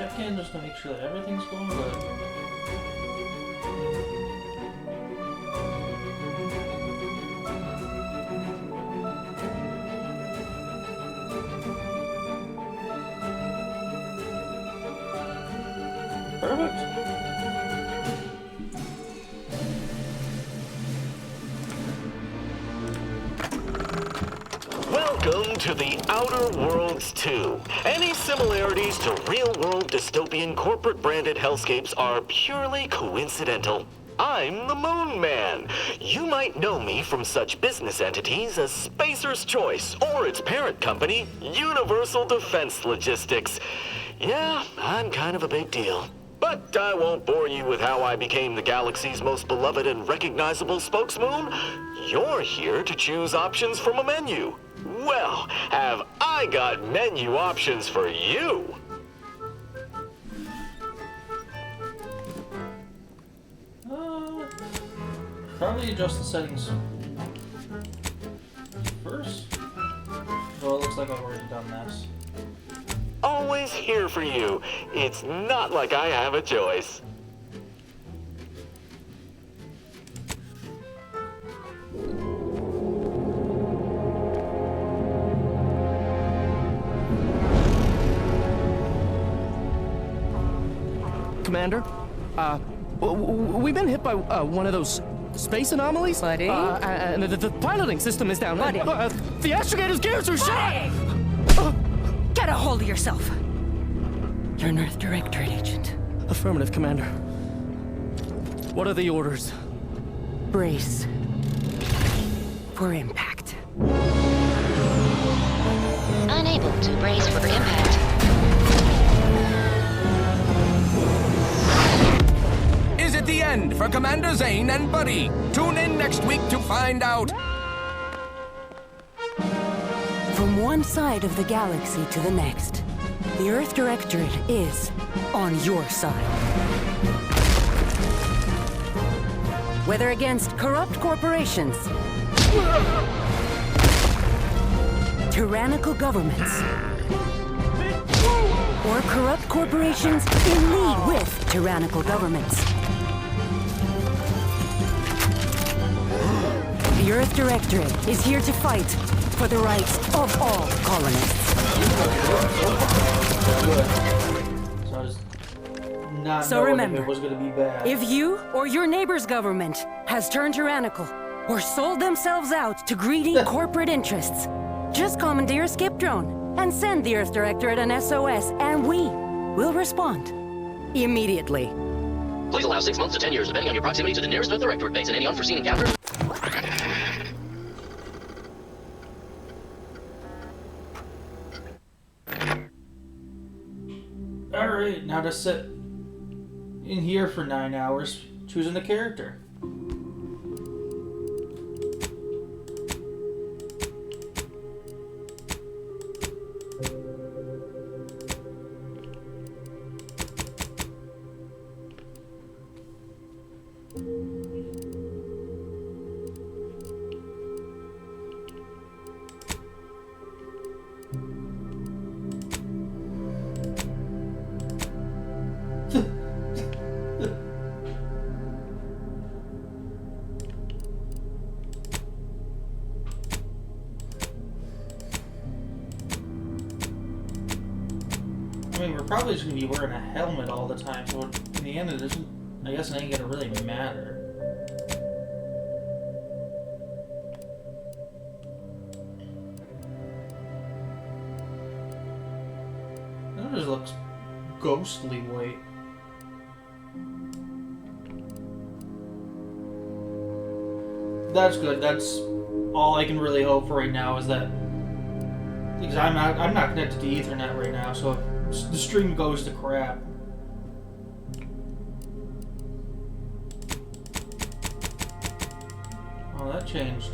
check in just to make sure that everything's going good. Perfect. Welcome to the Outer Worlds 2. Any similarities to real-world dystopian corporate-branded hellscapes are purely coincidental. I'm the Moon Man. You might know me from such business entities as Spacer's Choice or its parent company, Universal Defense Logistics. Yeah, I'm kind of a big deal. But I won't bore you with how I became the galaxy's most beloved and recognizable spokesmoon. You're here to choose options from a menu. Well, have I got menu options for you? Probably adjust the settings first. Well, it looks like I've already done this. Always here for you. It's not like I have a choice. Commander, we've been hit by one of those space anomalies. Buddy? And the piloting system is down. Buddy? The astrogator's gears are shot! Get a hold of yourself. You're an Earth Directorate agent. Affirmative, Commander. What are the orders? Brace for impact. Unable to brace for impact. Is it the end for Commander Zane and Buddy? Tune in next week to find out. From one side of the galaxy to the next, the Earth Directorate is on your side. Whether against corrupt corporations, tyrannical governments, or corrupt corporations in league with tyrannical governments. The Earth Directorate is here to fight for the rights of all colonists. So I was not So knowing remember, if it was going to be bad. If you or your neighbor's government has turned tyrannical or sold themselves out to greedy corporate interests, just commandeer a skip drone and send the Earth Directorate an SOS, and we will respond immediately. Please allow 6 months to 10 years, depending on your proximity to the nearest Earth Directorate base and any unforeseen encounters. Alright, now to sit in here for 9 hours, choosing the character. I mean, we're probably just going to be wearing a helmet all the time, so in the end, it isn't, I guess it ain't going to really matter. That just looks ghostly white. That's good. That's all I can really hope for right now is that, because I'm not connected to Ethernet right now, so if the stream goes to crap. Oh, that changed.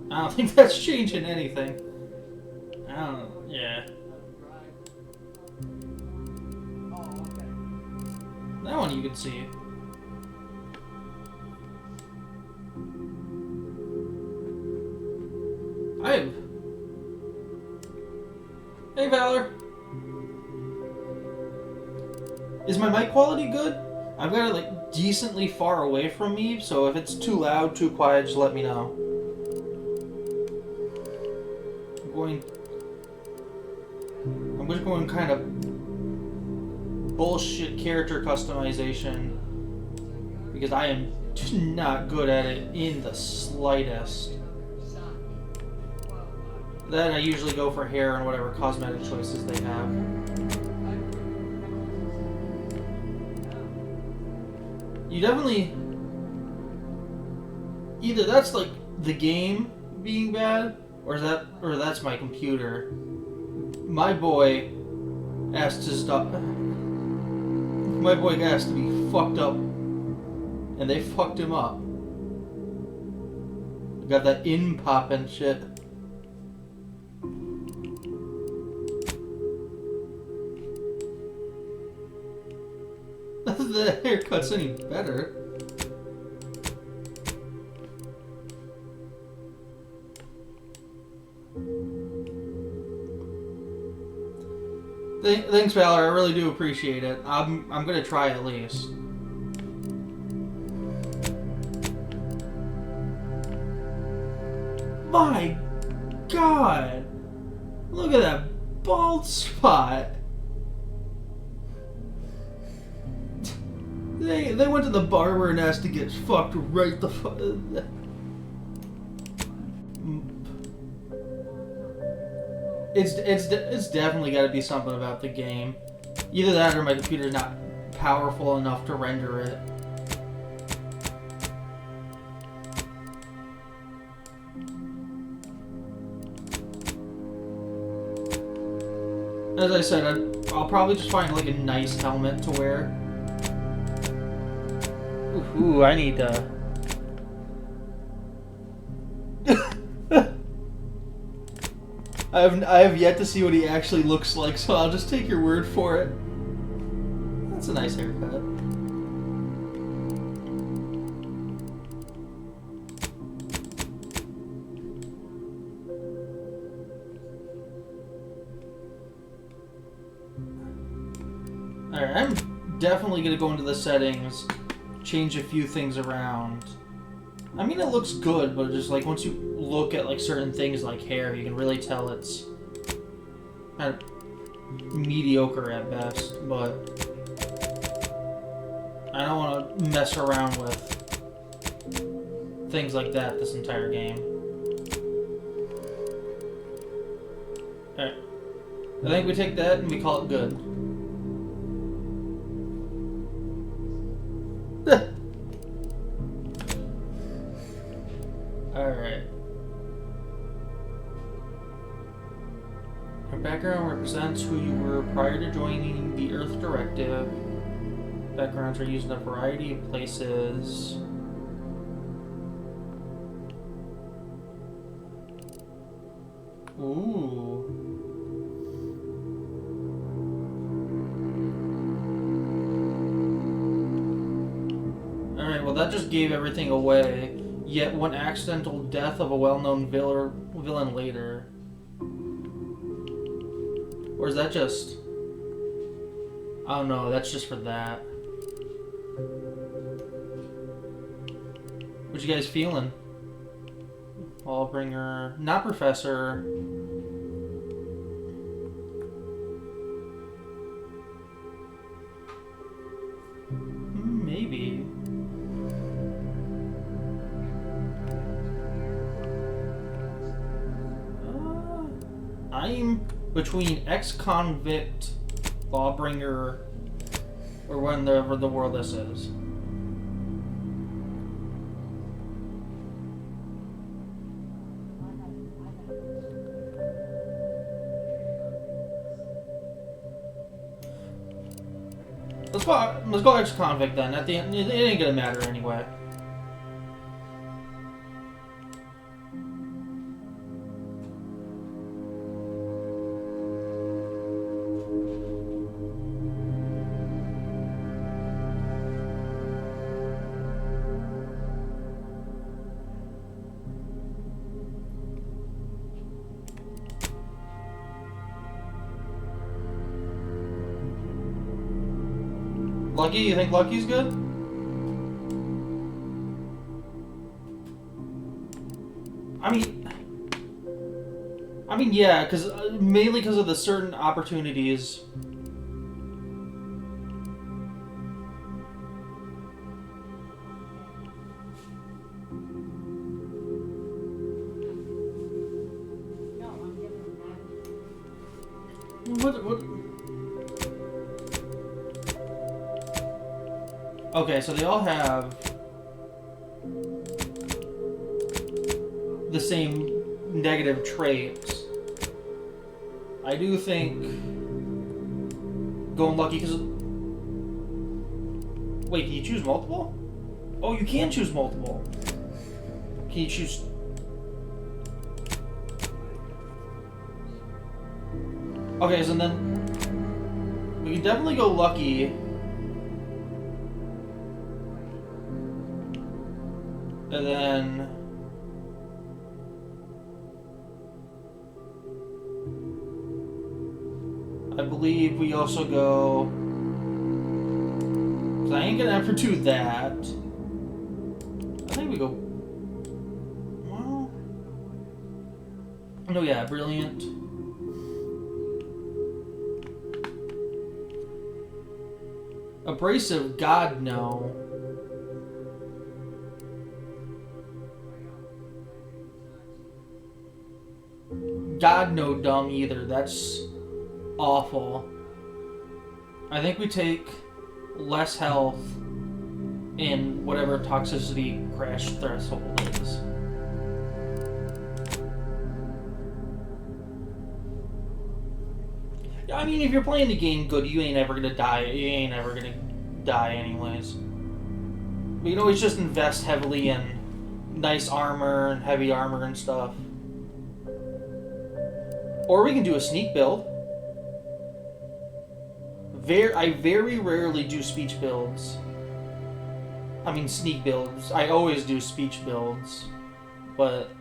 I don't think that's changing anything. I don't know. Yeah. That one you can see. I. Hey, Valor. Is my mic quality good? I've got it like decently far away from me, so if it's too loud, too quiet, just let me know. I'm just going kind of bullshit character customization because I am not good at it in the slightest. Then I usually go for hair and whatever cosmetic choices they have. You definitely... Either that's like the game being bad, or that's my computer. My boy asked to stop. My boy asked to be fucked up, and they fucked him up. Got that in pop and shit. The haircut's any better. Thanks, Valor. I really do appreciate it. I'm gonna try at least. My God! Look at that bald spot. They went to the barber and asked to get fucked right the fuck. It's definitely got to be something about the game. Either that or my computer's not powerful enough to render it. As I said, I'll probably just find like a nice helmet to wear. Ooh, I need to... I have yet to see what he actually looks like, so I'll just take your word for it. That's a nice haircut. Alright, I'm definitely gonna go into the settings, change a few things around. I mean, it looks good, but just like once you look at like certain things like hair, you can really tell it's kind of mediocre at best. But I don't want to mess around with things like that this entire game. Alright, I think we take that and we call it good. Alright. Your background represents who you were prior to joining the Earth Directive. Backgrounds are used in a variety of places. Ooh. Alright, well that just gave everything away. Yet one accidental death of a well-known villain later. Or is that just... I don't know, that's just for that. What you guys feeling? Lawbringer... Not Professor... Maybe... I'm between ex-convict, lawbringer, or whatever the world this is. Let's go ex-convict then. At the end, it ain't gonna matter anyway. Lucky? You think Lucky's good? I mean, yeah, because mainly because of the certain opportunities. What? Okay, so they all have the same negative traits. I do think going lucky because... Wait, can you choose multiple? Oh, you can choose multiple. Can you choose... Okay, so then we can definitely go lucky. And then I believe we also go, because I ain't gonna ever do that. I think we go, well, no, yeah, brilliant. Abrasive, God, no. God, no dumb either. That's awful. I think we take less health in whatever toxicity crash threshold is. I mean, if you're playing the game good, you ain't ever gonna die. You ain't ever gonna die anyways. But you can always just invest heavily in nice armor and heavy armor and stuff. Or we can do a sneak build. I very rarely do speech builds. I mean sneak builds. I always do speech builds. But...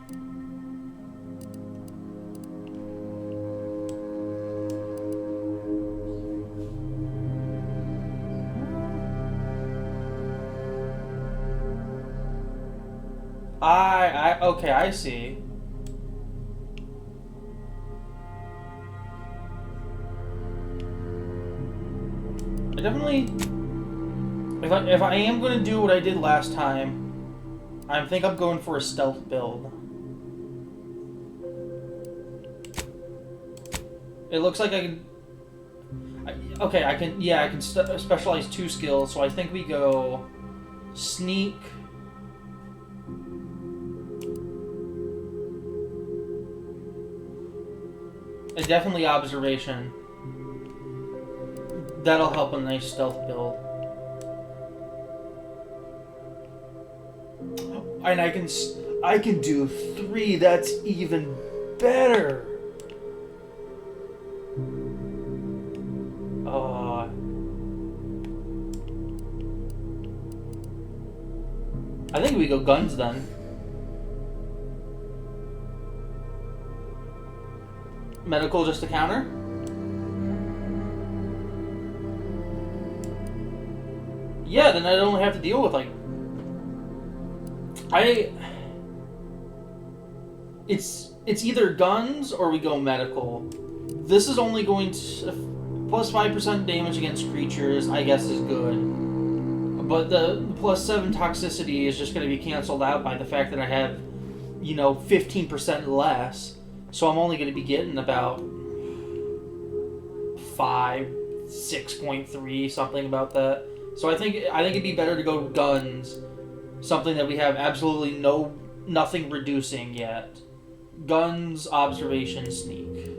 okay, I see. I definitely, if I am going to do what I did last time, I think I'm going for a stealth build. It looks like I can, okay, I can specialize 2 skills, so I think we go sneak, and definitely observation. That'll help a nice stealth build. And I can do 3. That's even better. I think we go guns then. Medical just a counter? Yeah, then I don't have to deal with, like... It's either guns or we go medical. This is only going to... Plus 5% damage against creatures, I guess, is good. But the plus 7 toxicity is just going to be canceled out by the fact that I have, 15% less. So I'm only going to be getting about 6.3, something about that. So I think it'd be better to go guns, something that we have absolutely nothing reducing yet. Guns, observation, sneak.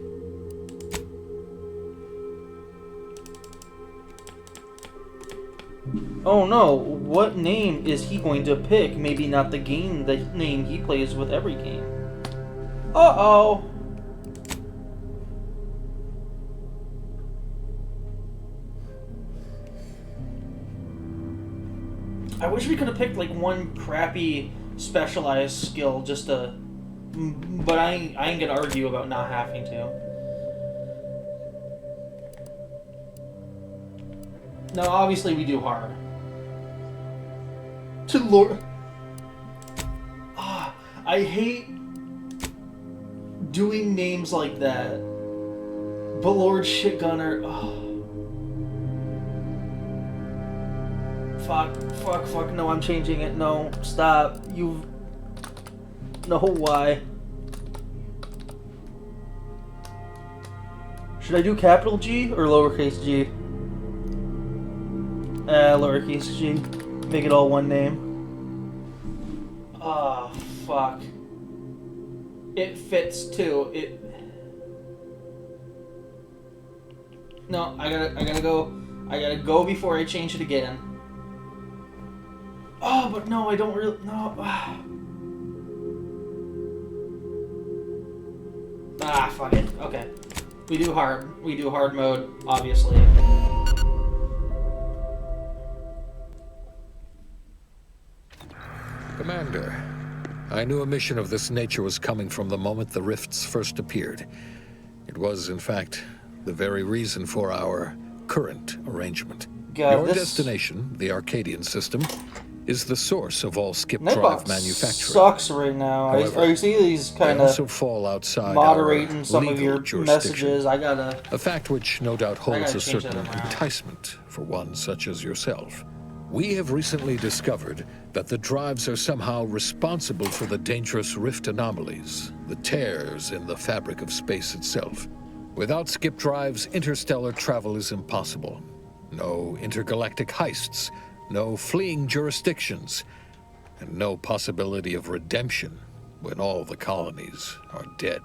Oh no, what name is he going to pick? Maybe not the name he plays with every game. Uh-oh! I wish we could have picked like one crappy specialized skill just to... But I ain't gonna argue about not having to. No, obviously we do hard. To Lord... Ah, I hate doing names like that. But Lord Shitgunner... Oh. Fuck, no, I'm changing it. No, stop. You... No, why? Should I do capital G or lowercase g? Lowercase g. Make it all one name. Ah, fuck. It fits too. No, I gotta go before I change it again. Oh, but no, I don't really... No. Ah, fuck it. Okay. We do hard. We do hard mode, obviously. Commander, I knew a mission of this nature was coming from the moment the rifts first appeared. It was, in fact, the very reason for our current arrangement. Your destination, the Arcadian system, is the source of all skip drive manufacturing. Sucks right now. However, I see these kind of also fall outside moderating our some of your jurisdiction. messages. I gotta... A fact which no doubt holds a certain that around. enticement for one such as yourself. We have recently discovered that the drives are somehow responsible for the dangerous rift anomalies, the tears in the fabric of space itself. Without skip drives, interstellar travel is impossible. No intergalactic heists, no fleeing jurisdictions, and no possibility of redemption when all the colonies are dead.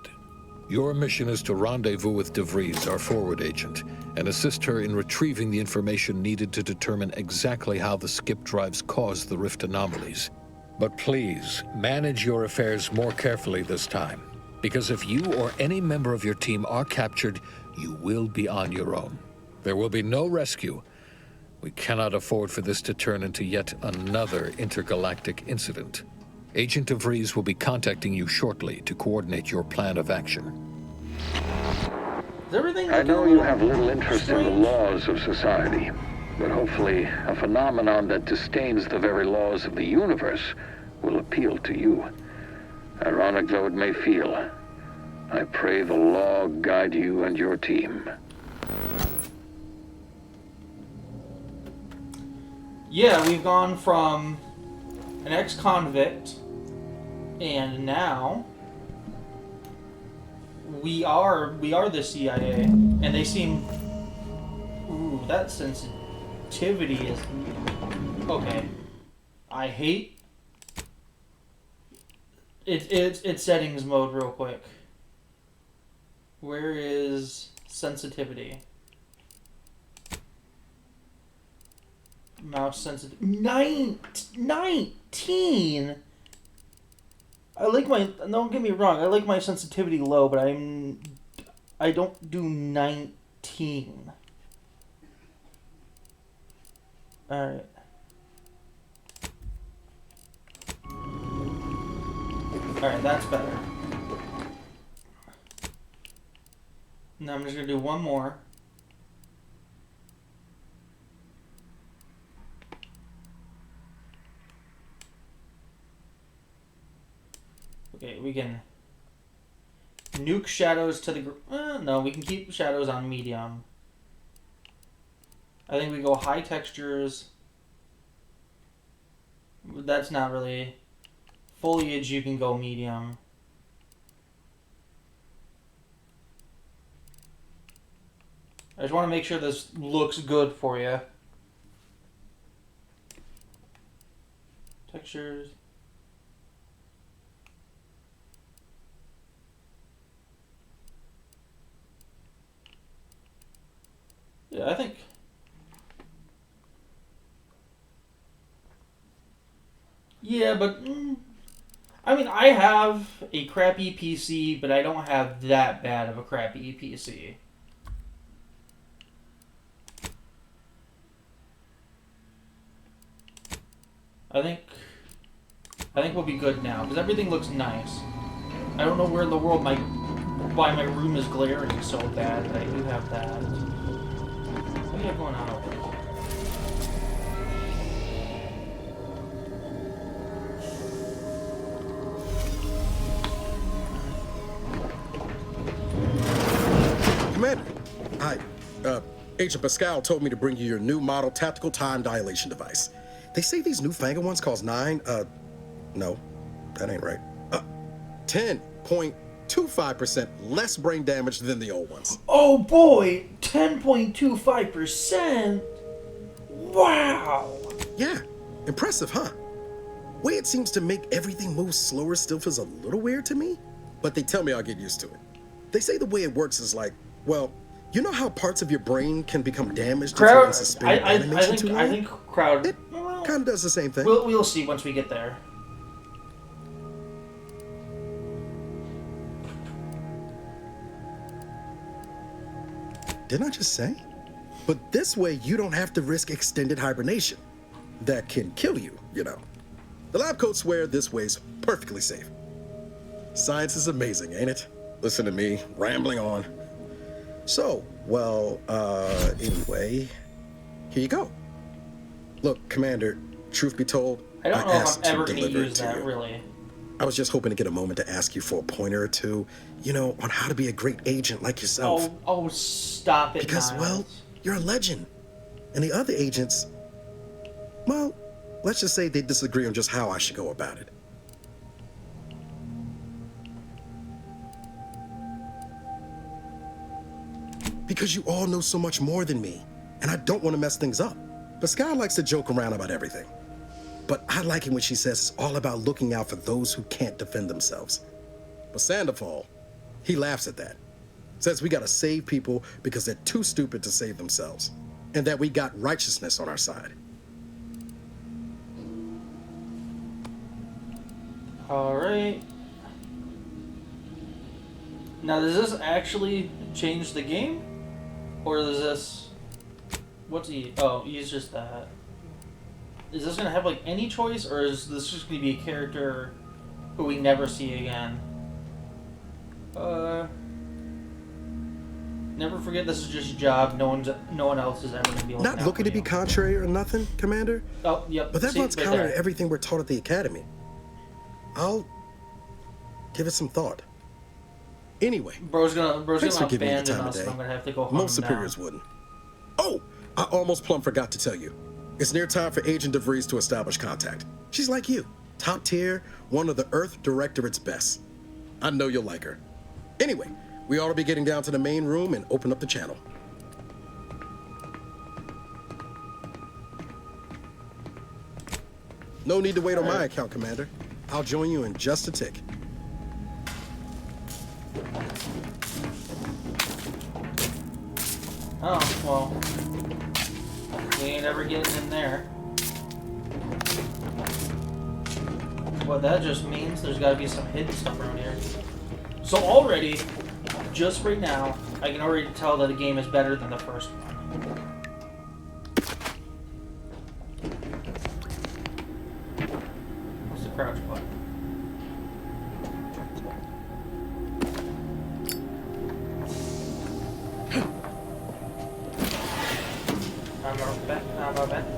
Your mission is to rendezvous with De Vries, our forward agent, and assist her in retrieving the information needed to determine exactly how the skip drives cause the rift anomalies. But please, manage your affairs more carefully this time, because if you or any member of your team are captured, you will be on your own. There will be no rescue. We cannot afford for this to turn into yet another intergalactic incident. Agent De Vries will be contacting you shortly to coordinate your plan of action. Is everything I know you have little interest in the laws of society, but hopefully a phenomenon that disdains the very laws of the universe will appeal to you. Ironic though it may feel, I pray the law guide you and your team. Yeah, we've gone from an ex-convict, and now we are the CIA, and they seem... Ooh, that sensitivity is... Okay. I hate... It's settings mode real quick. Where is sensitivity? Mouse sensitive. 19! I like my... Don't get me wrong. I like my sensitivity low, but I don't do 19. Alright. Alright, that's better. Now I'm just going to do one more. Okay, we can nuke shadows to the... no, we can keep shadows on medium. I think we go high textures. That's not really... Foliage, you can go medium. I just want to make sure this looks good for you. Textures. Yeah, I think... Yeah, but... I mean, I have a crappy PC, but I don't have that bad of a crappy PC. I think we'll be good now, because everything looks nice. I don't know where in the world why my room is glaring so bad, but I do have that. What do you have going on over there? Agent Pascal told me to bring you your new model tactical time dilation device. They say these newfangled ones cost no, that ain't right. 10.25% less brain damage than the old ones. Oh boy, 10.25%? Wow! Yeah, impressive, huh? Way it seems to make everything move slower still feels a little weird to me, but they tell me I'll get used to it. They say the way it works is like, well, you know how parts of your brain can become damaged if you're in suspended animation too long? I think Crowd... It kind of does the same thing. We'll see once we get there. Didn't I just say? But this way, you don't have to risk extended hibernation. That can kill you, you know. The lab coats swear this way's perfectly safe. Science is amazing, ain't it? Listen to me, rambling on. So, well, anyway, here you go. Look, Commander, truth be told, I don't know if I'm ever to going to deliver use it to that, you. really. I was just hoping to get a moment to ask you for a pointer or two, you know, on how to be a great agent like yourself. Oh, stop it, Because, Miles. well, you're a legend. And the other agents, well, let's just say they disagree on just how I should go about it. Because you all know so much more than me, and I don't want to mess things up. Pascal likes to joke around about everything. But I like it when she says it's all about looking out for those who can't defend themselves. But Sandoval, he laughs at that. Says we gotta save people because they're too stupid to save themselves. And that we got righteousness on our side. Alright. Now, does this actually change the game? Or is this... What's he... Oh, he's just that. Is this gonna have, like, any choice? Or is this just gonna be a character who we never see again? Never forget this is just a job. No one else is ever gonna be able Not looking to be contrary or nothing, Commander. Oh, yep. But that See, runs right counter there. to everything we're taught at the Academy. I'll give it some thought. Anyway, Bro's gonna thanks for giving me the abandon time of us, day. and I'm gonna have to go home Most superiors now. wouldn't. Oh, I almost plumb forgot to tell you. It's near time for Agent DeVries to establish contact. She's like you, top tier, one of the Earth Directorate's best. I know you'll like her. Anyway, we ought to be getting down to the main room and open up the channel. No need to wait on my account, Commander. I'll join you in just a tick. Oh, well. We ain't ever getting in there. What that just means, there's gotta be some hidden stuff around here. So already, just right now, I can already tell that the game is better than the first one. What's the crouch button? I'm a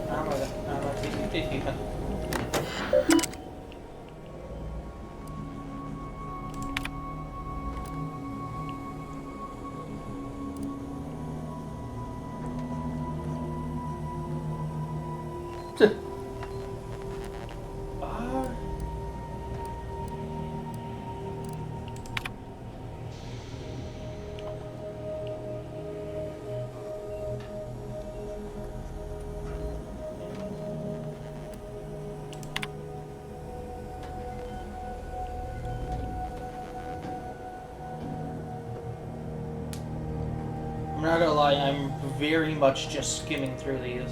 I'm not gonna lie, I'm very much just skimming through these.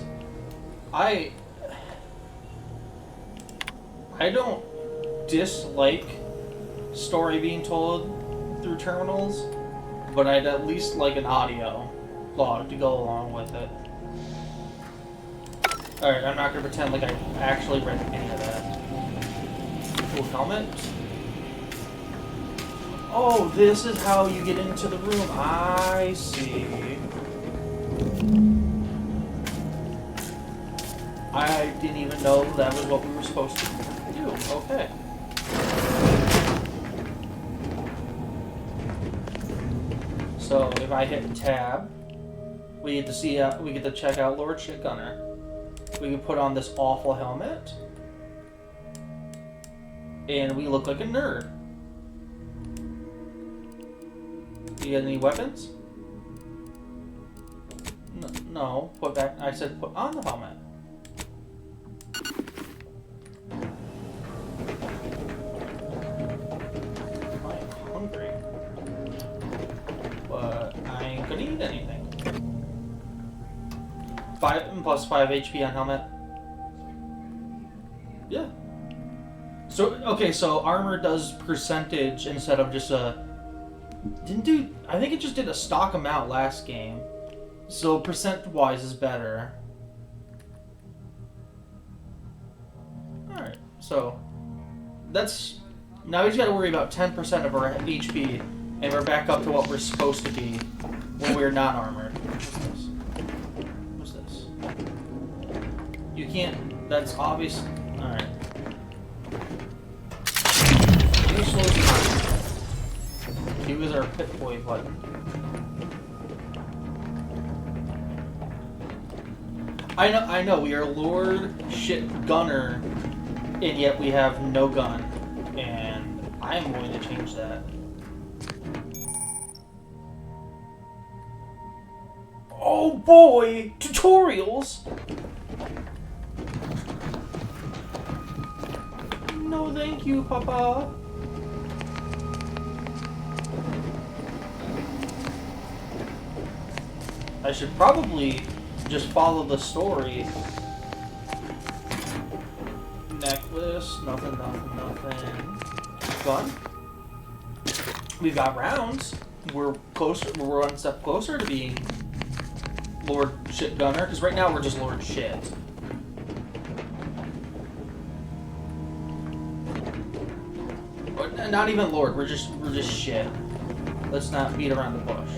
I don't dislike story being told through terminals, but I'd at least like an audio log to go along with it. Alright, I'm not gonna pretend like I actually read any of that. Cool helmet. Oh, this is how you get into the room. I see. I didn't even know that was what we were supposed to do. Okay. So if I hit tab, We get to see. We get to check out Lord Shitgunner. We can put on this awful helmet, and we look like a nerd. You got any weapons? No. Put back. I said put on the helmet. I'm hungry, but I ain't gonna eat anything. 5 plus 5 HP on helmet. Yeah. So okay, so armor does percentage instead of just a. Didn't do. I think it just did a stock amount last game. So percent wise is better. All right. So that's now we just got to worry about 10% of our HP, and we're back up to what we're supposed to be when we're not armored. What's this? You can't. That's obvious. All right. You slow down. Q is our pit boy button. I know. We are Lord Shitgunner, and yet we have no gun, and I am going to change that. Oh boy, tutorials. No, thank you, Papa. I should probably just follow the story. Necklace, nothing. Gun. We've got rounds. We're closer. We're one step closer to being Lord Shitgunner, because right now we're just Lord Shit. But not even Lord. We're just shit. Let's not beat around the bush.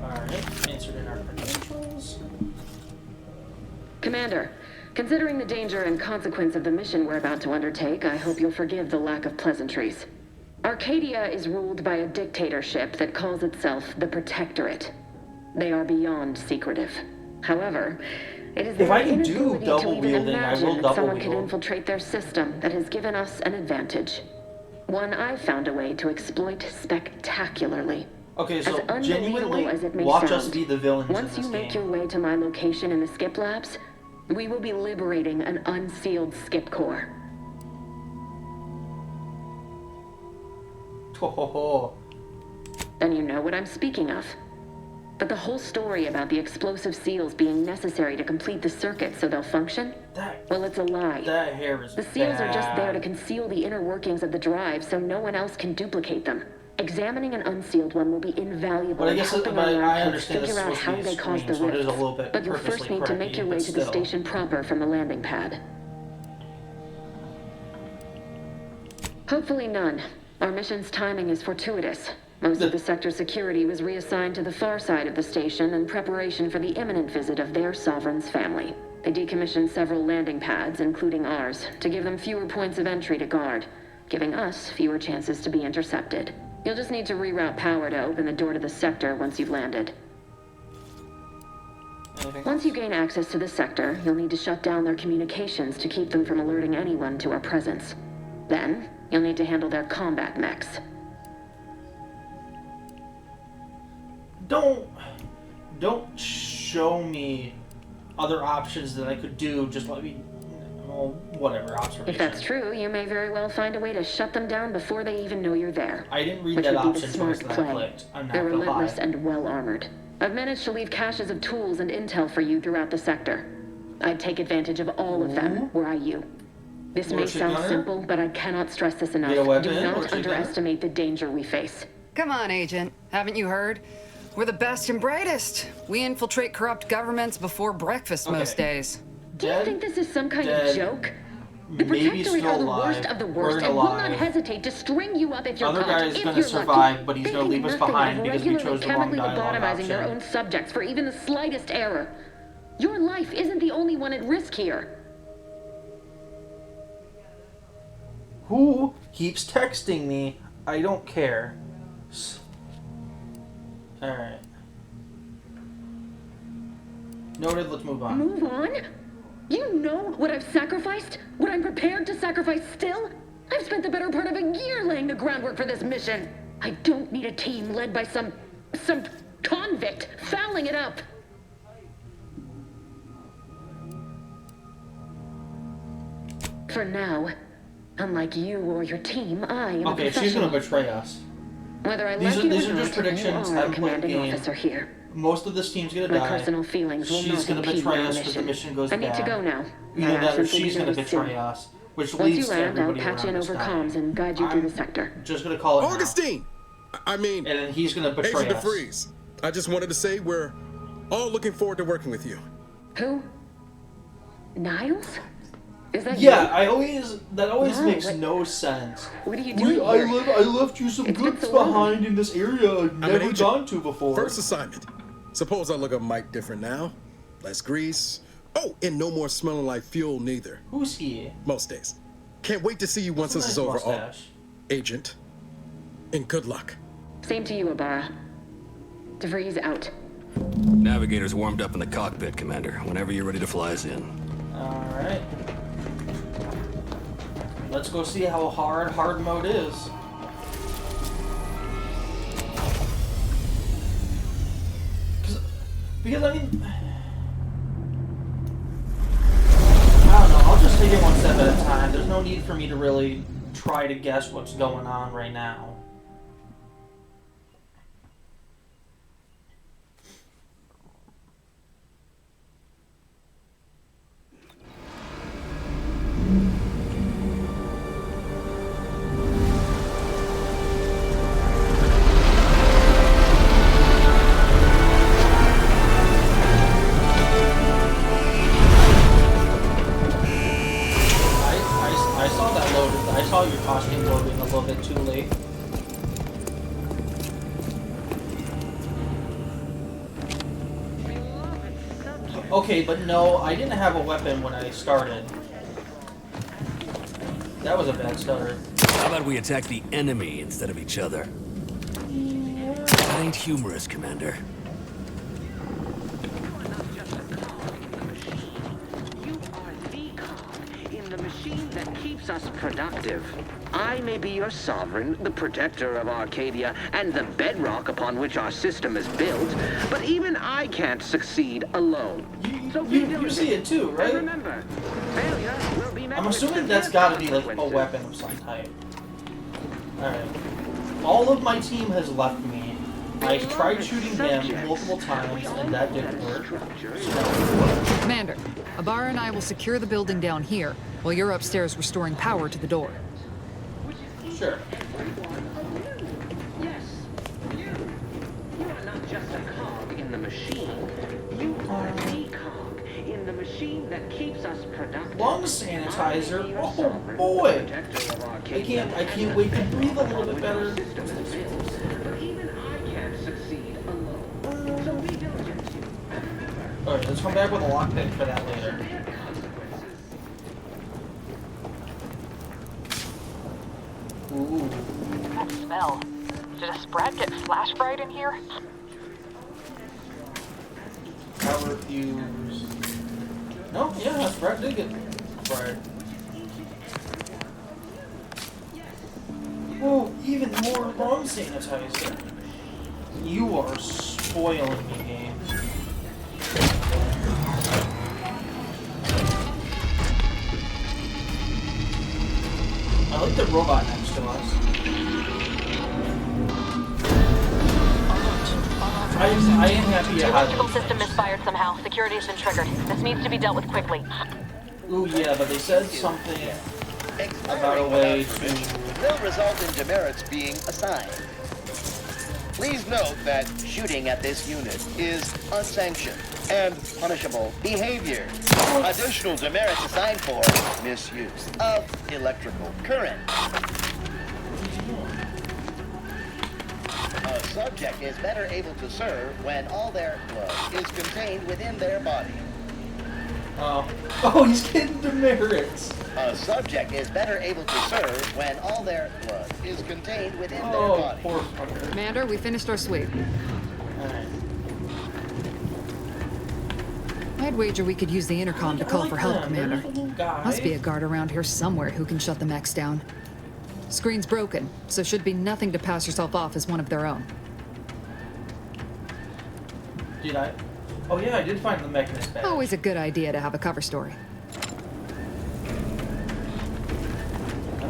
Alright, answered in our credentials. Commander, considering the danger and consequence of the mission we're about to undertake, I hope you'll forgive the lack of pleasantries. Arcadia is ruled by a dictatorship that calls itself the Protectorate. They are beyond secretive. However, it is if their I can do inability double to even wielding, I will imagine that double someone wield. could infiltrate their system that has given us an advantage. One I've found a way to exploit spectacularly. Okay, so As genuinely, unbelievable as it may watch sound, us be the villains in once this you make game. your way to my location in the Skip Labs, we will be liberating an unsealed Skip Core. Oh. Then you know what I'm speaking of. But the whole story about the explosive seals being necessary to complete the circuit so they'll function? Well, it's a lie. That hair is The seals are just there to bad. conceal the inner workings of the drive so no one else can duplicate them. Examining an unsealed one will be invaluable But I in guess helping I our lab understand this figure is out supposed to how be a they caused the screen, so it is a rifts. little bit But you'll first purposely need to make crappy, your way but to the still. station proper from the landing pad. Hopefully none. Our mission's timing is fortuitous. Most of the sector's security was reassigned to the far side of the station in preparation for the imminent visit of their sovereign's family. They decommissioned several landing pads, including ours, to give them fewer points of entry to guard, giving us fewer chances to be intercepted. You'll just need to reroute power to open the door to the sector once you've landed. Once you gain access to the sector, you'll need to shut down their communications to keep them from alerting anyone to our presence. Then, you'll need to handle their combat mechs. Don't show me other options that I could do. Just let me, well, whatever, observation. If that's true, you may very well find a way to shut them down before they even know you're there. I didn't read which that would be the option twice smart that I play. clicked. I'm not They're gonna relentless lie. and well armored. I've managed to leave caches of tools and intel for you throughout the sector. I'd take advantage of all of them, were I you. This may Lord sound Shitgunner? simple, but I cannot stress this enough. Get a weapon, Do Lord not Shitgunner? underestimate the danger we face. Come on, Agent. Haven't you heard? We're the best and brightest. We infiltrate corrupt governments before breakfast most days. Do you think this is some kind of dead, joke? The maybe Protectorate are still the worst alive, of the burned worst and will not alive. hesitate to string you up if you're Other caught. guy is if gonna you're survive, lucky. but he's They gonna think leave us nothing behind of because we regularly chose the wrong chemically dialogue lobotomizing their option. own subjects for even the slightest error. Your life isn't the only one at risk here. Who keeps texting me? I don't care. Alright. Noted, let's move on. Move on? You know what I've sacrificed? What I'm prepared to sacrifice still? I've spent the better part of a year laying the groundwork for this mission. I don't need a team led by some convict fouling it up. For now, unlike you or your team, I am Okay, she's gonna betray us. Whether I These like are you or just not, predictions. you are I'm the commanding playing officer here. Most of this team's gonna My die. personal feelings will She's not gonna impede betray my us if the mission goes I bad. need to go now. Either that or Absence will be she's gonna noticed betray soon. us, which Once you leads to land, I'll everybody patch in around us over dying. comms and guide you through the sector. Just gonna call it now. Augustine! I mean... And then he's gonna betray Agent us. DeFreeze. I just wanted to say we're all looking forward to working with you. Who? Niles? Is that Yeah, you? that always No, makes what- no sense. What are you doing here? I left you some It's been goods so long. behind in this area I've I'm an never agent. gone to before. First assignment. Suppose I look a mite different now. Less grease. Oh, and no more smelling like fuel neither. Who's he? Most days. Can't wait to see you once That's this a is nice over, mustache. Agent. And good luck. Same to you, Ibarra. DeVries out. Navigator's warmed up in the cockpit, Commander. Whenever you're ready to fly us in. Alright. Let's go see how hard mode is. Because I mean, I don't know, I'll just take it one step at a time. There's no need for me to really try to guess what's going on right now. I saw that loaded. I saw your costume loading a little bit too late. Okay, but no, I didn't have a weapon when I started. That was a bad stutter. How about we attack the enemy instead of each other? That ain't humorous, Commander. Us productive. I may be your sovereign, the protector of Arcadia, and the bedrock upon which our system is built, but even I can't succeed alone. You see it too, right? And remember, failure will be met I'm with assuming severe that's gotta be like a consequences. weapon of some type. Alright. All of my team has left me. I tried shooting him multiple times and that didn't work. Commander, Ibarra and I will secure the building down here, while you're upstairs restoring power to the door. Sure. Yes, you. You are not just a cog in the machine. You are the cog in the machine that keeps us productive. Lung sanitizer. Oh boy. I can't wait to breathe a little bit better. But even I can't succeed alone. So be diligent. Alright, let's come back with a lockpick for that later. Ooh. That smell. Did a Sprat get flash fried in here? Power fuse. No, yeah, Sprat did get fried. Oh, even more lung sanitizer. You are spoiling me, game. I like the robot next to us. I am happy to The have electrical it. system misfired somehow. Security has been triggered. This needs to be dealt with quickly. Ooh, yeah, but they said something about a way to... will result in demerits being assigned. Please note that shooting at this unit is unsanctioned and punishable behavior. Additional demerits assigned for misuse of electrical current. A subject is better able to serve when all their blood is contained within their body. Oh, he's getting demerits. A subject is better able to serve when all their blood is contained within their Oh, body. poor fucker. Commander, we finished our sweep. Alright. I'd wager we could use the intercom to call for help, Commander. Must be a guard around here somewhere who can shut the mechs down. Screen's broken, so should be nothing to pass yourself off as one of their own. Did I? Oh yeah, I did find the mechanist badge. Always a good idea to have a cover story.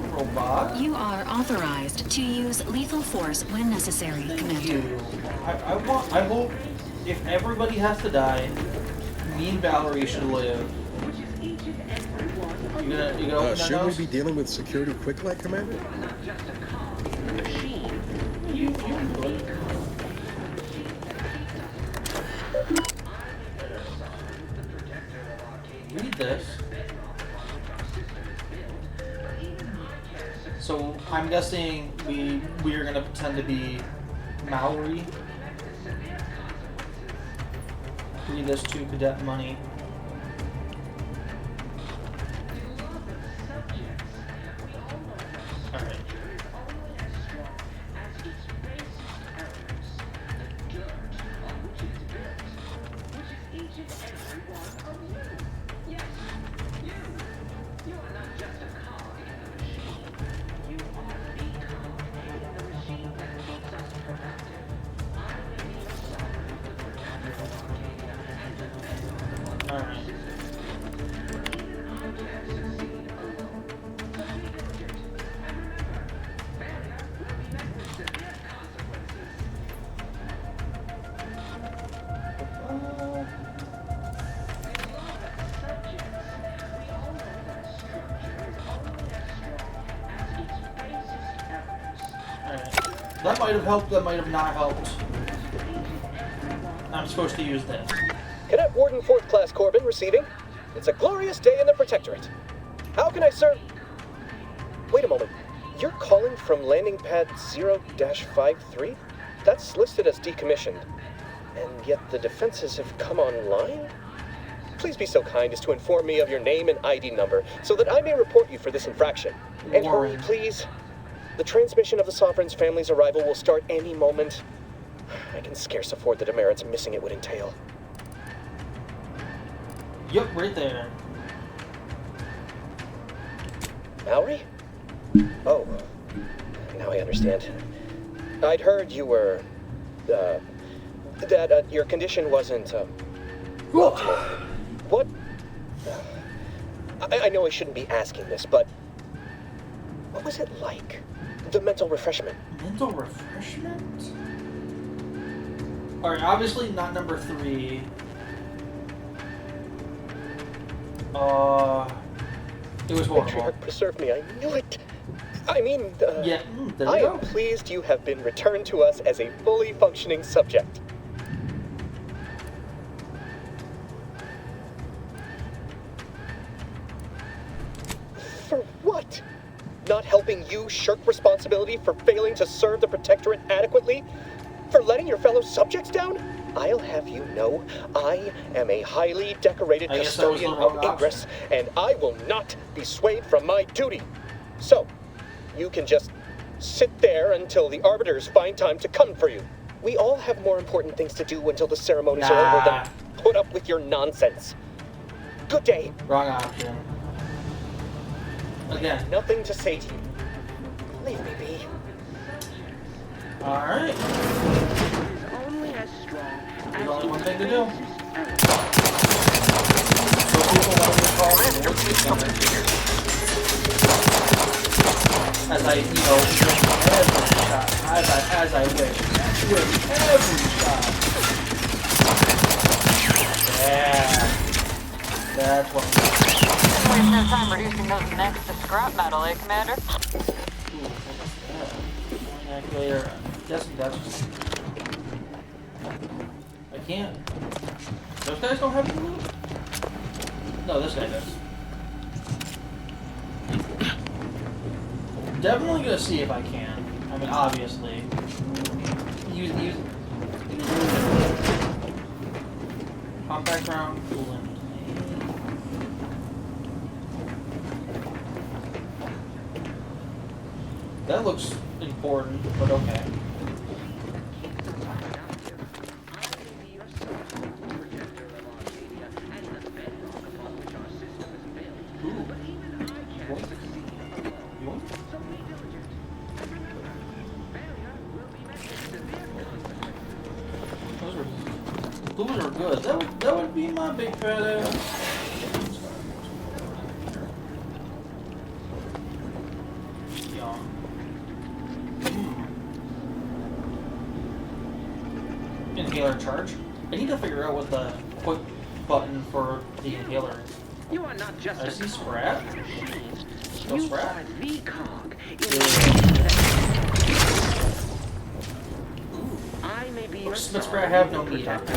Robot? You are authorized to use lethal force when necessary, Commander. I hope if everybody has to die, me and Valerie should live. You gonna open that shouldn't nose? we be dealing with security quick like, Commander? Read this. So I'm guessing we are gonna pretend to be Maori. Read this to Cadet Money. Alright. That might have helped, that might have not helped. I'm supposed to use this. Cadet Warden 4th Class Corbin receiving. It's a glorious day in the Protectorate. How can I serve? Wait a moment. You're calling from landing pad 0-53? That's listed as decommissioned. And yet the defenses have come online? Please be so kind as to inform me of your name and ID number so that I may report you for this infraction. And hurry, please. The transmission of the Sovereign's family's arrival will start any moment. I can scarce afford the demerits missing it would entail. Yep, right there. Mallory? Oh, now I understand. I'd heard you were, that your condition wasn't, optimal. What? I know I shouldn't be asking this, but what was it like? The mental refreshment. Mental refreshment? Alright, obviously not number 3. It was horrible. Patriarch, preserve me, I knew it. I mean, yeah, I am pleased you have been returned to us as a fully functioning subject. For what? Not helping you shirk responsibility for failing to serve the Protectorate adequately? For letting your fellow subjects down? I'll have you know, I am a highly decorated custodian of Ingress, and I will not be swayed from my duty. So, you can just sit there until the Arbiters find time to come for you. We all have more important things to do until the ceremonies are over than put up with your nonsense. Good day. Wrong option. Again. Nothing to say to you. Leave me be. Alright. There's only one thing to do. So people want to call as I, drink every shot, as I wish. Drink every shot. Yeah. That's what Waste no time reducing those necks to scrap metal, eh, Commander? Calculator. I'm guessing that's just... I can't. Those guys don't have to move? No, this guy does. Definitely gonna see if I can. I mean, obviously. Use compact round, coolant. That looks important, but okay. Those are good. That would be my big pet. Inhaler charge. I need to figure out what the quick button for the inhaler is. You are not just I see Sprat. No You Sprat. are the cog. I may be your But Sprat have no meat. and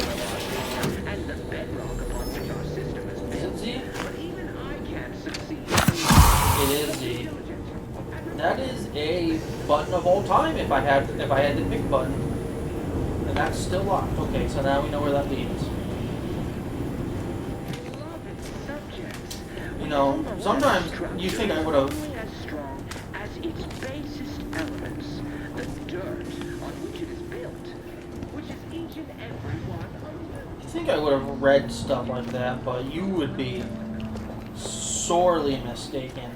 the bedrock upon which our system is built. But even I can't succeed. It is Z. That is a button of all time if I had the pick button. And that's still locked. Okay, so now we know where that leads. You know, sometimes you think I would have. As strong as its basest elements, the dirt on which it is built, which is each and every one of them. You think I would have read stuff like that, but you would be sorely mistaken.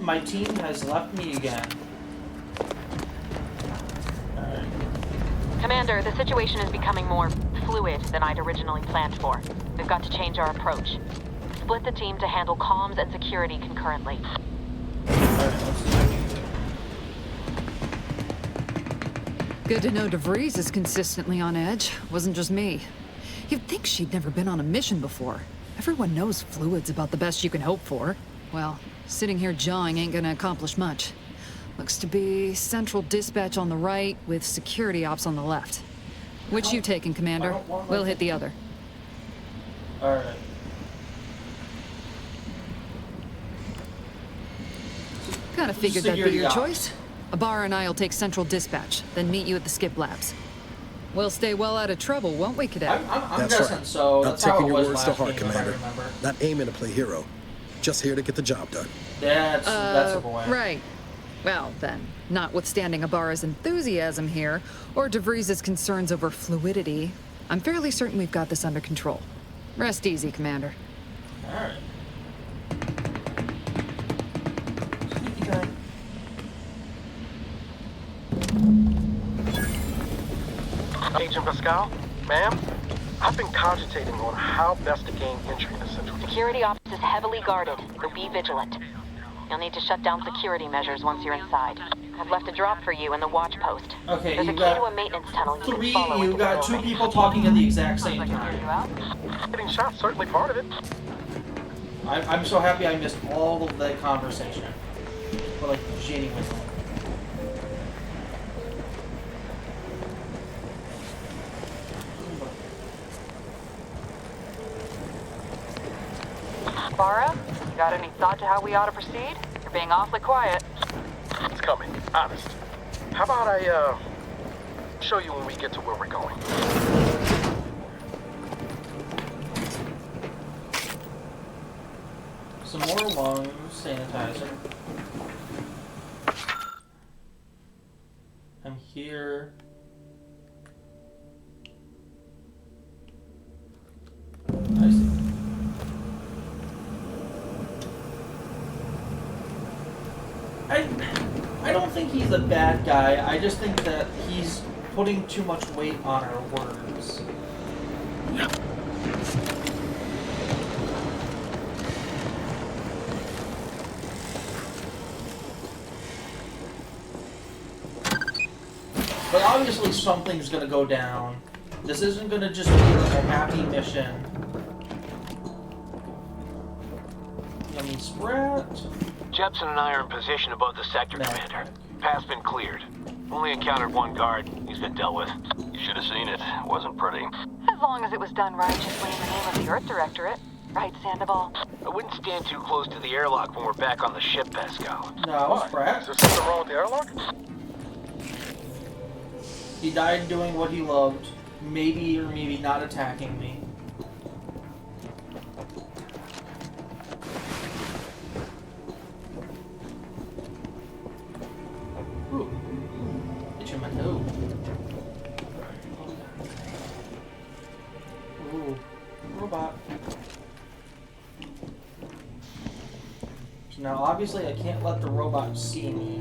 My team has left me again. Commander, the situation is becoming more fluid than I'd originally planned for. We've got to change our approach. Split the team to handle comms and security concurrently. Good to know DeVries is consistently on edge. Wasn't just me. You'd think she'd never been on a mission before. Everyone knows fluid's about the best you can hope for. Well, sitting here jawing ain't gonna accomplish much. Looks to be central dispatch on the right with security ops on the left. Which you taking, Commander? We'll hit the other. Alright. Kinda figured that'd be your choice. Abar and I'll take central dispatch, then meet you at the skip labs. We'll stay well out of trouble, won't we, Cadet? I'm That's guessing right. so. Not That's how taking it your was words to last heart, game, if I Commander. remember. Not aiming to play hero. Just here to get the job done. That's a boy. Right. Well, then, notwithstanding Abar's enthusiasm here, or DeVries' concerns over fluidity, I'm fairly certain we've got this under control. Rest easy, Commander. Alright. Agent Pascal, ma'am, I've been cogitating on how best to gain entry in the central. Security office is heavily guarded, so be vigilant. You'll need to shut down security measures once you're inside. I've left a drop for you in the watch post. Okay, There's you a key got to a maintenance tunnel you three. can follow You into got the two building. people talking at the exact same time. Getting shot, certainly part of it. I'm so happy I missed all of that conversation. But like genuinely. Bara, got any thought to how we ought to proceed? You're being awfully quiet. It's coming, honest. How about I, show you when we get to where we're going? Some more lung sanitizer. I'm here. I see. I don't think he's a bad guy. I just think that he's putting too much weight on our words. But obviously something's gonna go down. This isn't gonna just be like a happy mission. I mean, Sprat. Jepson and I are in position above the sector, Commander. Path's been cleared. Only encountered one guard. He's been dealt with. You should have seen it. It wasn't pretty. As long as it was done righteously in the name of the Earth Directorate. Right, Sandoval? I wouldn't stand too close to the airlock when we're back on the ship, Pascal. No, Sprat. Is there something wrong with the airlock? He died doing what he loved. Maybe or maybe not attacking me. Ooh. Itching my toe. Ooh. Robot. Now, obviously, I can't let the robot see me.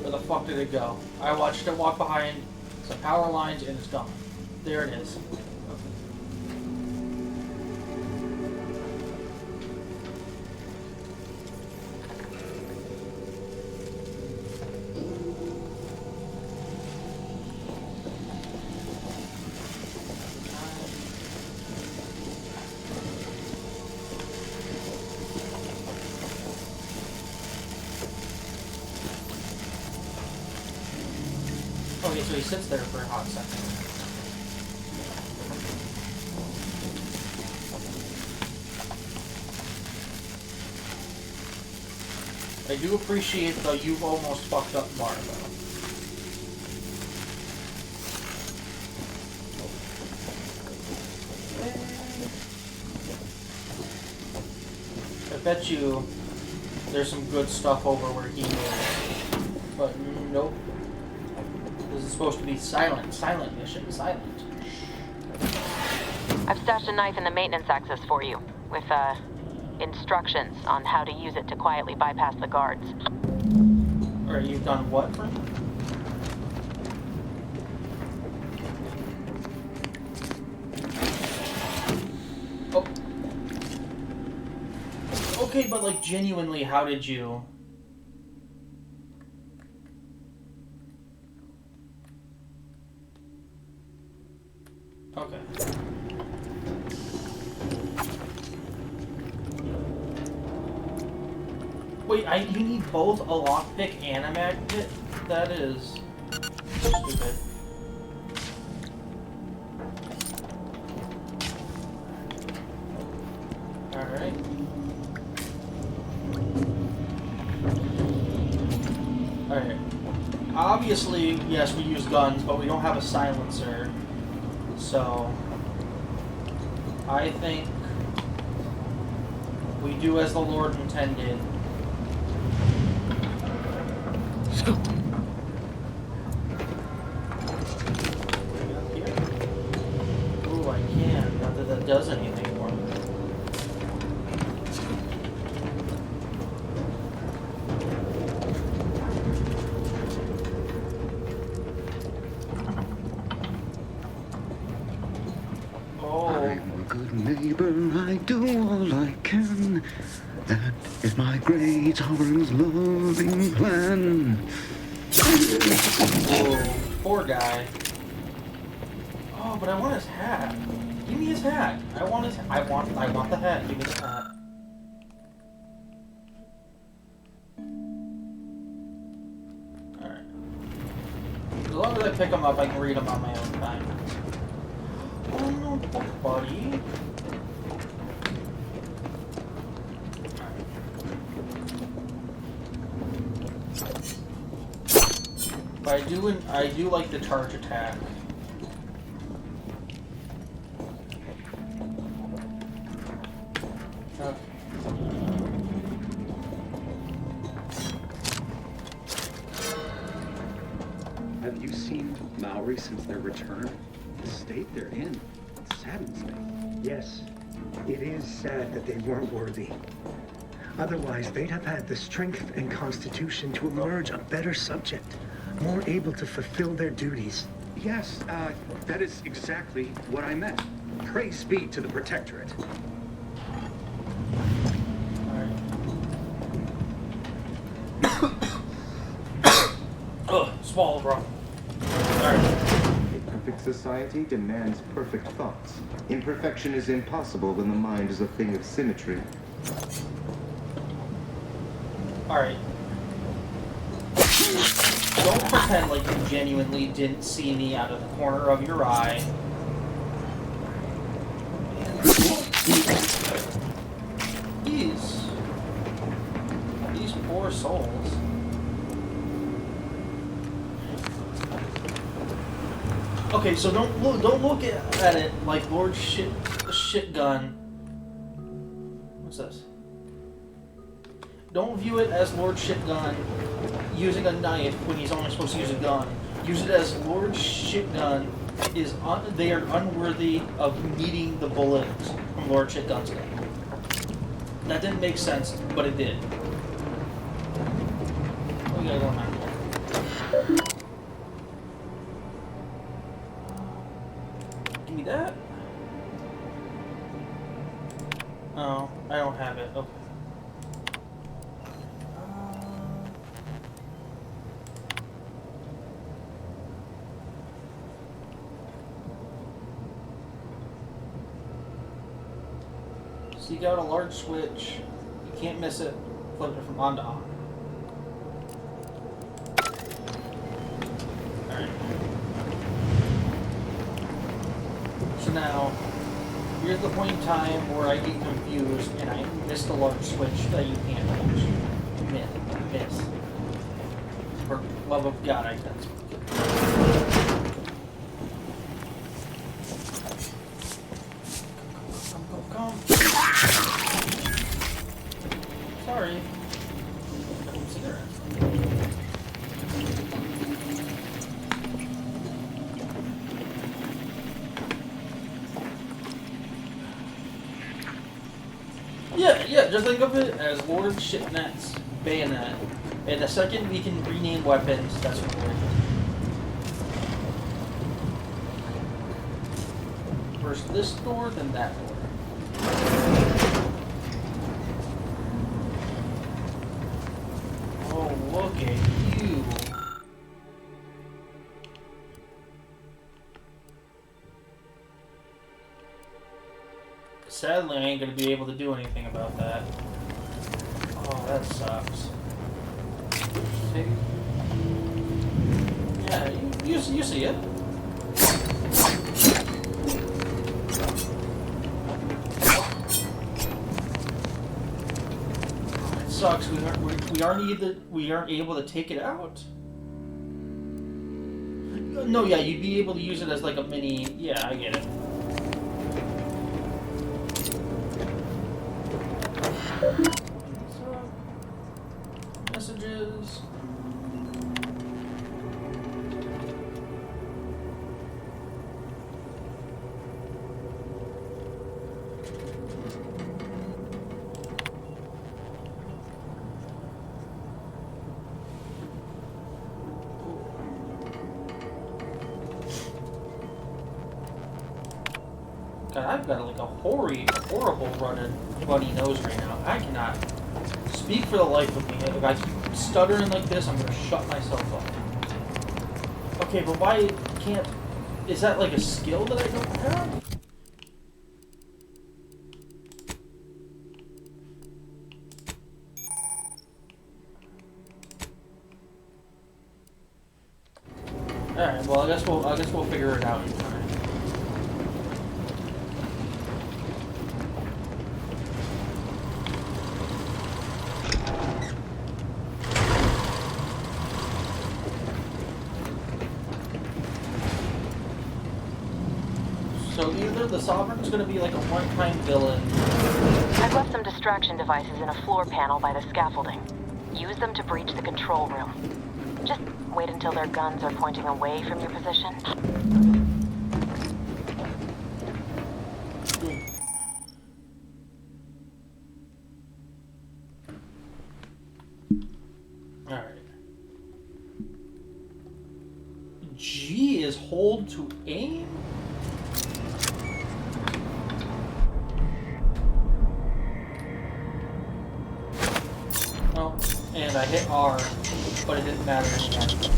Where the fuck did it go? I watched it walk behind some power lines and it's gone. There it is. Okay, so he sits there for a hot second. I do appreciate the you've almost fucked up bar, though. I bet you there's some good stuff over where he is. But nope. This is supposed to be silent. Silent mission. Silent. I've stashed a knife in the maintenance access for you, with, instructions on how to use it to quietly bypass the guards. Alright, you've done what for me? Oh. Okay, but like genuinely, how did you... Okay. Wait, you need both a lockpick and a magnet? That is stupid. Alright. Alright. Obviously, yes, we use guns, but we don't have a silencer. So, I think we do as the Lord intended. Ooh, I can. Not that that does anything for me. I'm a good neighbor, I do all I can. That is my great sovereign's loving plan. Oh, poor guy. Oh, but I want his hat. Give me his hat. I want his. I want the hat. Give me the hat. All right. As long as I pick them up, I can read them on my own time. Oh no, buddy. But I do like the charge attack. Have you seen Maori since their return? The state they're in saddens me. Yes, it is sad that they weren't worthy. Otherwise, they'd have had the strength and constitution to emerge a better subject, more able to fulfill their duties. Yes, that is exactly what I meant. Praise be to the Protectorate. Ugh, swallow, bro. Alright. A perfect society demands perfect thoughts. Imperfection is impossible when the mind is a thing of symmetry. Alright. Don't pretend like you genuinely didn't see me out of the corner of your eye. These poor souls. Okay, so don't look at it like Lord Shitgun. What's this? Don't view it as Lord Shitgun using a knife when he's only supposed to use a gun. Use it as Lord Shitgun they are unworthy of needing the bullets from Lord Shitgun's gun. That didn't make sense, but it did. We gotta go around here. Give me that. Oh, I don't have it. Okay. Seek out a large switch. You can't miss it. Flip it from on to on. Alright. So now, here's the point in time where I get confused and I miss the large switch that you can't reach. Miss. For love of God, I can't. Come. Sorry. Cigarettes. Yeah, just think of it as Lord Shitnet's bayonet. And the second we can rename weapons, that's what we're doing. First this door, then that door. Oh, look at you. Sadly, I ain't gonna be able to do anything about that. Oh, that sucks. Yeah, you see it. It sucks. We aren't able to take it out. No, yeah, you'd be able to use it as like a mini. Yeah, I get it. Messages. God, I've got like a horrible runny nose right now. I cannot speak for the life of me. If I keep stuttering like this, I'm gonna shut myself up. Okay, but why can't... Is that like a skill that I don't have? Alright, well I guess we'll figure it out in time. So either the Sovereign's gonna be like a one-time villain. I've left some distraction devices in a floor panel by the scaffolding. Use them to breach the control room. Just wait until their guns are pointing away from your position. Alright. G is hold to aim? Oh, and I hit R, but it didn't matter anymore.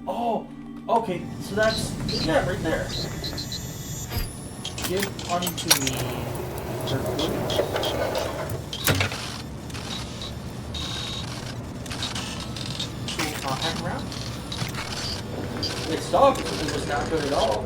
Oh, okay, so that's, yeah, right there. Give unto me their goodness. Hang around. It sucked. It was not good at all.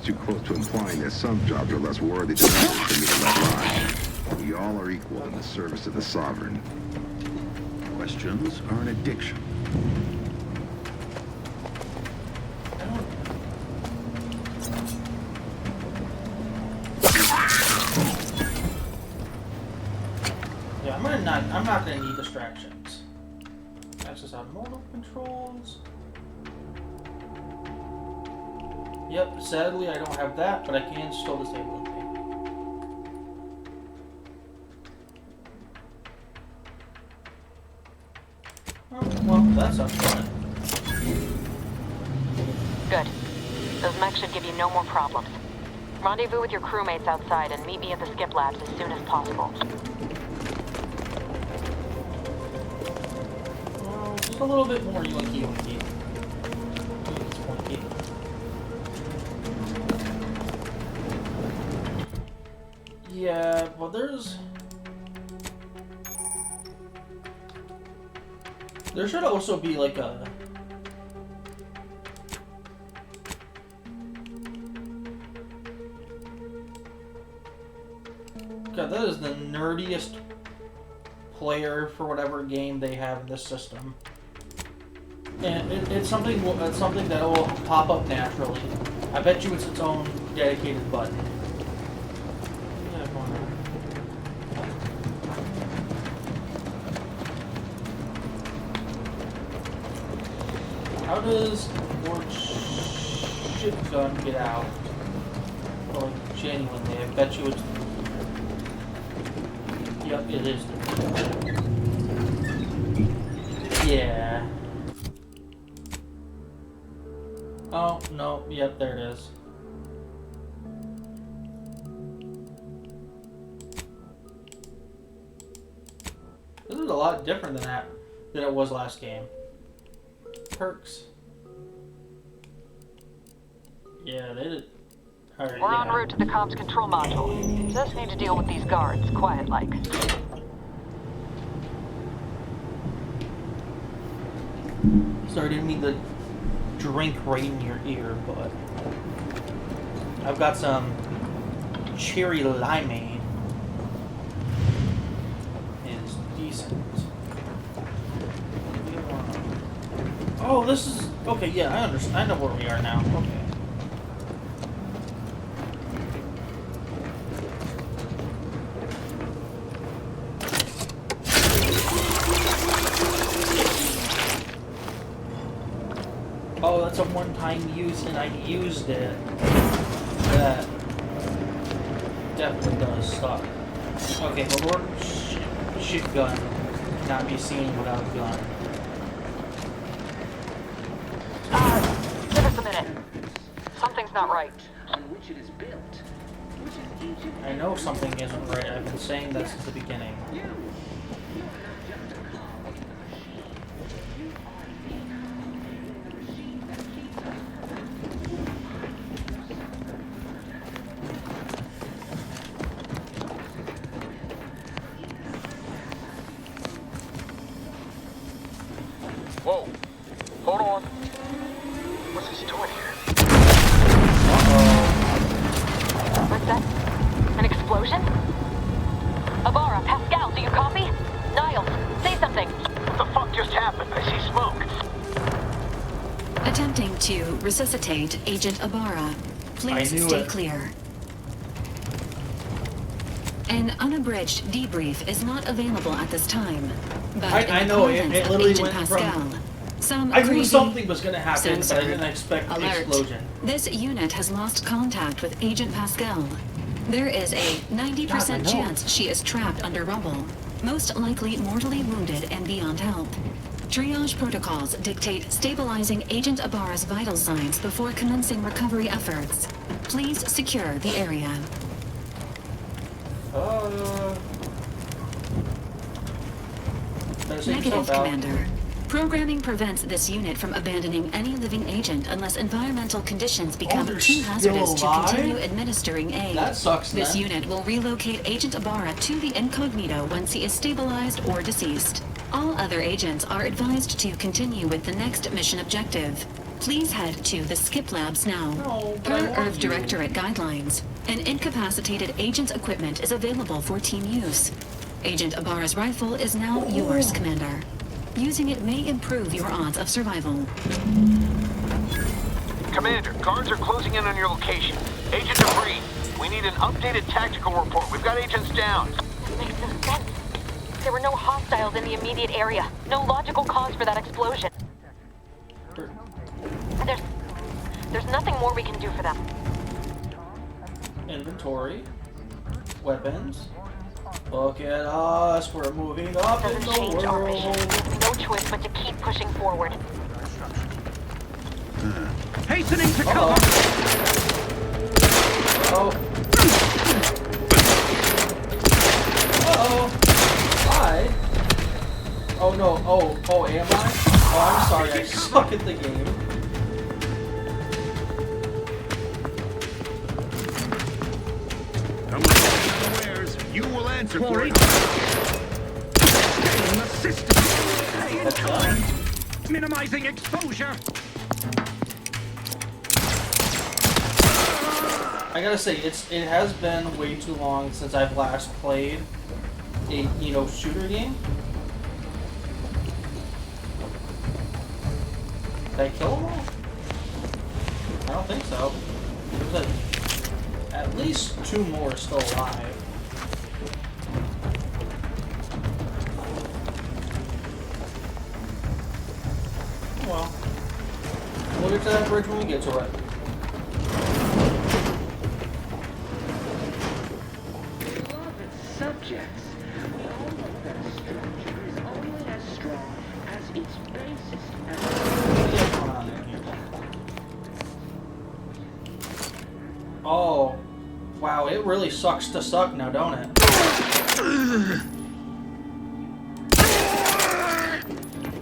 too close to implying that some jobs are less worthy than others for me to let lie. We all are equal in the service of the Sovereign. Questions are an addiction. Yeah, I'm not gonna need distractions. Access automotive controls. Yep, sadly I don't have that, but I can still disable it. Oh, well, that sounds fun. Good. Those mechs should give you no more problems. Rendezvous with your crewmates outside and meet me at the skip labs as soon as possible. Well, just a little bit more yoinky. Yeah, well there should also be like a... God, that is the nerdiest player for whatever game they have in this system. And it's something that will pop up naturally. I bet you it's its own dedicated button. How does Lord Shitgun get out? Or genuinely, I bet you it's... Yep, it is. Yeah. Oh, no, yep, there it is. This is a lot different than it was last game. Perks. Yeah, they did. Alright, We're en route to the comms control module. Just need to deal with these guards, quiet-like. Sorry, I didn't mean to drink right in your ear, but I've got some cherry limeade. It's decent. Oh, this is... Okay, yeah, I understand. I know where we are now. Okay. Oh, that's a one-time use, and I used it. That definitely does suck. Okay, the Lord Shitgun cannot be seen without a gun. Give us a minute. Something's not right. On which it is built. I know something isn't right. I've been saying that since the beginning. Whoa. Hold on. What's this doing here? What's that? An explosion? Abara, Pascal, do you copy? Niles, say something. What the fuck just happened? I see smoke. Attempting to resuscitate Agent Abara. Please stay clear. An unabridged debrief is not available at this time. But I know, it literally Agent went Pascal, from... I knew something was going to happen, but I didn't expect an explosion. This unit has lost contact with Agent Pascal. There is a 90% chance she is trapped under rubble, most likely mortally wounded and beyond help. Triage protocols dictate stabilizing Agent Abara's vital signs before commencing recovery efforts. Please secure the area. Negative, Commander. Programming prevents this unit from abandoning any living agent unless environmental conditions become too hazardous to continue administering aid. That sucks, This man. unit will relocate Agent Abara to the incognito once he is stabilized or deceased. All other agents are advised to continue with the next mission objective. Please head to the skip labs now. Per Earth Directorate guidelines, an incapacitated agent's equipment is available for team use. Agent Ibarra's rifle is now yours, Commander. Using it may improve your odds of survival. Commander, guards are closing in on your location. Agent Debris, we need an updated tactical report. We've got agents down. This makes no sense. There were no hostiles in the immediate area. No logical cause for that explosion. There's nothing more we can do for them. Inventory. Weapons. Look at us. We're moving up in the world. Our mission. We have no choice but to keep pushing forward. Hastening to cover! Uh-oh. Hi. Oh no. Oh, am I? Oh, I'm sorry. I suck at the game. Come on, unawares. You will answer for it. Getting the system. Stay in time. Minimizing exposure. I gotta say, it has been way too long since I've last played a, shooter game. Did I kill them all? I don't think so. There's at least 2 more still alive. Well, we'll get to that bridge when we get to it. Subjects, we all know that a structure is only as strong as its basis. Oh, wow! It really sucks to suck now, don't it?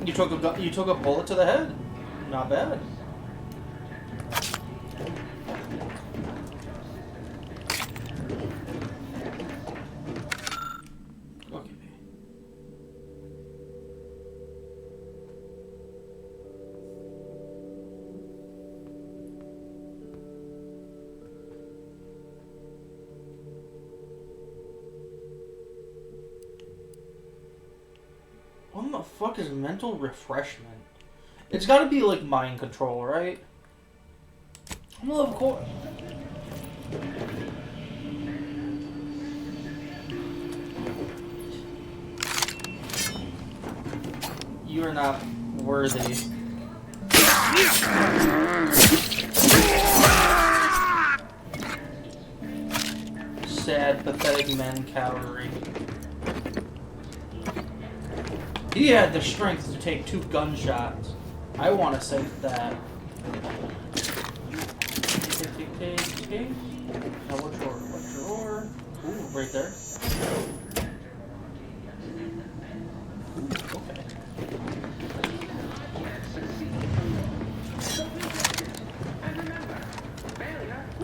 You took a bullet to the head. Not bad. What the fuck is mental refreshment? It's gotta be like mind control, right? Well, of course. You are not worthy. Sad, pathetic men cavalry. He had the strength to take 2 gunshots. I want to say that. Okay. Now what drawer? Ooh, right there. Ooh, okay.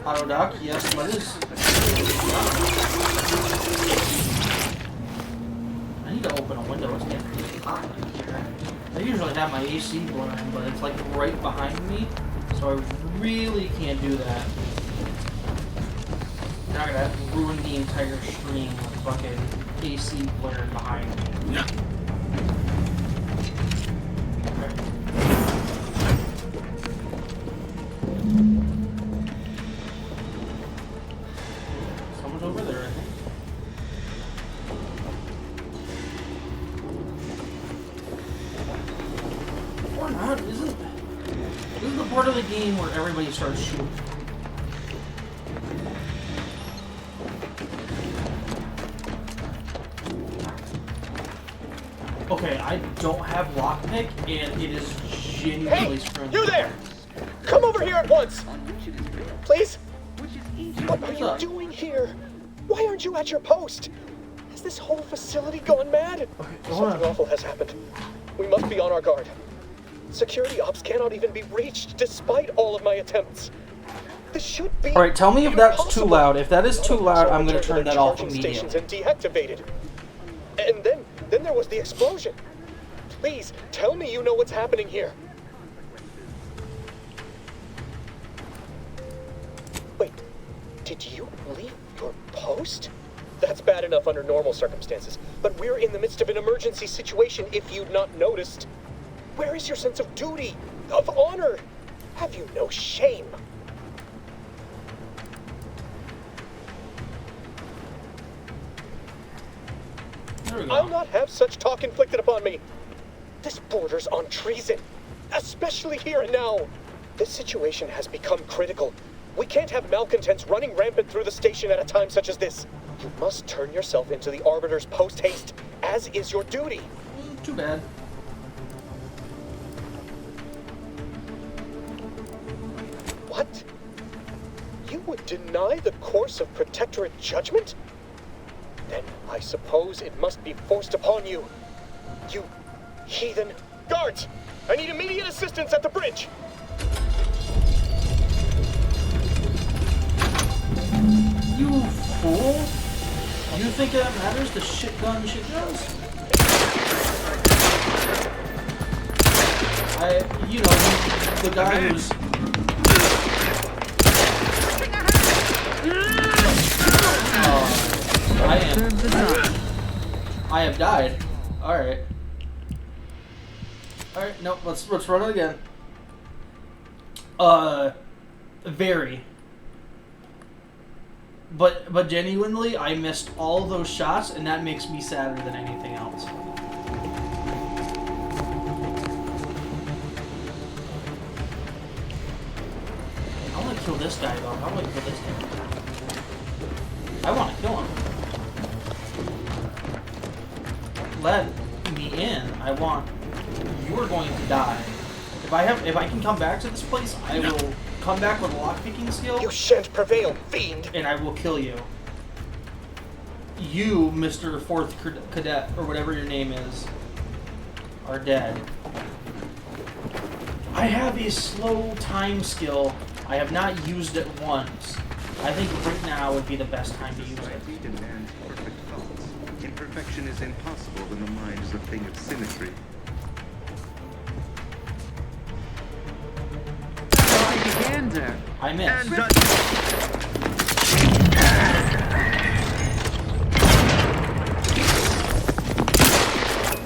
Auto dock, yes, please. I need to open a window. It's getting hot in here. I usually have my AC blowing, but it's like right behind me, so I really can't do that. Now I'm gonna ruin the entire stream with fucking AC blaring behind me. Yeah. Someone's over there, I think. Or not, isn't this is the part of the game where everybody starts shooting. Okay, I don't have lockpick, and it is genuinely screwing me. You there! Come over here at once! Please? What are you doing here? Why aren't you at your post? Has this whole facility gone mad? Something awful has happened. We must be on our guard. Security ops cannot even be reached despite all of my attempts. This should be. Alright, tell me if that's too loud. If that is too loud, I'm going to turn that off immediately. Stations and deactivated. And then there was the explosion. Please, tell me you know what's happening here. Did you leave your post? That's bad enough under normal circumstances, but we're in the midst of an emergency situation if you'd not noticed. Where is your sense of duty, of honor? Have you no shame? There we go. I'll not have such talk inflicted upon me. This borders on treason, especially here and now. This situation has become critical. We can't have malcontents running rampant through the station at a time such as this. You must turn yourself into the Arbiters post-haste, as is your duty. Too bad. What? You would deny the course of Protectorate judgment? Then I suppose it must be forced upon you. You heathen. Guards! I need immediate assistance at the bridge! You fool! You think that matters? The shitgun shitguns? You know, the guy who's... I have died. Alright. Alright, nope, let's run it again. Very. But genuinely, I missed all of those shots, and that makes me sadder than anything else. I want to kill this guy, though. I want to kill this guy. I want to kill him. Let me in. I want... You are going to die. If I can come back to this place, I will come back with a lockpicking skill. You shan't prevail, fiend! And I will kill you. You, Mr. Fourth Cadet, or whatever your name is, are dead. I have a slow time skill. I have not used it once. I think right now would be the best time to use it. Society demands perfect thoughts. Imperfection is impossible when the mind is a thing of symmetry. I missed.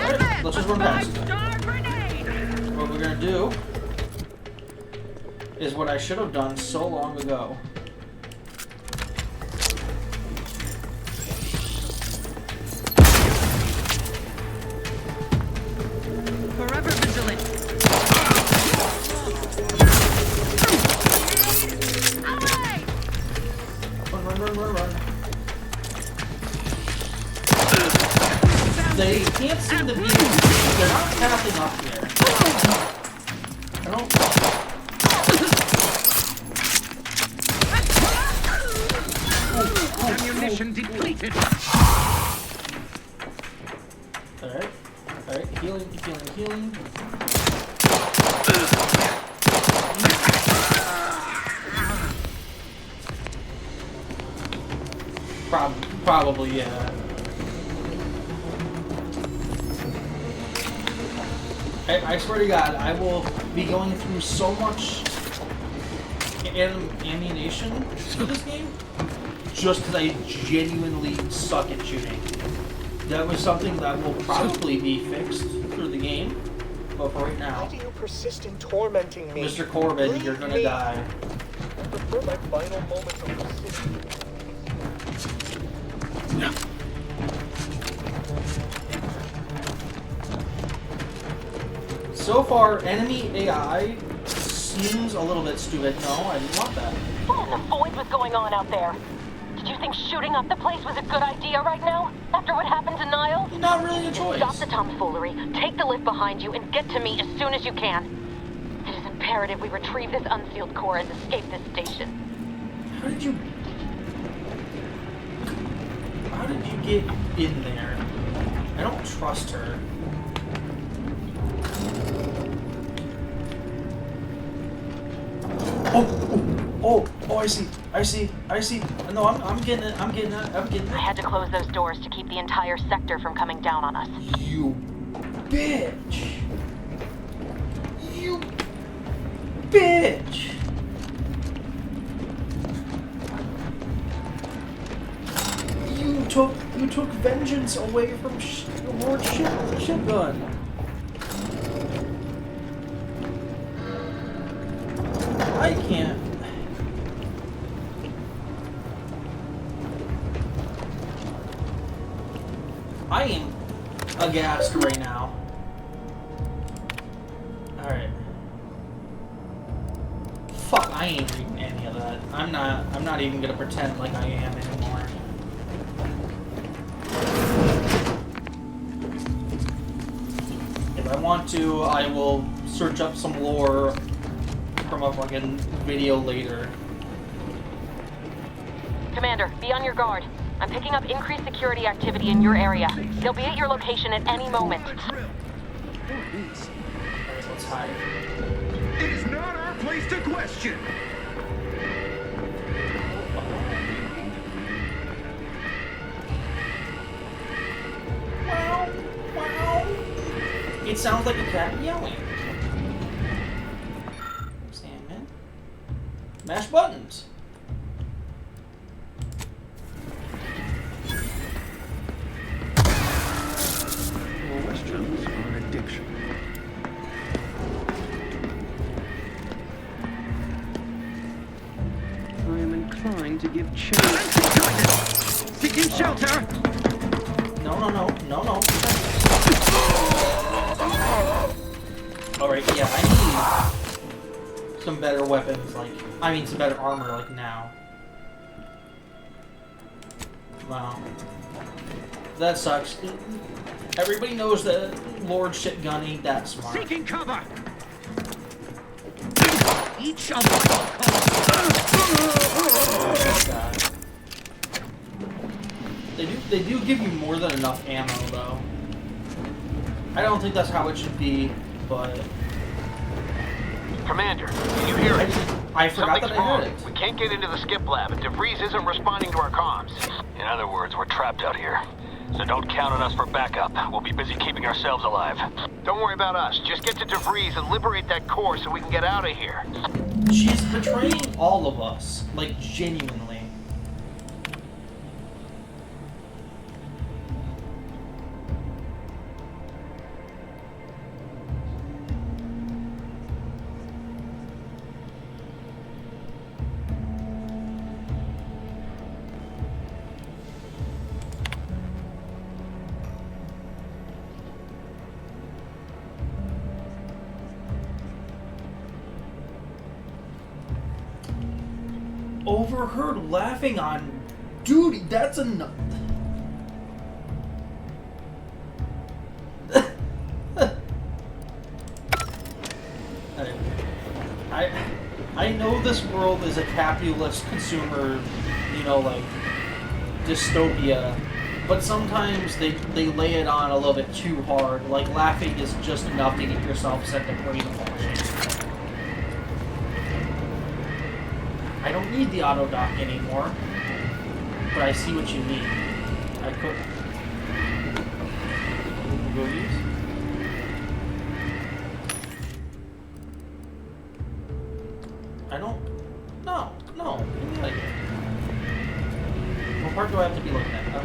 Alright, let's just run past. What we're gonna do is what I should have done so long ago. Forever vigilant. Run. They can't seem to be... They're not tapping up here. I don't... Ammunition depleted. Alright. Healing. Probably, yeah. I swear to God, I will be going through so much ammunition through this game just because I genuinely suck at shooting. That was something that will probably be fixed through the game, but for right now... Why do you persist in tormenting me? Mr. Corbin, you're gonna die. I prefer my final moments of lucidity. So far, enemy AI seems a little bit stupid. No, I didn't want that. What in the void was going on out there? Did you think shooting up the place was a good idea right now? After what happened to Niles? Not really a choice. Stop the tomfoolery, take the lift behind you, and get to me as soon as you can. It is imperative we retrieve this unsealed core and escape this station. How did you get in there? I don't trust her. Oh, I see. No, I'm getting it. I had to close those doors to keep the entire sector from coming down on us. You bitch. You bitch. took vengeance away from Lord Shitgun. I can't. I am aghast right now. Alright. Fuck, I ain't reading any of that. I'm not even gonna pretend like I am anymore. If I want to, I will search up some lore from a fucking video later. Commander, be on your guard. I'm picking up increased security activity in your area. They'll be at your location at any moment. Let's hide. It is not our place to question. Wow, wow. It sounds like a cat yelling. Stand in. Mash buttons. Questions are addiction. I am inclined to give chase. Seeking shelter! No. Alright, yeah, I need some better weapons, some better armor, now. Wow. That sucks. Everybody knows that Lord Shitgun ain't that smart. Seeking cover! Each of my God. They do give you more than enough ammo, though. I don't think that's how it should be, but... Commander, can you hear us? I forgot that I heard it. We can't get into the skip lab, and DeVries isn't responding to our comms. In other words, we're trapped out here. So don't count on us for backup. We'll be busy keeping ourselves alive. Don't worry about us. Just get to DeVries and liberate that core so we can get out of here. She's betraying all of us. Genuinely. Overheard laughing on duty. That's enough. I know this world is a capitalist consumer, dystopia, but sometimes they lay it on a little bit too hard. Laughing is just enough to get yourself sent to prison. I don't need the auto dock anymore, but I see what you mean. I could go use. I don't. No. Give me like. What part do I have to be looking at? Up.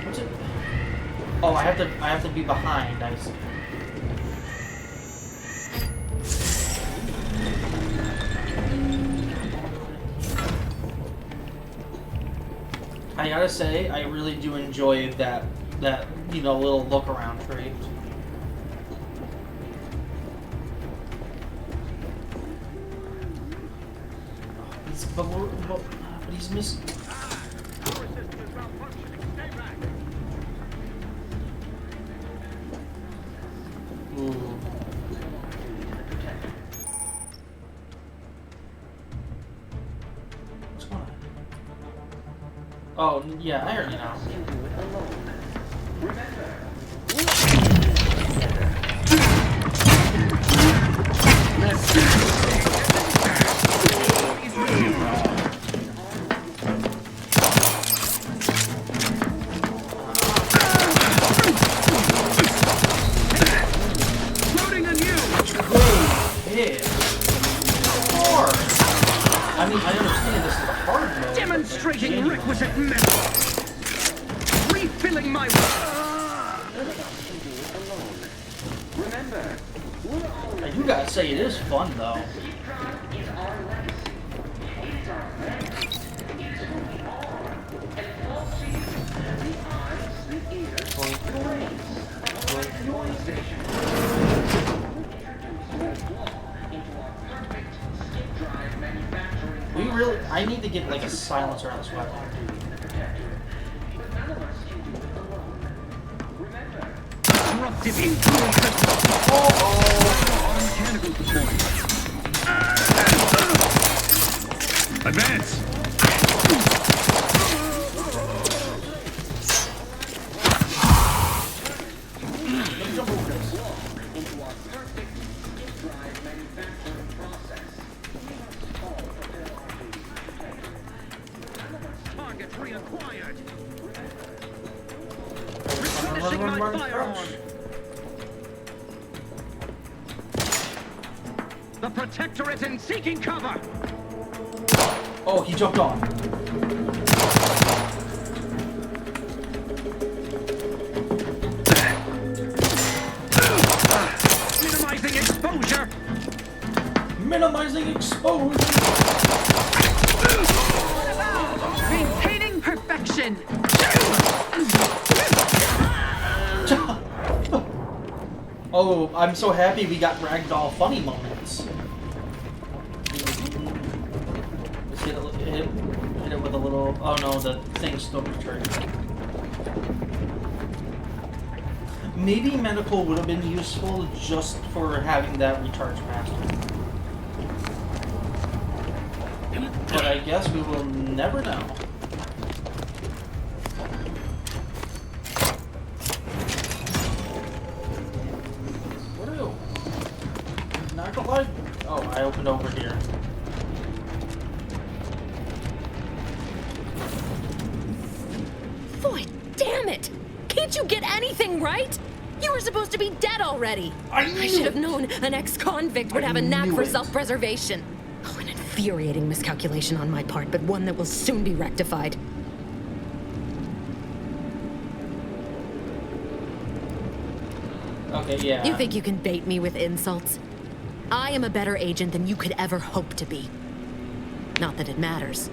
What's it? Oh, I have to be behind. I see. I gotta say, I really do enjoy that little look around tree. But he's missing. Ooh. What's going on? Oh, yeah, I already know. Loading on you! Great hit. 4. this is the hard mode. Demonstrating requisite metal. Refilling my. Remember, I do gotta say, it is fun though. I need to get like a silencer on this weapon. Disruptive influences. Mechanical deployment. Advance. Target reacquired. Replenishing my firearm. The Protectorate in seeking cover. Oh, he jumped on. Minimizing exposure. Minimizing exposure. Maintaining perfection. Oh, I'm so happy we got ragdoll funny moments. Let's hit it with a little. Oh no, the thing's still returning. Maybe medical would have been useful just for having that recharge faster. But I guess we will never know. Oh, I opened over here. Boy, damn it! Can't you get anything right? You were supposed to be dead already. I should have known an ex-convict would have a knack for self-preservation. Oh, an infuriating miscalculation on my part, but one that will soon be rectified. Okay, yeah. You think you can bait me with insults? I am a better agent than you could ever hope to be. Not that it matters.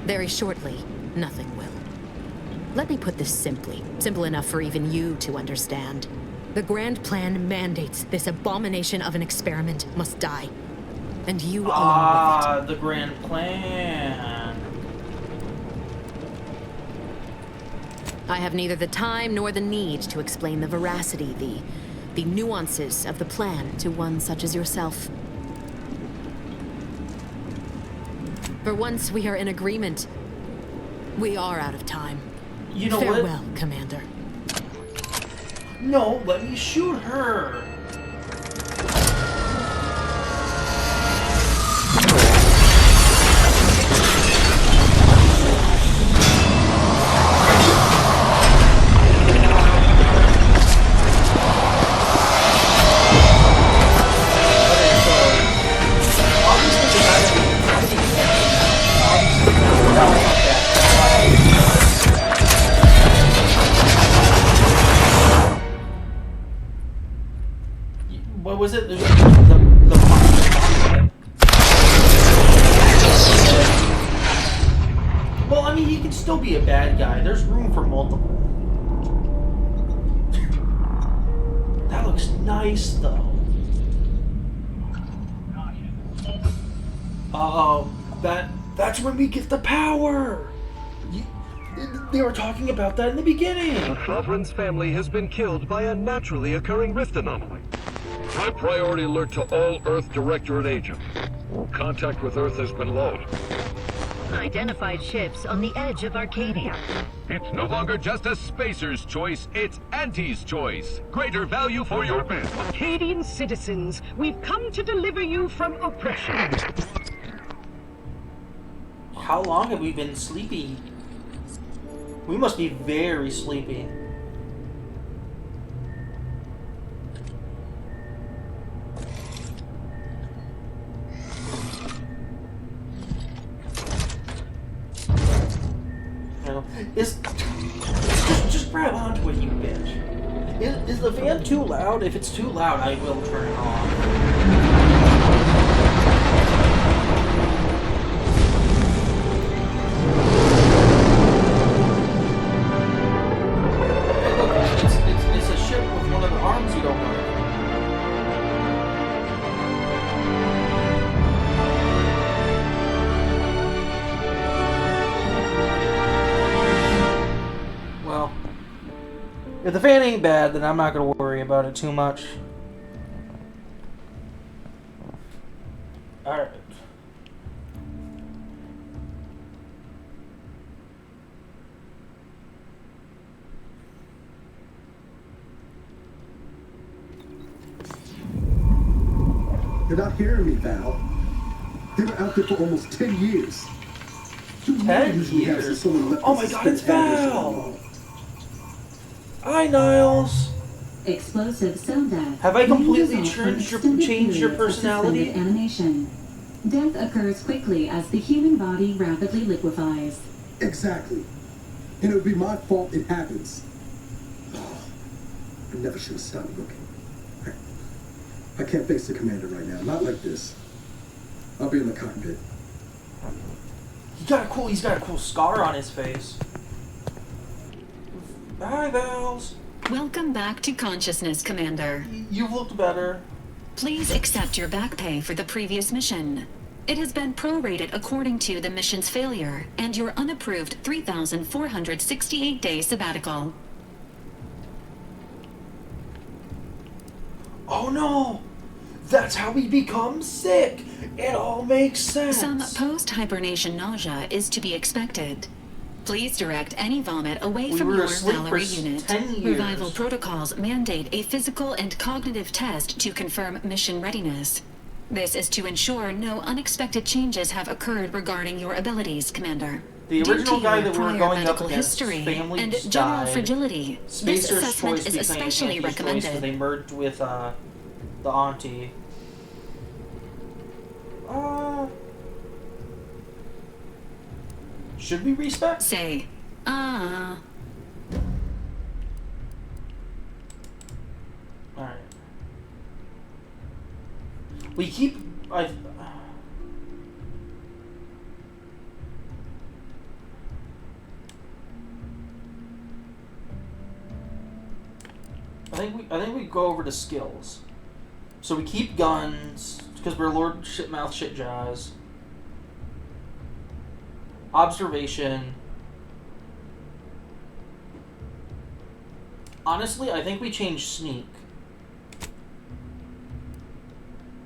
Very shortly, nothing will. Let me put this simply, simple enough for even you to understand. The grand plan mandates this abomination of an experiment must die. And you along with it. The grand plan. I have neither the time nor the need to explain the veracity, the nuances of the plan to one such as yourself. For once we are in agreement, we are out of time. You know Farewell, what? Commander. No, let me shoot her. What was it? Well, I mean, he can still be a bad guy. There's room for multiple. That looks nice, though. Uh-oh. That's when we get the power! They were talking about that in the beginning! The Sovereign's family has been killed by a naturally occurring rift anomaly. High priority alert to all Earth Directorate agents. Contact with Earth has been low. Identified ships on the edge of Arcadia. It's no longer just a spacer's choice, it's Auntie's choice. Greater value for your men. Arcadian citizens, we've come to deliver you from oppression. How long have we been sleepy? We must be very sleepy. Just grab onto it, you bitch. Is the fan too loud? If it's too loud, I will turn it off. It's a ship with one of the arms you don't like. Well, if the fan ain't bad, then I'm not gonna worry about it too much. Alright. You're not hearing me, Val. They were out there for almost 10 years. 10 years? Oh my god, it's Val! Hi, Niles! Explosive cell death. Have I completely changed your personality? Animation. Death occurs quickly as the human body rapidly liquefies. Exactly. And it would be my fault it happens. I never should have stopped looking. I can't face the commander right now. Not like this. I'll be in the cockpit. He's got a cool scar on his face. Hi, Vals. Welcome back to consciousness, Commander. You looked better. Please accept your back pay for the previous mission. It has been prorated according to the mission's failure and your unapproved 3,468-day sabbatical. Oh no! That's how we become sick! It all makes sense! Some post-hibernation nausea is to be expected. Please direct any vomit away from your Valerie unit. Revival protocols mandate a physical and cognitive test to confirm mission readiness. This is to ensure no unexpected changes have occurred regarding your abilities, Commander. The original guy that we were going up against, history family and died. general fragility. This assessment is especially recommended. They merged with the auntie. Should we respec? Say, Alright. We keep... I think we go over to skills. So we keep guns, because we're Lord Shitmouth Shitjaws. Observation. Honestly, I think we change sneak.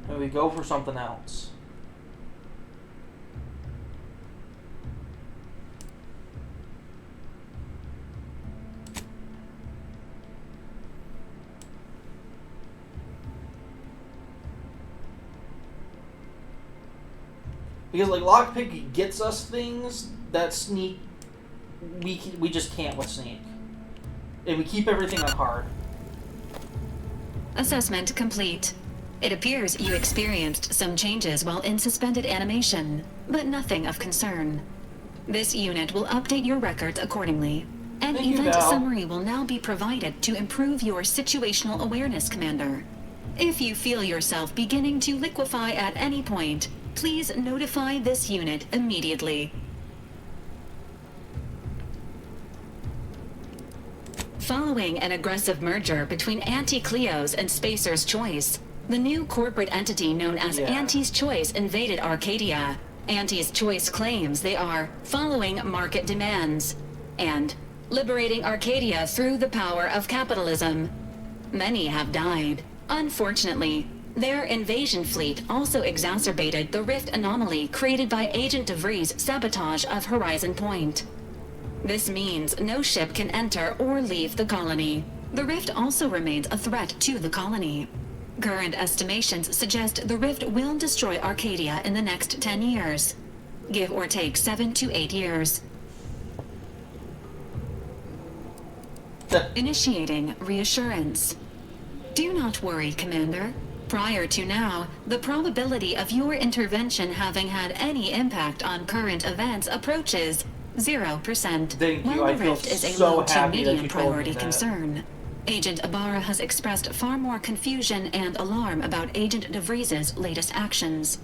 And we go for something else. Because like lockpick gets us things that sneak we just can't with sneak, and we keep everything on hard. Assessment complete. It appears you experienced some changes while in suspended animation, but nothing of concern. This unit will update your records accordingly. An event summary will now be provided to improve your situational awareness, Commander. If you feel yourself beginning to liquefy at any point, please notify this unit immediately. Following an aggressive merger between Anti-Cleo's and Spacer's Choice, the new corporate entity known as Anti's Choice invaded Arcadia. Anti's Choice claims they are following market demands and liberating Arcadia through the power of capitalism. Many have died. Unfortunately, their invasion fleet also exacerbated the rift anomaly created by Agent DeVries' sabotage of Horizon Point. This means no ship can enter or leave the colony. The rift also remains a threat to the colony. Current estimations suggest the rift will destroy Arcadia in the next 10 years. Give or take 7 to 8 years. Initiating reassurance. Do not worry, Commander. Prior to now, the probability of your intervention having had any impact on current events approaches 0%. Thank you. While I the feel rift is a so low to happy that medium you told me priority that. concern, Agent Ibarra has expressed far more confusion and alarm about Agent DeVries's latest actions.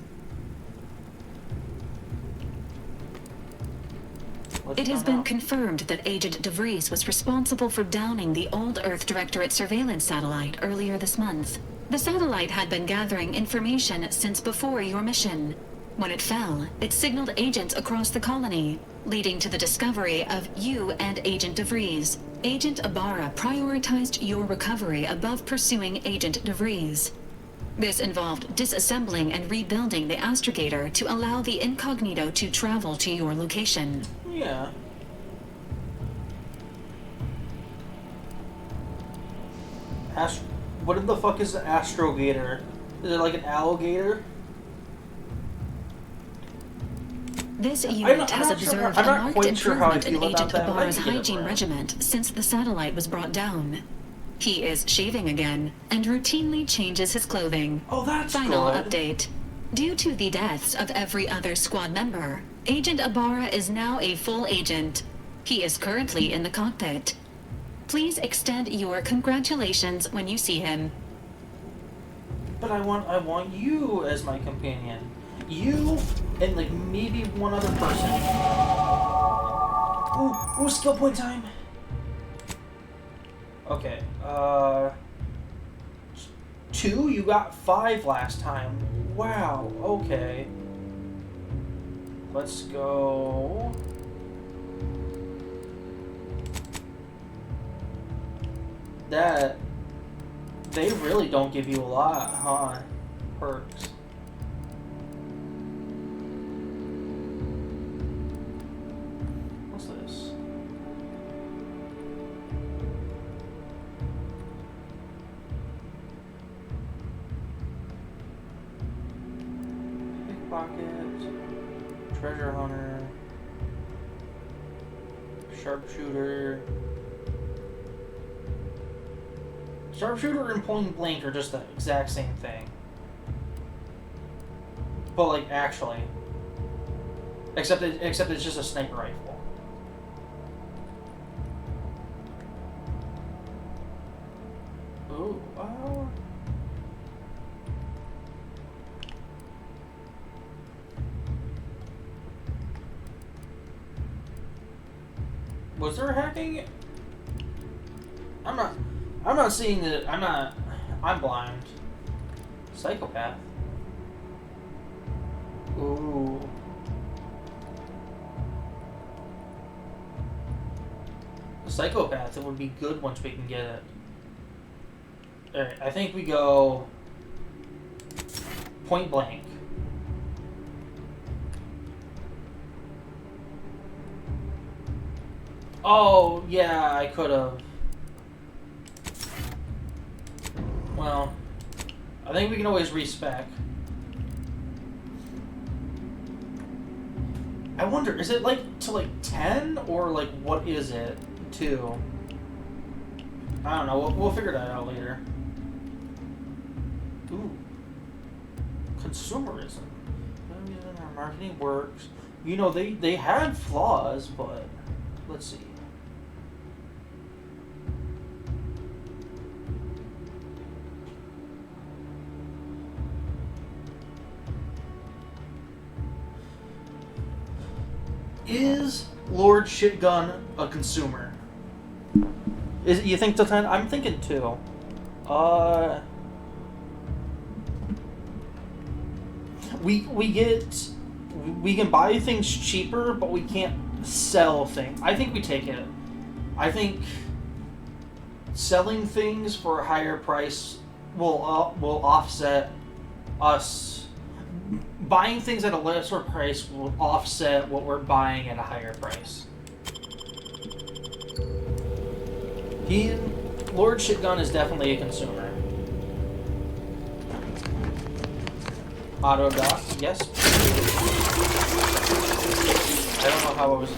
It has been confirmed that Agent DeVries was responsible for downing the Old Earth Directorate surveillance satellite earlier this month. The satellite had been gathering information since before your mission. When it fell, it signaled agents across the colony, leading to the discovery of you and Agent DeVries. Agent Ibarra prioritized your recovery above pursuing Agent DeVries. This involved disassembling and rebuilding the astrogator to allow the incognito to travel to your location. Yeah. What the fuck is the astrogator? Is it like an alligator? This unit has observed a marked improvement in Agent that. Ibarra's hygiene regiment since the satellite was brought down. He is shaving again and routinely changes his clothing. Oh, that's Final good. update. Due to the deaths of every other squad member, Agent Ibarra is now a full agent. He is currently in the cockpit. Please extend your congratulations when you see him. But I want you as my companion. You and like maybe one other person. Ooh, skill point time. Okay, 2? You got 5 last time. Wow, okay. Let's go. That, they really don't give you a lot, huh? Perks. What's this? Pickpocket, treasure hunter, sharpshooter. Sharpshooter and point blank are just the exact same thing. But like actually. Except it's just a sniper rifle. Ooh, was there hacking? I'm not seeing it. I'm blind. Psychopath. Ooh. Psychopath, it would be good once we can get it. Alright, I think we go point blank. Oh, yeah, I could have. Well, I think we can always respec. I wonder, is it like to like 10 or like what is it to? I don't know. We'll figure that out later. Ooh, consumerism. Our marketing works. You know, they had flaws, but let's see. Is Lord Shitgun a consumer? Is you think to 10? I'm thinking 2. We can buy things cheaper, but we can't sell things. I think we take it. I think selling things for a higher price will offset us. Buying things at a lesser price will offset what we're buying at a higher price. Lord Shitgun is definitely a consumer. Auto dock, yes. I don't know how I was.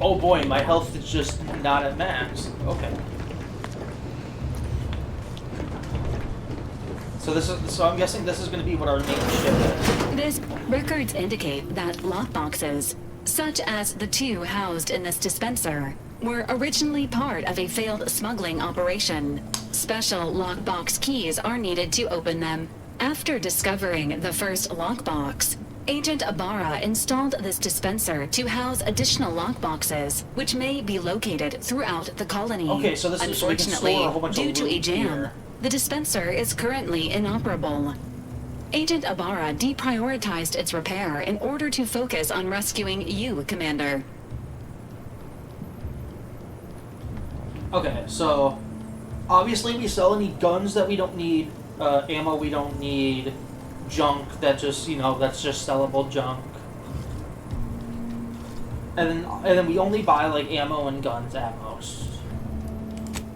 Oh boy, my health is just not at max. Okay. So I'm guessing this is going to be what our main ship is. This records indicate that lockboxes, such as the two housed in this dispenser, were originally part of a failed smuggling operation. Special lockbox keys are needed to open them. After discovering the first lockbox, Agent Ibarra installed this dispenser to house additional lockboxes, which may be located throughout the colony. Okay, so this is so we can store a whole bunch Unfortunately, of due to a loot jam, here. the dispenser is currently inoperable. Agent Ibarra deprioritized its repair in order to focus on rescuing you, Commander. Okay, so obviously we sell any guns that we don't need, ammo we don't need, junk that just, that's just sellable junk. And then we only buy like ammo and guns at most.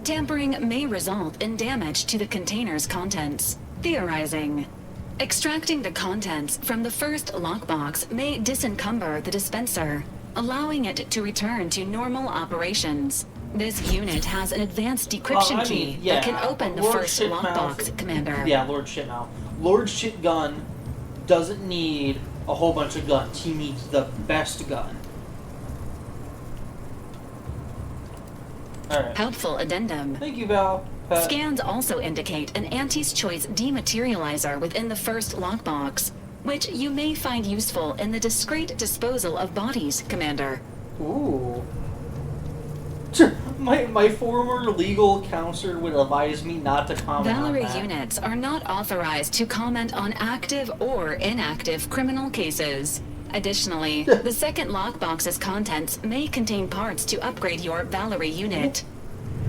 Tampering may result in damage to the container's contents. Theorizing. Extracting the contents from the first lockbox may disencumber the dispenser, allowing it to return to normal operations. This unit has an advanced decryption key that can open the first lockbox, Commander. Yeah, Lord Shitmouth. Lord Shitgun doesn't need a whole bunch of guns. He needs the best gun. Alright. Helpful addendum. Thank you, Val. Scans also indicate an Auntie's Choice dematerializer within the first lockbox, which you may find useful in the discreet disposal of bodies, Commander. Ooh. My former legal counselor would advise me not to comment Valerie on that. units are not authorized to comment on active or inactive criminal cases. Additionally, the second lockbox's contents may contain parts to upgrade your Valerie unit.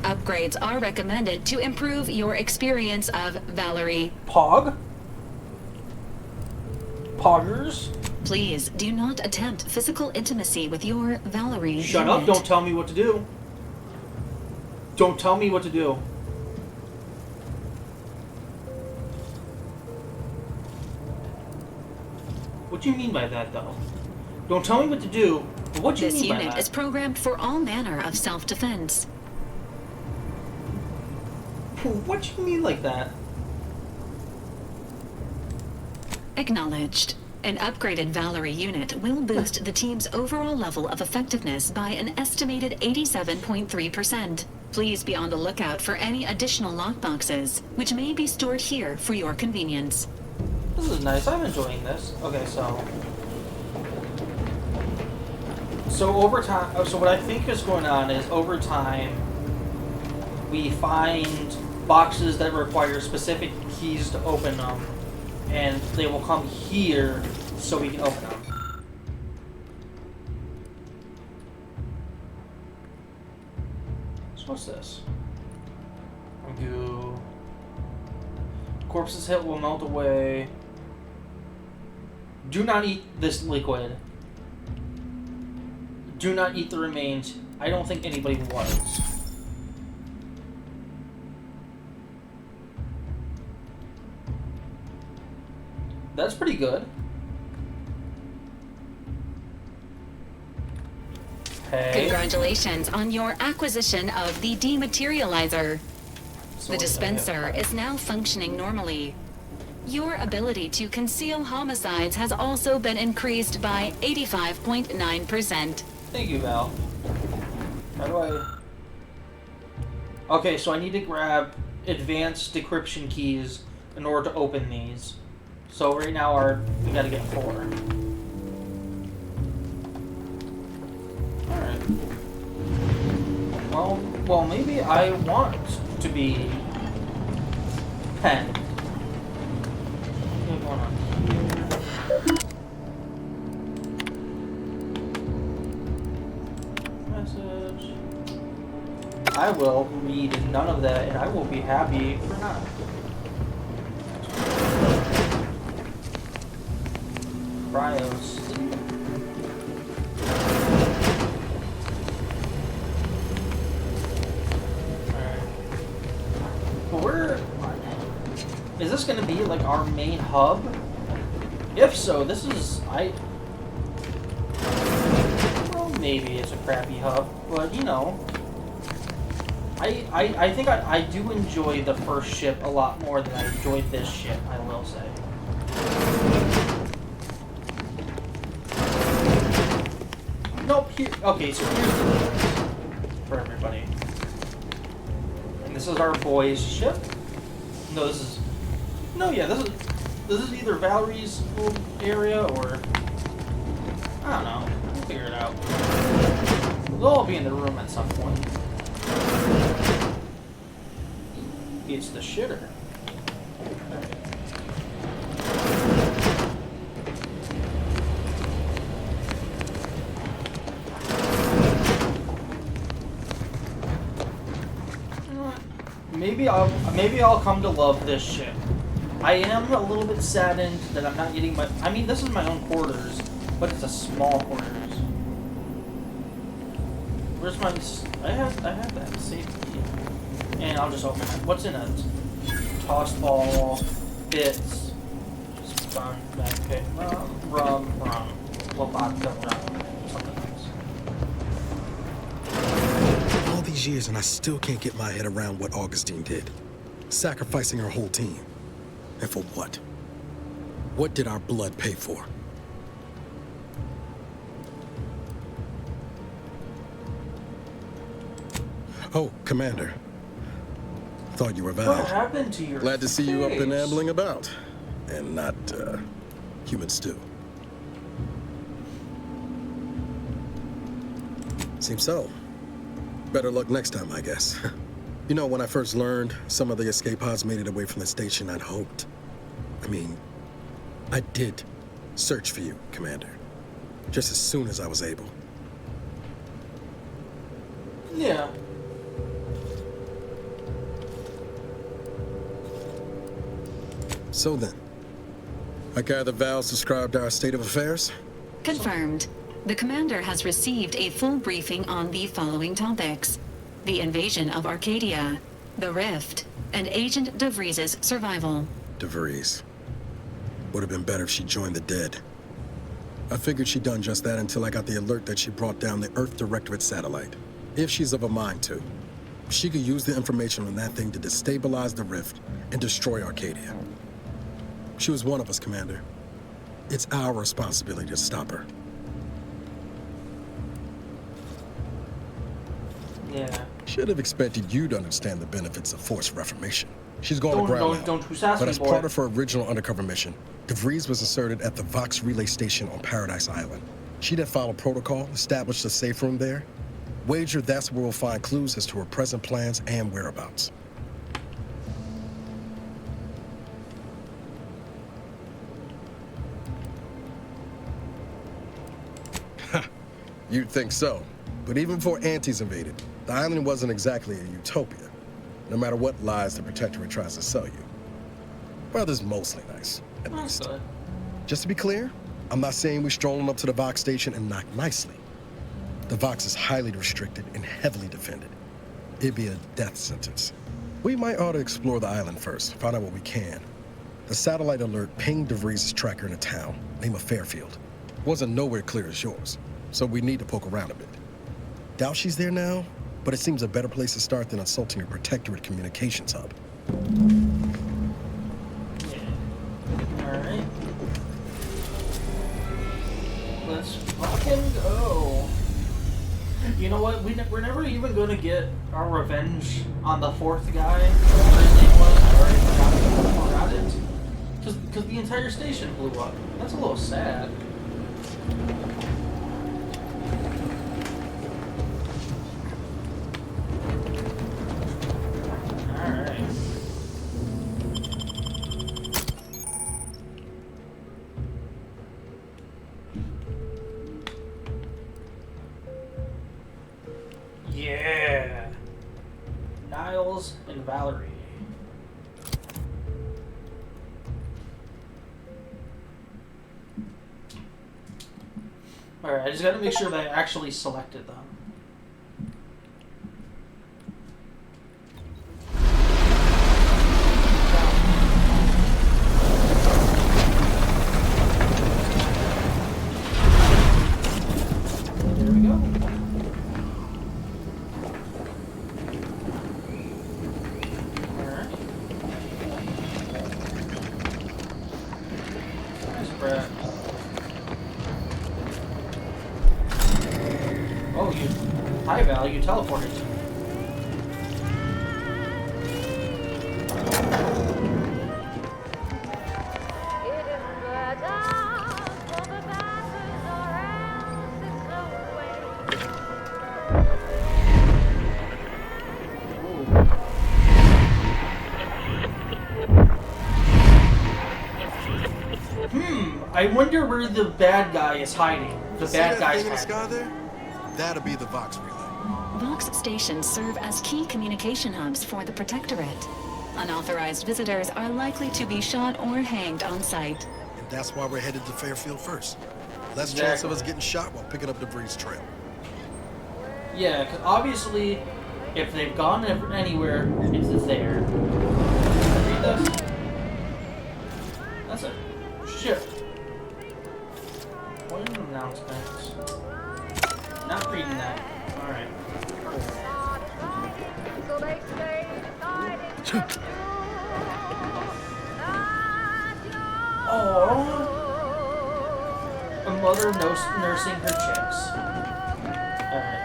Upgrades are recommended to improve your experience of Valerie. Pog? Poggers? Please do not attempt physical intimacy with your Valerie Shut unit. up, don't tell me what to do. Don't tell me what to do. What do you mean by that, though? Don't tell me what to do, but what do you This mean by unit that? is programmed for all manner of self-defense. What do you mean like that? Acknowledged. An upgraded Valerie unit will boost the team's overall level of effectiveness by an estimated 87.3%. Please be on the lookout for any additional lockboxes, which may be stored here for your convenience. This is nice. I'm enjoying this. Okay, so over time, so what I think is going on is over time we find boxes that require specific keys to open them, and they will come here so we can open them. So what's this? Goo. Corpses hit will melt away. Do not eat this liquid. Do not eat the remains. I don't think anybody was. That's pretty good. Hey. Congratulations on your acquisition of the dematerializer. The dispenser is now functioning normally. Your ability to conceal homicides has also been increased by 85.9%. Thank you, Val. How do I... Okay, so I need to grab advanced decryption keys in order to open these. So right now we gotta get 4. Alright. Well, maybe I want to be 10. What's going on here? Message. I will read none of that, and I will be happy for not. Cryos. Is this going to be like our main hub? If so, this is well, maybe it's a crappy hub, but you know, I think I do enjoy the first ship a lot more than I enjoyed this ship, I will say. Nope, here, okay, so here's the rules for everybody. And this is our boys' ship. No, this is either Valerie's little area or, I don't know, we'll figure it out. They'll all be in the room at some point. It's the shitter. Maybe I'll come to love this ship. I am a little bit saddened that I'm not getting my. I mean, this is my own quarters, but it's a small quarters. Where's my? I have that safety, and I'll just open it. What's in it? Toss ball, bits, fun, okay, rum, vodka, rum, something else. All these years, and I still can't get my head around what Augustine did. Sacrificing her whole team. And for what? What did our blood pay for? Oh, Commander. Thought you were Val. What happened to your Glad to see you up face? and ambling about. And not, human stew. Seems so. Better luck next time, I guess. You know, when I first learned some of the escape pods made it away from the station, I'd hoped. I mean, I did search for you, Commander. Just as soon as I was able. Yeah. So then, I gather Val's described our state of affairs? Confirmed. The commander has received a full briefing on the following topics: the invasion of Arcadia, the Rift, and Agent DeVries' survival. DeVries. Would have been better if she joined the dead. I figured she'd done just that until I got the alert that she brought down the Earth Directorate satellite. If she's of a mind to, she could use the information on that thing to destabilize the Rift and destroy Arcadia. She was one of us, Commander. It's our responsibility to stop her. Yeah. Should have expected you to understand the benefits of forced reformation. She's gone aground now. Don't sass But me, as boy. part of her original undercover mission, DeVries was inserted at the Vox relay station on Paradise Island. She'd have followed protocol, established a safe room there. Wager that's where we'll find clues as to her present plans and whereabouts. You'd think so. But even before Antes invaded, the island wasn't exactly a utopia, no matter what lies the Protectorate tries to sell you. Weather's mostly nice, at least. Good. Just to be clear, I'm not saying we're strolling up to the Vox station and knock nicely. The Vox is highly restricted and heavily defended. It'd be a death sentence. We might ought to explore the island first, find out what we can. The satellite alert pinged DeVries' tracker in a town, named Fairfield. Wasn't nowhere clear as yours, so we need to poke around a bit. Doubt she's there now, but it seems a better place to start than assaulting your Protectorate communications hub. Alright. Let's fucking go. You know what? We're never even going to get our revenge on the fourth guy. Whatever his name was. I already forgot it. Because the entire station blew up. That's a little sad. Yeah. Niles and Valerie. Alright, I just gotta make sure that I actually selected them. There we go. High value teleported to me. I wonder where the bad guy is hiding. The bad guy's in the sky there? That'll be the Vox relay. Vox stations serve as key communication hubs for the Protectorate. Unauthorized visitors are likely to be shot or hanged on sight. And that's why we're headed to Fairfield first. Less chance of us getting shot while picking up debris trail. Yeah, because obviously, if they've gone anywhere, it's there. Read this? That's a ship. What an announcement. Not reading that. Alright. Oh, a mother nursing her chicks. Alright.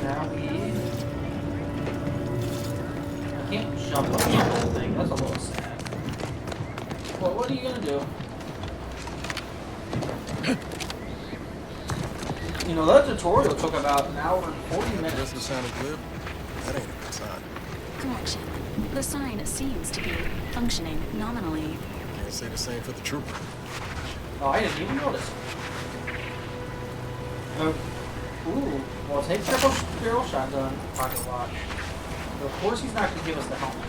Now I can't jump on the whole thing. That's a little sad. Well, what are you gonna do? You know, that tutorial took about an hour and 40 minutes. Doesn't sound good. That ain't a good sign. Correction. The sign seems to be functioning nominally. Can't say the same for the trooper. Oh, I didn't even notice. Oh, ooh. Well, take triple barrel shotgun, pocket watch. But of course, he's not going to give us the helmet.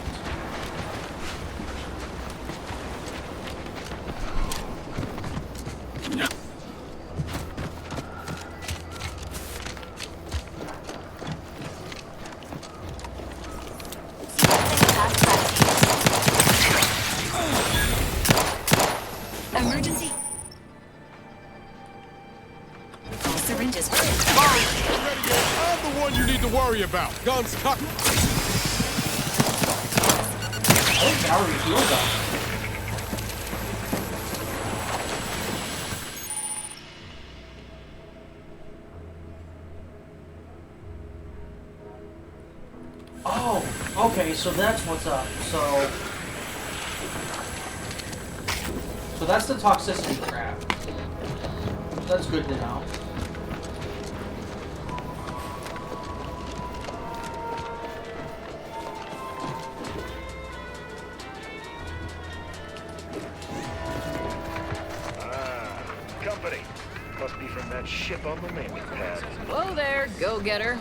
Emergency. All syringes. I'm the one you need to worry about. Guns cocked. Oh, Valerie healed up. Oh, okay, so that's what's up. So that's the toxicity crap. That's good to know. Company. Must be from that ship on the landing pad. Whoa there, go-getter.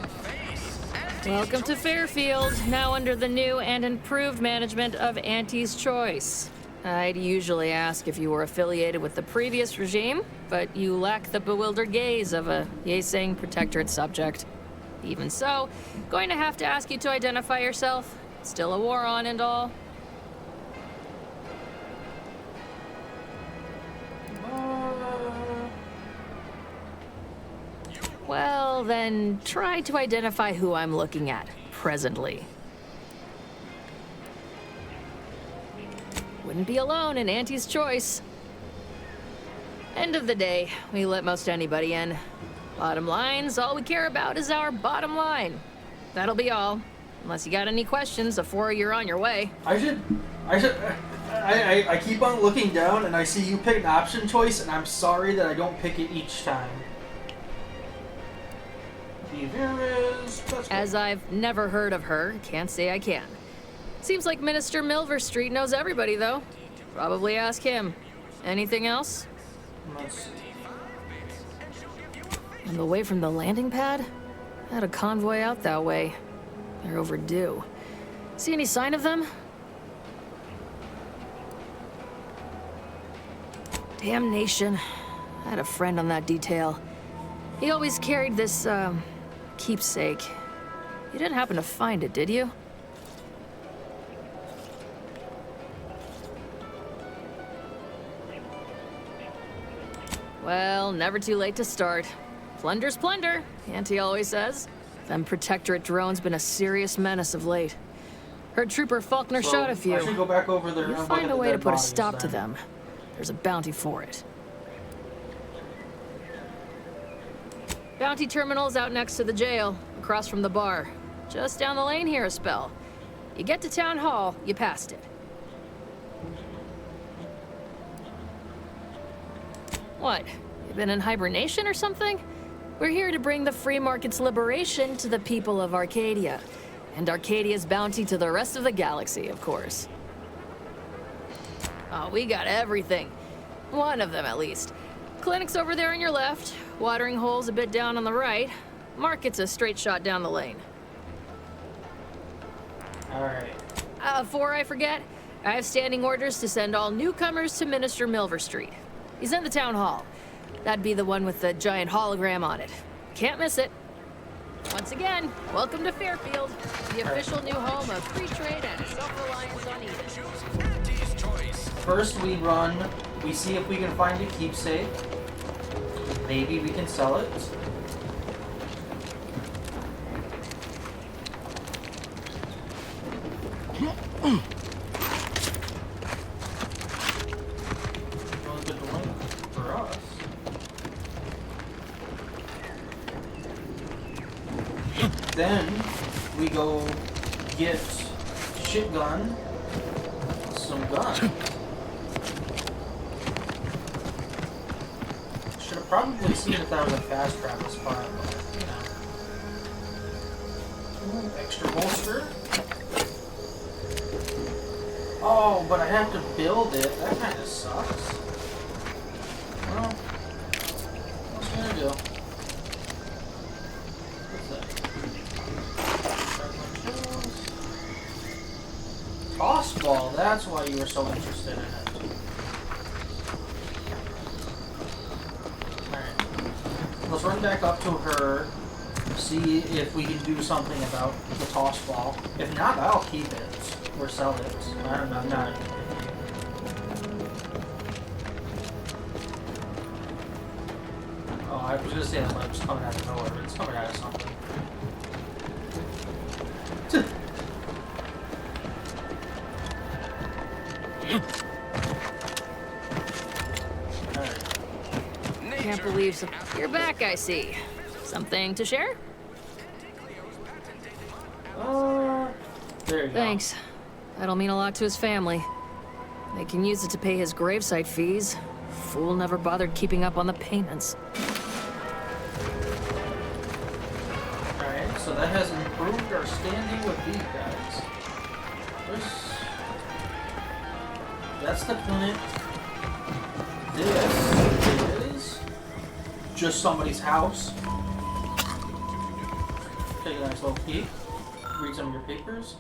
Welcome to Fairfield, now under the new and improved management of Auntie's Choice. I'd usually ask if you were affiliated with the previous regime, but you lack the bewildered gaze of a yay-saying Protectorate subject. Even so, going to have to ask you to identify yourself. Still a war on and all. Well, then try to identify who I'm looking at presently. Wouldn't be alone in Auntie's Choice. End of the day, we let most anybody in. Bottom line's all we care about is our bottom line. That'll be all. Unless you got any questions before you're on your way. I keep on looking down and I see you pick an option choice, and I'm sorry that I don't pick it each time. As I've never heard of her, can't say I can. Seems like Minister Milver Street knows everybody, though. Probably ask him. Anything else? On the way from the landing pad? Had a convoy out that way. They're overdue. See any sign of them? Damnation. I had a friend on that detail. He always carried this, keepsake. You didn't happen to find it, did you? Well, never too late to start. Plunder's plunder, Auntie always says. Them Protectorate drones been a serious menace of late. Heard Trooper Faulkner So, shot a few. I should go back over there You and look find at a the way to dead put a bodies stop to then. them. There's a bounty for it. Bounty terminal's out next to the jail, across from the bar. Just down the lane here a spell. You get to Town Hall, you passed it. What? You been in hibernation or something? We're here to bring the free market's liberation to the people of Arcadia. And Arcadia's bounty to the rest of the galaxy, of course. Oh, we got everything. One of them, at least. Clinic's over there on your left. Watering hole's a bit down on the right. Market's a straight shot down the lane. Alright. Before I forget, I have standing orders to send all newcomers to Minister Milver Street. He's in the town hall. That'd be the one with the giant hologram on it. Can't miss it. Once again, welcome to Fairfield, the official new home of free trade and self-reliance on Eden. First we run, we see if we can find a keepsake. Maybe we can sell it. Really good link for us. Then we go get Shitgun some guns. Should have probably seen if that was a fast travel spot, but you know. Ooh, extra holster. Oh, but I have to build it. That kind of sucks. Well, what's it gonna do? Toss ball, that's why you were so interested in it. Alright. Let's run back up to her, see if we can do something about the toss ball. If not, I'll keep it. Or sell it. I don't know, I'm not. Oh, I was gonna say that like it's coming out of nowhere, but it's coming out of something. Can't believe you're back, I see. Something to share? There you Thanks. That'll mean a lot to his family. They can use it to pay his gravesite fees. Fool never bothered keeping up on the payments. Alright, so that has improved our standing with these guys. That's the clinic. This is just somebody's house. Take a nice little peek. Read some of your papers.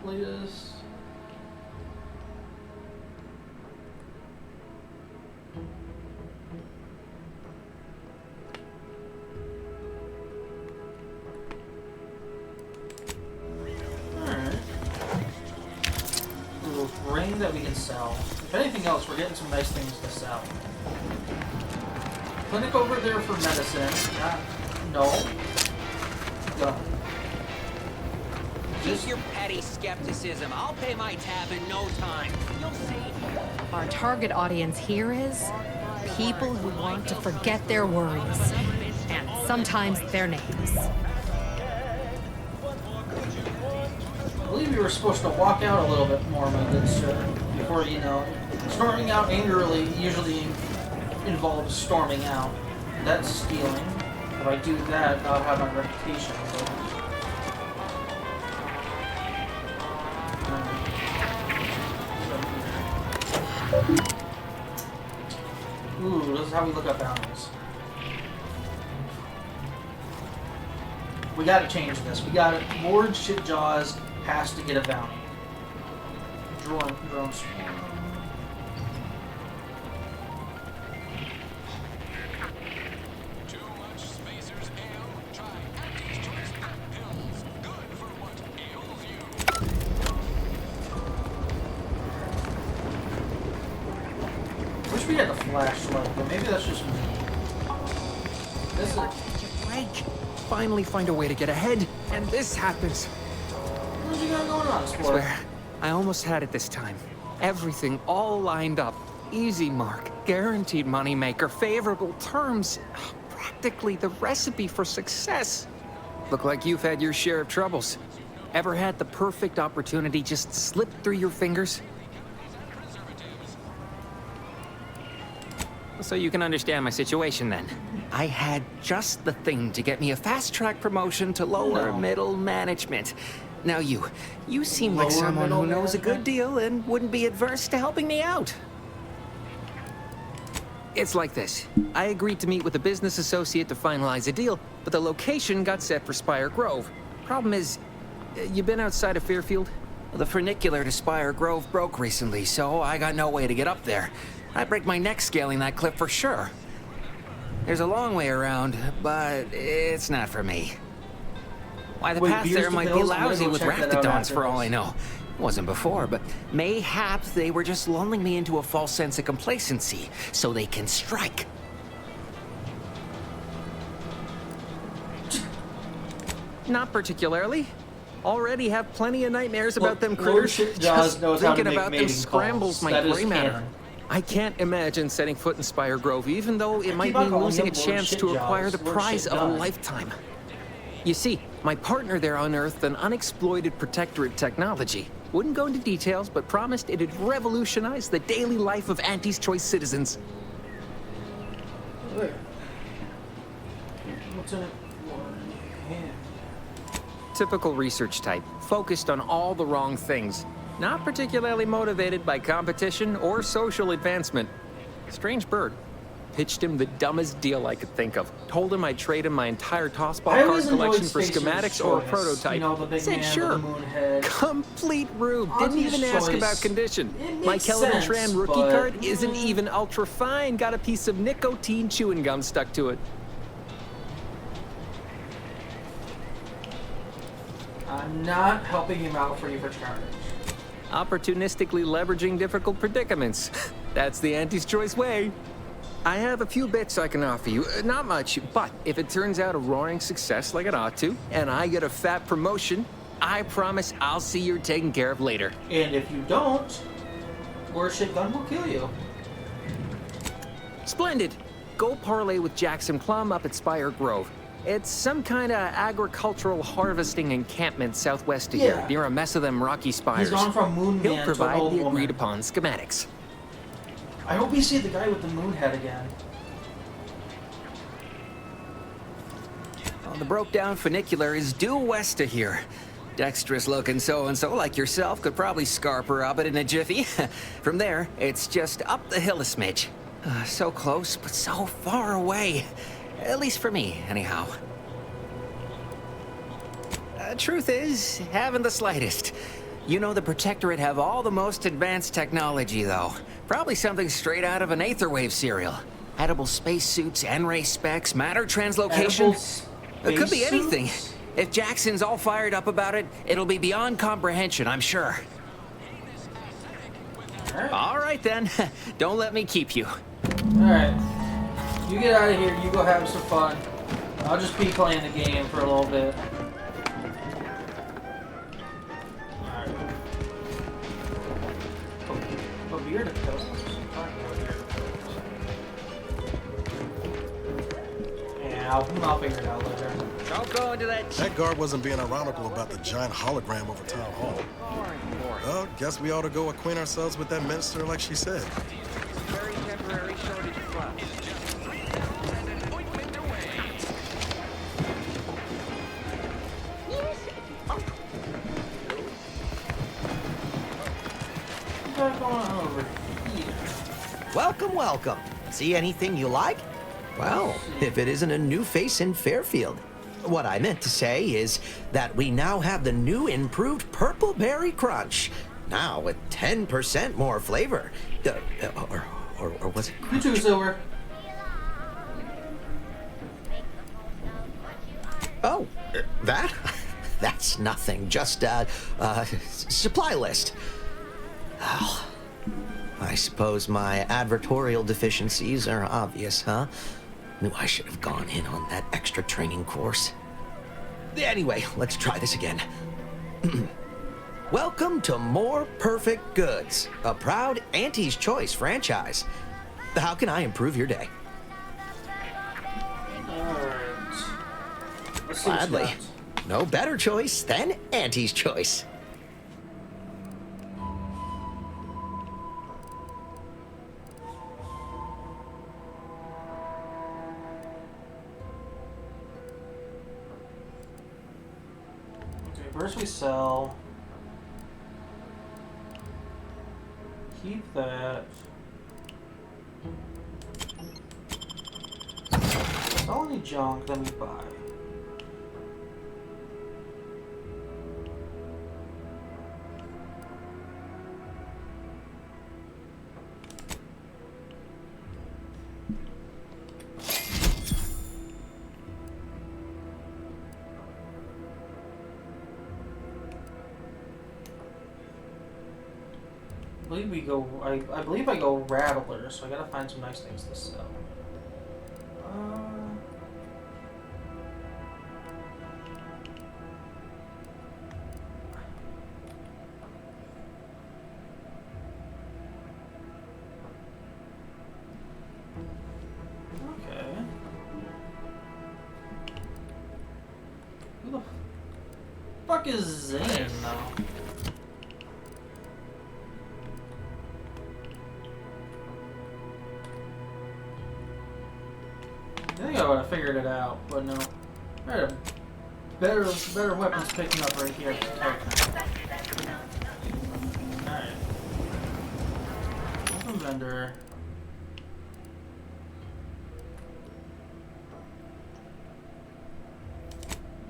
Latest. Alright. Little ring that we can sell. If anything else, we're getting some nice things to sell. Clinic over there for medicine. No. Go. Keep your petty skepticism. I'll pay my tab in no time. You'll see. Our target audience here is people who want to forget their worries, and sometimes their names. I believe you were supposed to walk out a little bit more, my good sir, before, you know, storming out angrily usually involves storming out. That's stealing. If I do that, I'll have my reputation. Ooh, this is how we look up bounties. We gotta change this. We gotta. Lord Shitjaws has to get a bounty. Drone swarm. Wish we had a flashlight, but maybe that's just me. this is... Break. Finally find a way to get ahead, and this happens. What you got going on, I sport? swear, I almost had it this time. Everything all lined up. Easy mark, guaranteed moneymaker, favorable terms. Practically the recipe for success. Look like you've had your share of troubles. Ever had the perfect opportunity just slip through your fingers? So you can understand my situation then. I had just the thing to get me a fast-track promotion to lower middle management. Now you seem like someone who knows a good deal and wouldn't be adverse to helping me out. It's like this. I agreed to meet with a business associate to finalize a deal, but the location got set for Spire Grove. Problem is, you been outside of Fairfield? The funicular to Spire Grove broke recently, so I got no way to get up there. I'd break my neck scaling that cliff for sure. There's a long way around, but it's not for me. Why, the path there might be lousy with raptidons for all I know. Wasn't before, but mayhaps they were just lulling me into a false sense of complacency so they can strike. Not particularly. Already have plenty of nightmares about them critters. Just thinking about them scrambles my gray matter. I can't imagine setting foot in Spire Grove, even though it might mean losing a chance to acquire the prize of a lifetime. You see, my partner there unearthed an unexploited protectorate technology. Wouldn't go into details, but promised it'd revolutionize the daily life of Auntie's Choice citizens. What's in it? Typical research type, focused on all the wrong things. Not particularly motivated by competition or social advancement. Strange bird. Pitched him the dumbest deal I could think of. Told him I'd trade him my entire tossball card collection for schematics or a prototype. You know, the big Said man sure. with the moon head. Complete rube. Didn't Auntie's even ask Choice. about condition. It My makes Kelvin sense, Tran rookie but- card isn't even ultra fine. Got a piece of nicotine chewing gum stuck to it. I'm not helping him out free for charge. Opportunistically leveraging difficult predicaments. That's the Auntie's Choice way. I have a few bits I can offer you. Not much, but if it turns out a roaring success like it ought to, and I get a fat promotion, I promise I'll see you're taken care of later. And if you don't, or Shitgun will kill you. Splendid. Go parlay with Jackson Plum up at Spire Grove. It's some kind of agricultural harvesting encampment southwest of here, near a mess of them rocky spires. He's gone from Moon He'll Man provide to old the woman. agreed upon schematics. I hope we see the guy with the moon head again. Well, the broke-down funicular is due west of here. Dexterous-looking so-and-so like yourself could probably scarp her up it in a jiffy. From there, it's just up the hill a smidge. So close, but so far away. At least for me, anyhow. Truth is, haven't the slightest. You know the Protectorate have all the most advanced technology, though. Probably something straight out of an Aetherwave serial. Edible spacesuits, N-ray specs, matter translocation. It could be anything. If Jackson's all fired up about it, it'll be beyond comprehension, I'm sure. All right, then. Don't let me keep you. Alright. You get out of here, you go have some fun. I'll just be playing the game for a little bit. Alright. Oh, beer to go. Yeah, I'll figure it out later. Don't go into that. That guard wasn't being ironical about the giant hologram over Town Hall. Well, guess we ought to go acquaint ourselves with that minister like she said. Very temporary shortage of gloves. What's going on over here? Welcome, welcome. See anything you like? Well, if it isn't a new face in Fairfield. What I meant to say is that we now have the new improved Purple Berry Crunch. Now with 10% more flavor. Or was it You too, Silver. Oh, that? That's nothing. Just supply list. Oh, I suppose my advertorial deficiencies are obvious, huh? Knew I should have gone in on that extra training course. Anyway, let's try this again. Welcome to More Perfect Goods, a proud Auntie's Choice franchise. How can I improve your day? Gladly. No better choice than Auntie's Choice. First we sell. Keep that. Sell any junk, then we buy. I believe I go Rattler, so I gotta find some nice things to sell. Okay. Who the fuck is Zane, though? I think I would have figured it out, but no. I had a better weapons picking up right here. Alright. Open vendor.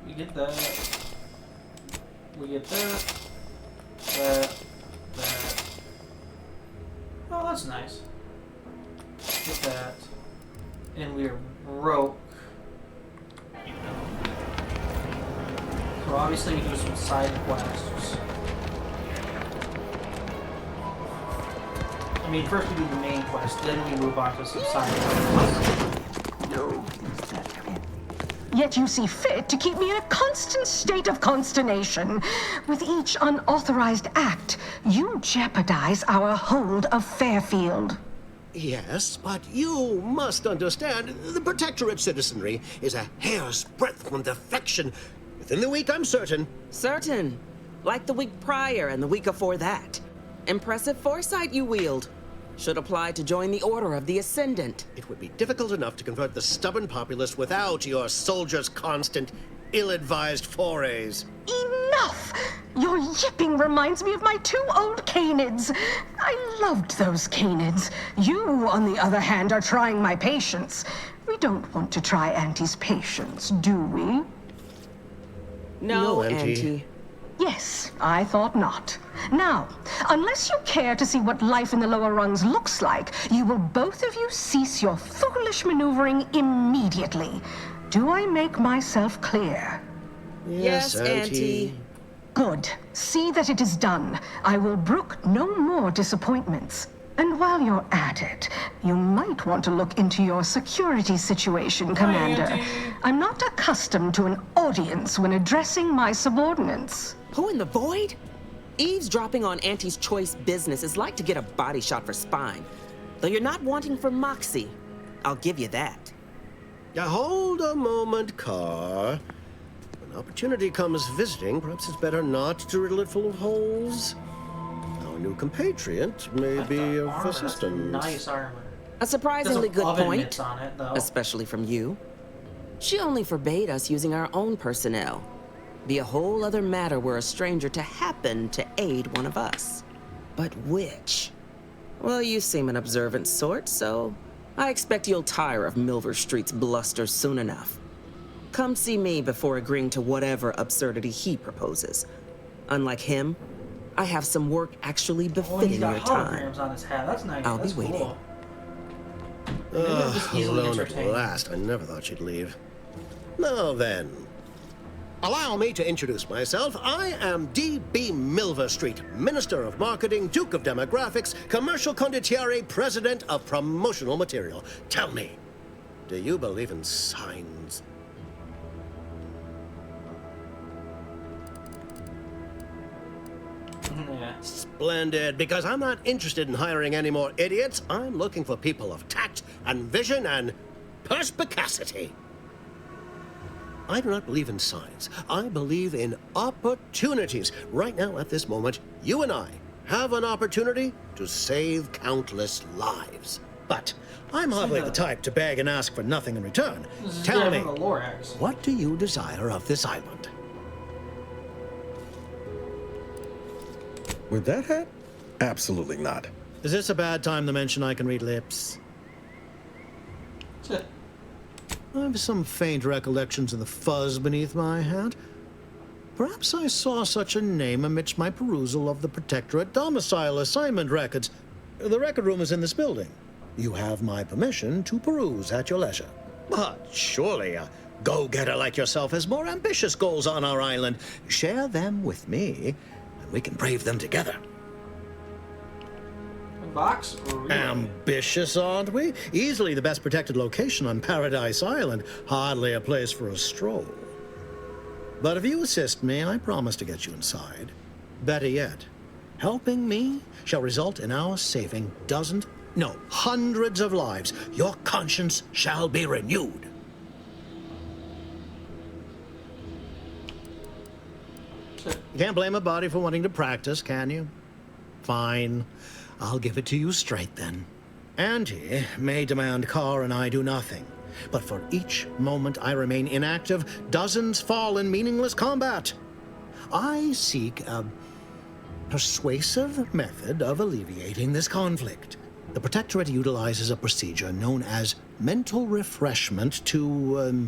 We get that. We get that. That. Oh, that's nice. Get that. And we're broke. So obviously we do some side quests. I mean, first we do the main quest, then we move on to some side quests. No. Yet you see fit to keep me in a constant state of consternation. With each unauthorized act, you jeopardize our hold of Fairfield. Yes, but you must understand, the Protectorate citizenry is a hair's breadth from defection. Within the week, I'm certain. Certain? Like the week prior and the week before that. Impressive foresight you wield. Should apply to join the Order of the Ascendant. It would be difficult enough to convert the stubborn populace without your soldiers' constant, ill-advised forays. Enough! Your yipping reminds me of my 2 old canids. I loved those canids. You, on the other hand, are trying my patience. We don't want to try Auntie's patience, do we? No, Auntie. Yes, I thought not. Now, unless you care to see what life in the lower rungs looks like, you will both of you cease your foolish maneuvering immediately. Do I make myself clear? Yes, Auntie. Good. See that it is done. I will brook no more disappointments. And while you're at it, you might want to look into your security situation, Commander. I'm not accustomed to an audience when addressing my subordinates. Who in the void? Eavesdropping on Auntie's Choice business is like to get a body shot for spine. Though you're not wanting for moxie. I'll give you that. Hold a moment, Carr. When opportunity comes visiting, perhaps it's better not to riddle it full of holes. Our new compatriot may be of assistance. Nice armor. A surprisingly good point, on it, though. Especially from you. She only forbade us using our own personnel. Be a whole other matter were a stranger to happen to aid one of us. But which? Well, you seem an observant sort, so I expect you'll tire of Milver Street's bluster soon enough. Come see me before agreeing to whatever absurdity he proposes. Unlike him, I have some work actually befitting your time. On his hat. That's nice. I'll That's be waiting. Cool. Alone at last. I never thought she'd leave. Now then, allow me to introduce myself. I am D.B. Milver Street, Minister of Marketing, Duke of Demographics, Commercial Condottiere, President of Promotional Material. Tell me, Do you believe in signs? Yeah. Splendid, because I'm not interested in hiring any more idiots. I'm looking for people of tact and vision and perspicacity. I do not believe in signs. I believe in opportunities. Right now, at this moment, you and I have an opportunity to save countless lives. But I'm hardly the type to beg and ask for nothing in return. Tell me, what do you desire of this island? With that hat? Absolutely not. Is this a bad time to mention I can read lips? I have some faint recollections of the fuzz beneath my hat. Perhaps I saw such a name amidst my perusal of the Protectorate domicile assignment records. The record room is in this building. You have my permission to peruse at your leisure. But surely a go-getter like yourself has more ambitious goals on our island. Share them with me, and we can brave them together. Box? Ambitious, aren't we? Easily the best protected location on Paradise Island. Hardly a place for a stroll. But if you assist me, I promise to get you inside. Better yet, helping me shall result in our saving dozens, no, hundreds of lives. Your conscience shall be renewed. You can't blame a body for wanting to practice, can you? Fine. I'll give it to you straight then. Auntie may demand Carr and I do nothing, but for each moment I remain inactive, dozens fall in meaningless combat. I seek a persuasive method of alleviating this conflict. The Protectorate utilizes a procedure known as mental refreshment to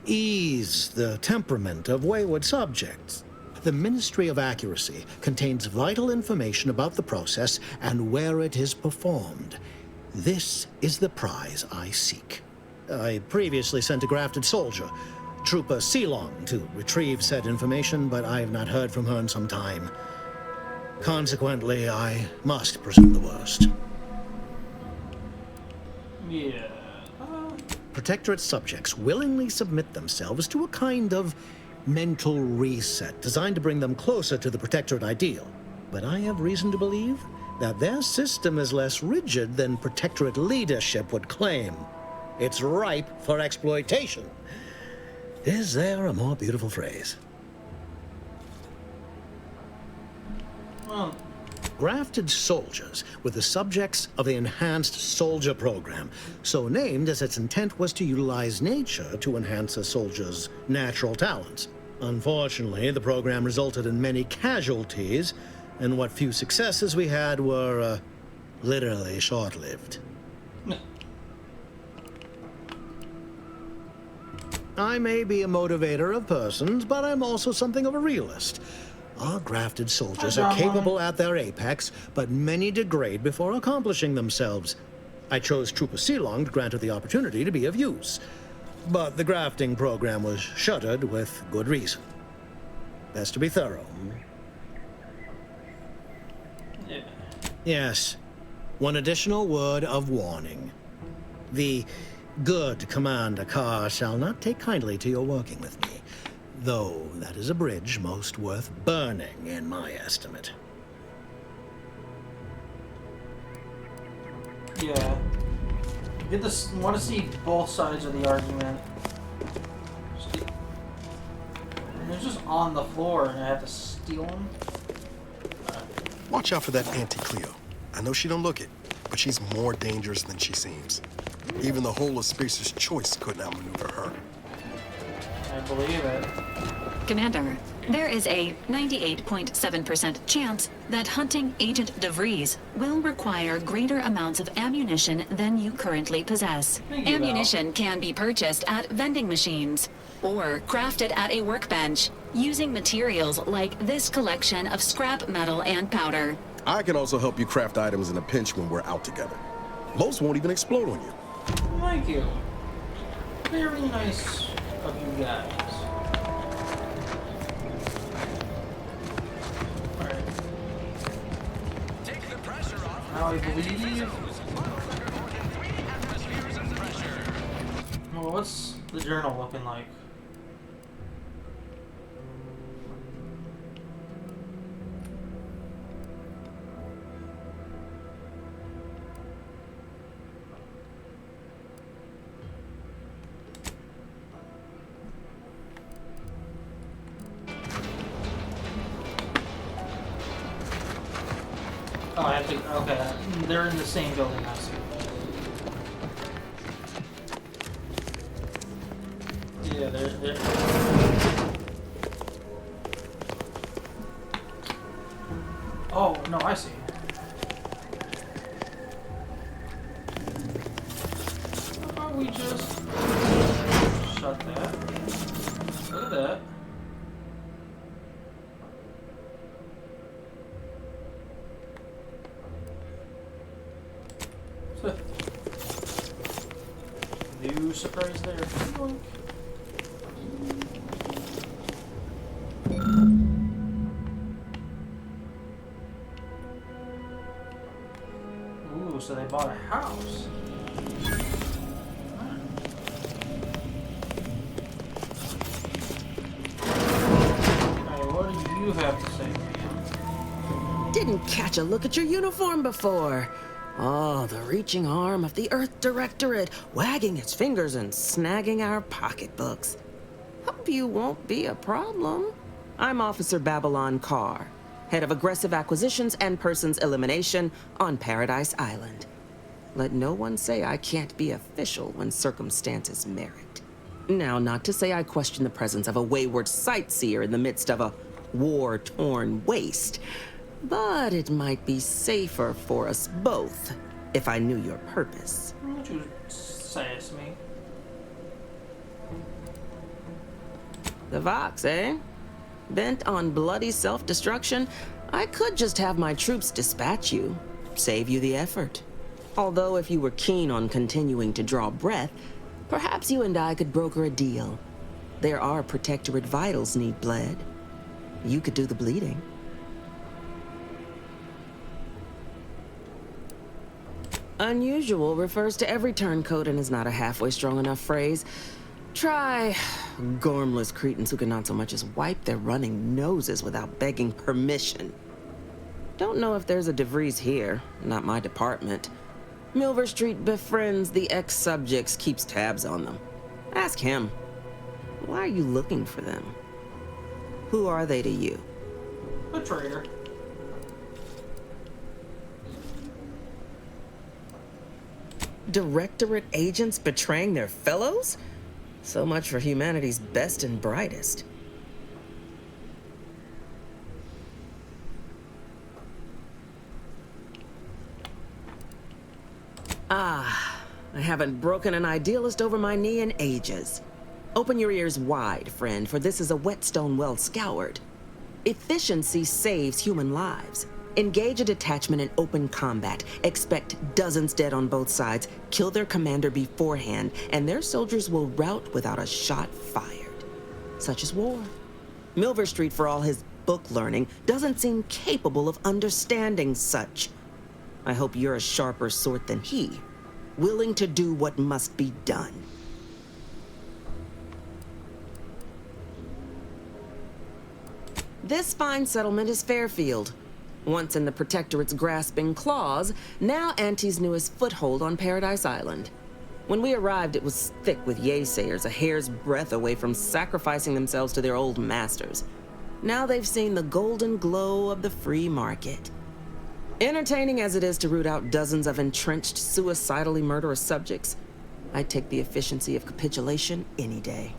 ease the temperament of wayward subjects. The Ministry of Accuracy contains vital information about the process and where it is performed. This is the prize I seek. I previously sent a grafted soldier, Trooper Sealong, to retrieve said information, but I have not heard from her in some time. Consequently, I must presume the worst. Yeah. Protectorate subjects willingly submit themselves to a kind of mental reset designed to bring them closer to the Protectorate ideal. But I have reason to believe that their system is less rigid than Protectorate leadership would claim. It's ripe for exploitation. Is there a more beautiful phrase? Well, grafted soldiers were the subjects of the Enhanced Soldier Program, so named as its intent was to utilize nature to enhance a soldier's natural talents. Unfortunately, the program resulted in many casualties, and what few successes we had were, literally short-lived. I may be a motivator of persons, but I'm also something of a realist. Our grafted soldiers are capable at their apex, but many degrade before accomplishing themselves. I chose Trooper Sealong to grant her the opportunity to be of use. But the grafting program was shuttered with good reason. Best to be thorough. Yeah. Yes. One additional word of warning. The good Commander Carr shall not take kindly to your working with me, though that is a bridge most worth burning, in my estimate. Yeah. Get this. Want to see both sides of the argument. They're just on the floor, and I have to steal them. Watch out for that Auntie Cleo. I know she don't look it, but she's more dangerous than she seems. Even the whole of Spacer's Choice couldn't outmaneuver her. I believe it. Commander, there is a 98.7% chance that hunting Agent DeVries will require greater amounts of ammunition than you currently possess. Ammunition can be purchased at vending machines or crafted at a workbench using materials like this collection of scrap metal and powder. I can also help you craft items in a pinch when we're out together. Most won't even explode on you. Thank you. Very nice of you guys. Alright. Now I believe What's the journal looking like? Oh, I have to. Okay, they're in the same building. I see. Yeah, they're. Oh no, I see. How about we just shut that? Look at that. New surprise there. Ooh, so they bought a house. Alright, what do you have to say, ma'am? Didn't catch a look at your uniform before. Oh, the reaching arm of the Earth Directorate, wagging its fingers and snagging our pocketbooks. Hope you won't be a problem. I'm Officer Babylon Carr, head of aggressive acquisitions and persons elimination on Paradise Island. Let no one say I can't be official when circumstances merit. Now, not to say I question the presence of a wayward sightseer in the midst of a war-torn waste, but it might be safer for us both if I knew your purpose. Why don't you sass me? The Vox, eh? Bent on bloody self-destruction, I could just have my troops dispatch you, save you the effort. Although if you were keen on continuing to draw breath, perhaps you and I could broker a deal. There are Protectorate vitals need bled. You could do the bleeding. Unusual refers to every turncoat and is not a halfway strong enough phrase. Try gormless cretins who can not so much as wipe their running noses without begging permission. Don't know if there's a DeVries here, not my department. Milver Street befriends the ex-subjects, keeps tabs on them. Ask him. Why are you looking for them? Who are they to you? A traitor. Directorate agents betraying their fellows? So much for humanity's best and brightest. Ah, I haven't broken an idealist over my knee in ages. Open your ears wide, friend, for this is a whetstone well scoured. Efficiency saves human lives. Engage a detachment in open combat. Expect dozens dead on both sides. Kill their commander beforehand, and their soldiers will rout without a shot fired. Such is war. Milver Street, for all his book learning, doesn't seem capable of understanding such. I hope you're a sharper sort than he, willing to do what must be done. This fine settlement is Fairfield. Once in the Protectorate's grasping claws, now Auntie's newest foothold on Paradise Island. When we arrived, it was thick with yaysayers, a hair's breadth away from sacrificing themselves to their old masters. Now they've seen the golden glow of the free market. Entertaining as it is to root out dozens of entrenched, suicidally murderous subjects, I'd take the efficiency of capitulation any day.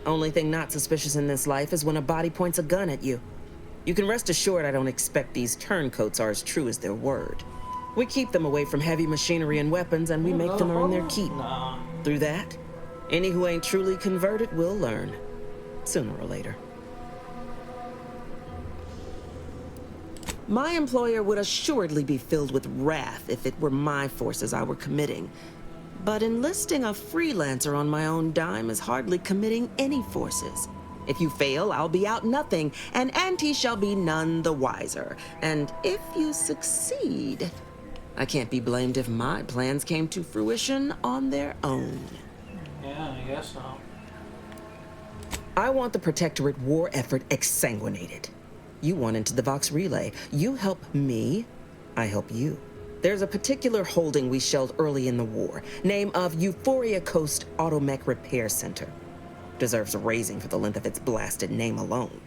Only thing not suspicious in this life is when a body points a gun at you. You can rest assured I don't expect these turncoats are as true as their word. We keep them away from heavy machinery and weapons, and we make them earn their keep. Through that, any who ain't truly converted will learn, sooner or later. My employer would assuredly be filled with wrath if it were my forces I were committing. But enlisting a freelancer on my own dime is hardly committing any forces. If you fail, I'll be out nothing, and Auntie shall be none the wiser. And if you succeed, I can't be blamed if my plans came to fruition on their own. Yeah, I guess so. I want the Protectorate war effort exsanguinated. You want into the Vox Relay. You help me, I help you. There's a particular holding we shelled early in the war. Name of Euphoria Coast Automech Repair Center. Deserves a raising for the length of its blasted name alone.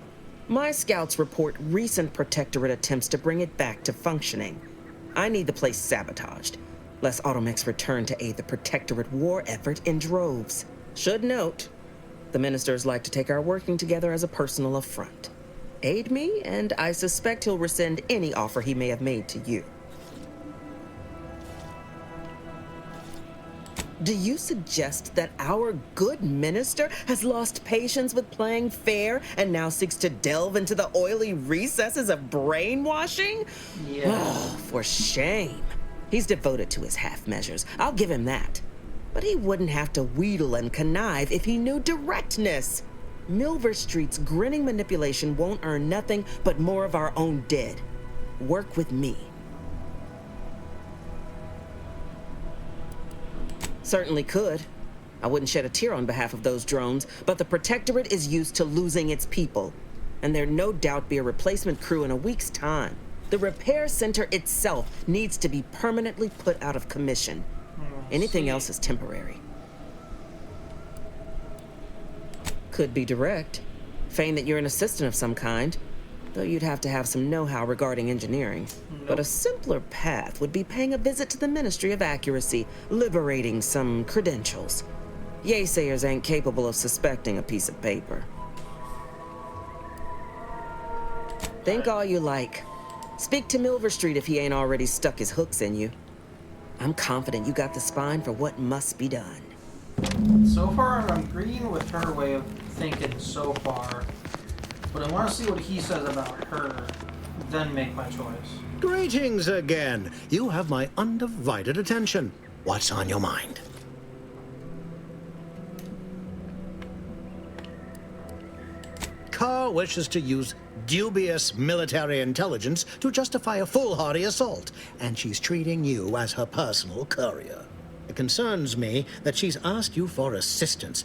My scouts report recent Protectorate attempts to bring it back to functioning. I need the place sabotaged, lest Automechs return to aid the Protectorate war effort in droves. Should note, the ministers like to take our working together as a personal affront. Aid me, and I suspect he'll rescind any offer he may have made to you. Do you suggest that our good minister has lost patience with playing fair and now seeks to delve into the oily recesses of brainwashing? Yeah. Oh, for shame. He's devoted to his half measures. I'll give him that. But he wouldn't have to wheedle and connive if he knew directness. Milver Street's grinning manipulation won't earn nothing but more of our own dead. Work with me. Certainly could. I wouldn't shed a tear on behalf of those drones, but the Protectorate is used to losing its people. And there'll no doubt be a replacement crew in a week's time. The repair center itself needs to be permanently put out of commission. Anything else is temporary. Could be direct. Feign that you're an assistant of some kind, though you'd have to have some know-how regarding engineering. But a simpler path would be paying a visit to the Ministry of Accuracy, liberating some credentials. Yaysayers ain't capable of suspecting a piece of paper. Think all you like. Speak to Milver Street if he ain't already stuck his hooks in you. I'm confident you got the spine for what must be done. So far, I'm agreeing with her way of thinking so far. But I want to see what he says about her, then make my choice. Greetings again. You have my undivided attention. What's on your mind? Carr wishes to use dubious military intelligence to justify a foolhardy assault, and she's treating you as her personal courier. It concerns me that she's asked you for assistance.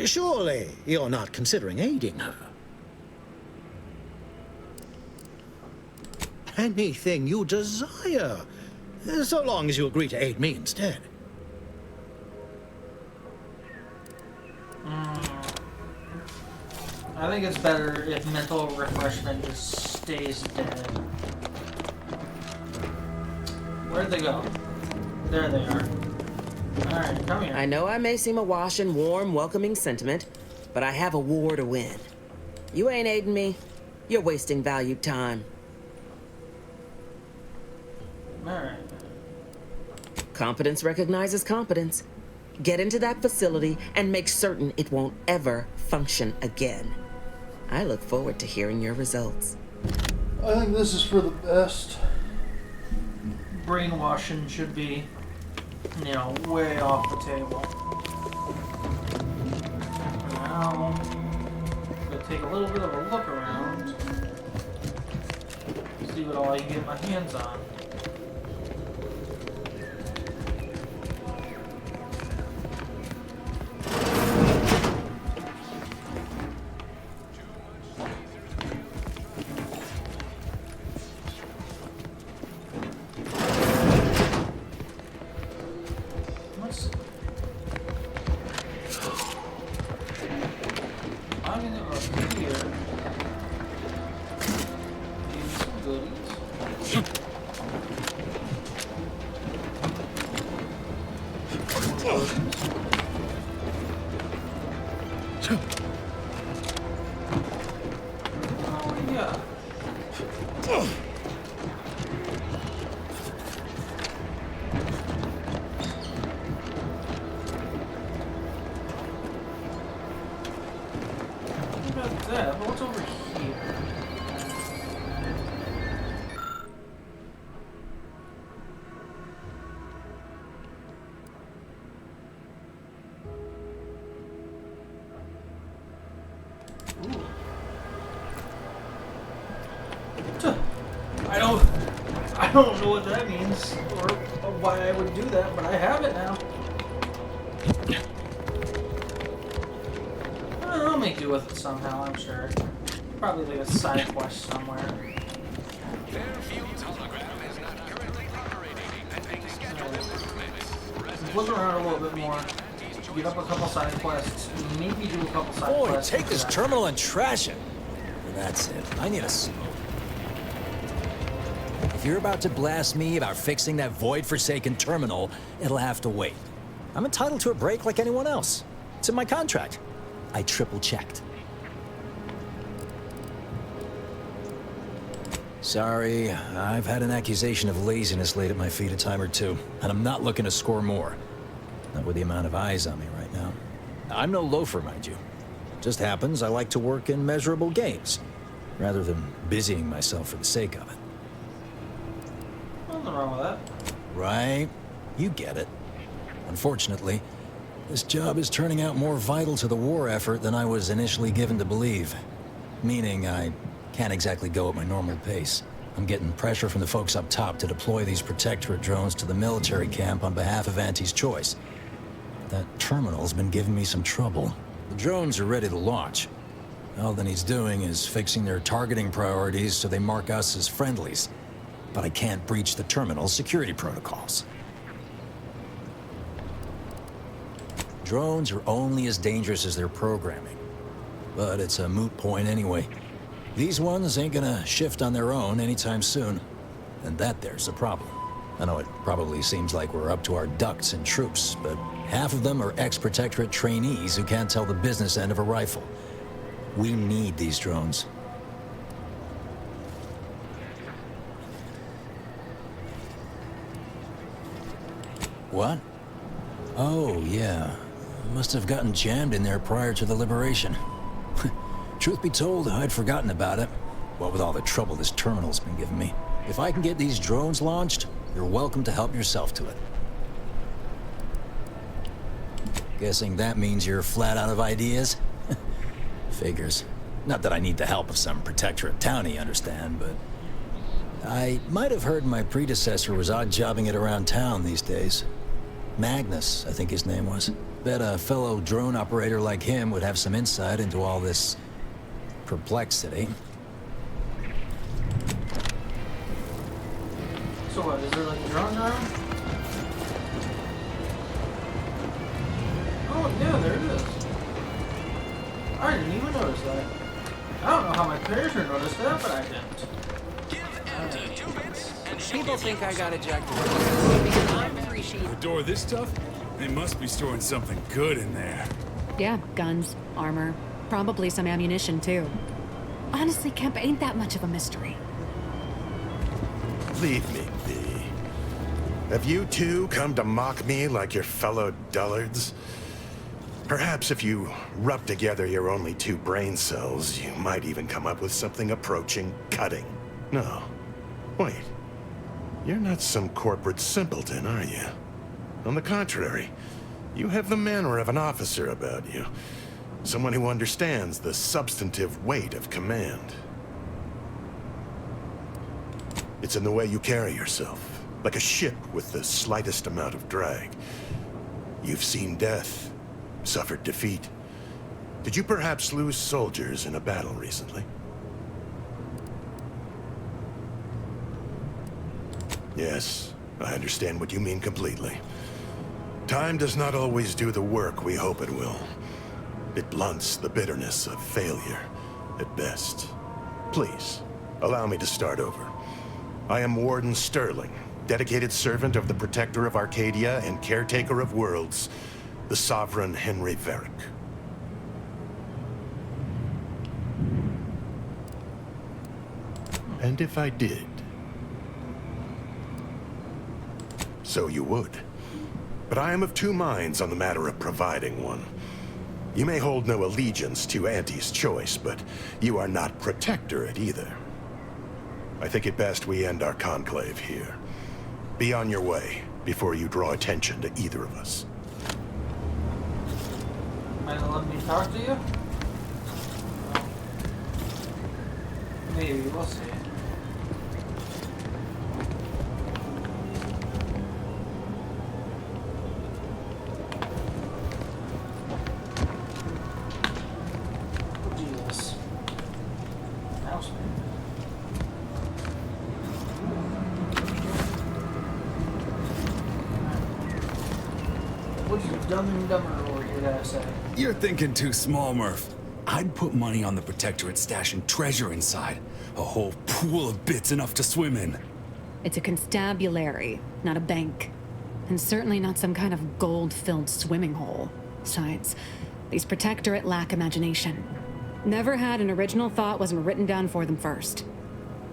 Surely you're not considering aiding her. Anything you desire, so long as you agree to aid me instead. I think it's better if mental refreshment just stays dead. Where'd they go? There they are. Alright, come here. I know I may seem awash in warm, welcoming sentiment, but I have a war to win. You ain't aiding me. You're wasting valued time. Alright. Competence recognizes competence. Get into that facility and make certain it won't ever function again. I look forward to hearing your results. I think this is for the best. Brainwashing should be, you know, way off the table. Now, I'm gonna take a little bit of a look around. See what all I can get my hands on. What's over here? don't know what that means or why I would do that, but I have it now. I'll make do with it somehow, I'm sure. Probably like a side quest somewhere. Look around a little bit more. Get up a couple side quests. Maybe do a couple side quests. Boy, take this terminal and trash it. That's it. I need a smoke. If you're about to blast me about fixing that void-forsaken terminal, it'll have to wait. I'm entitled to a break like anyone else. It's in my contract. I triple-checked. Sorry, I've had an accusation of laziness laid at my feet a time or two, and I'm not looking to score more. Not with the amount of eyes on me right now. I'm no loafer, mind you. Just happens I like to work in measurable gains, rather than busying myself for the sake of it. Nothing wrong with that. Right? You get it. Unfortunately, this job is turning out more vital to the war effort than I was initially given to believe. Meaning I can't exactly go at my normal pace. I'm getting pressure from the folks up top to deploy these Protectorate drones to the military camp on behalf of Auntie's Choice. That terminal's been giving me some trouble. The drones are ready to launch. All that needs doing is fixing their targeting priorities so they mark us as friendlies. But I can't breach the terminal's security protocols. Drones are only as dangerous as their programming. But it's a moot point anyway. These ones ain't gonna shift on their own anytime soon. And that there's the problem. I know it probably seems like we're up to our ducks in troops, but half of them are ex-Protectorate trainees who can't tell the business end of a rifle. We need these drones. What? Oh, yeah. Must have gotten jammed in there prior to the liberation. Truth be told, I'd forgotten about it. What with all the trouble this terminal's been giving me. If I can get these drones launched, you're welcome to help yourself to it. Guessing that means you're flat out of ideas? Figures. Not that I need the help of some Protectorate townie, understand, but... I might have heard my predecessor was odd-jobbing it around town these days. Magnus, I think his name was. Bet a fellow drone operator like him would have some insight into all this... perplexity. So what, is there like a drone around? Oh, yeah, there it is. I didn't even notice that. I don't know how my character noticed that, but I didn't. People think I got ejected. The door this tough? They must be storing something good in there. Yeah, guns, armor, probably some ammunition too. Honestly, Kemp ain't that much of a mystery. Leave me be. Have you two come to mock me like your fellow dullards? Perhaps if you rub together your only 2 brain cells, you might even come up with something approaching cutting. No. Wait. You're not some corporate simpleton, are you? On the contrary, you have the manner of an officer about you. Someone who understands the substantive weight of command. It's in the way you carry yourself, like a ship with the slightest amount of drag. You've seen death, suffered defeat. Did you perhaps lose soldiers in a battle recently? Yes, I understand what you mean completely. Time does not always do the work we hope it will. It blunts the bitterness of failure, at best. Please, allow me to start over. I am Warden Sterling, dedicated servant of the Protector of Arcadia and caretaker of worlds, the Sovereign Henry Varick. And if I did? So you would. But I am of 2 minds on the matter of providing one. You may hold no allegiance to Auntie's Choice, but you are not Protectorate either. I think it best we end our conclave here. Be on your way before you draw attention to either of us. Might have let me talk to you? Maybe, we'll see. What are you, Dumb and Dumber, or your dad say? You're thinking too small, Murph. I'd put money on the Protectorate stashing treasure inside. A whole pool of bits enough to swim in. It's a constabulary, not a bank. And certainly not some kind of gold-filled swimming hole. Besides, these Protectorate lack imagination. Never had an original thought wasn't written down for them first.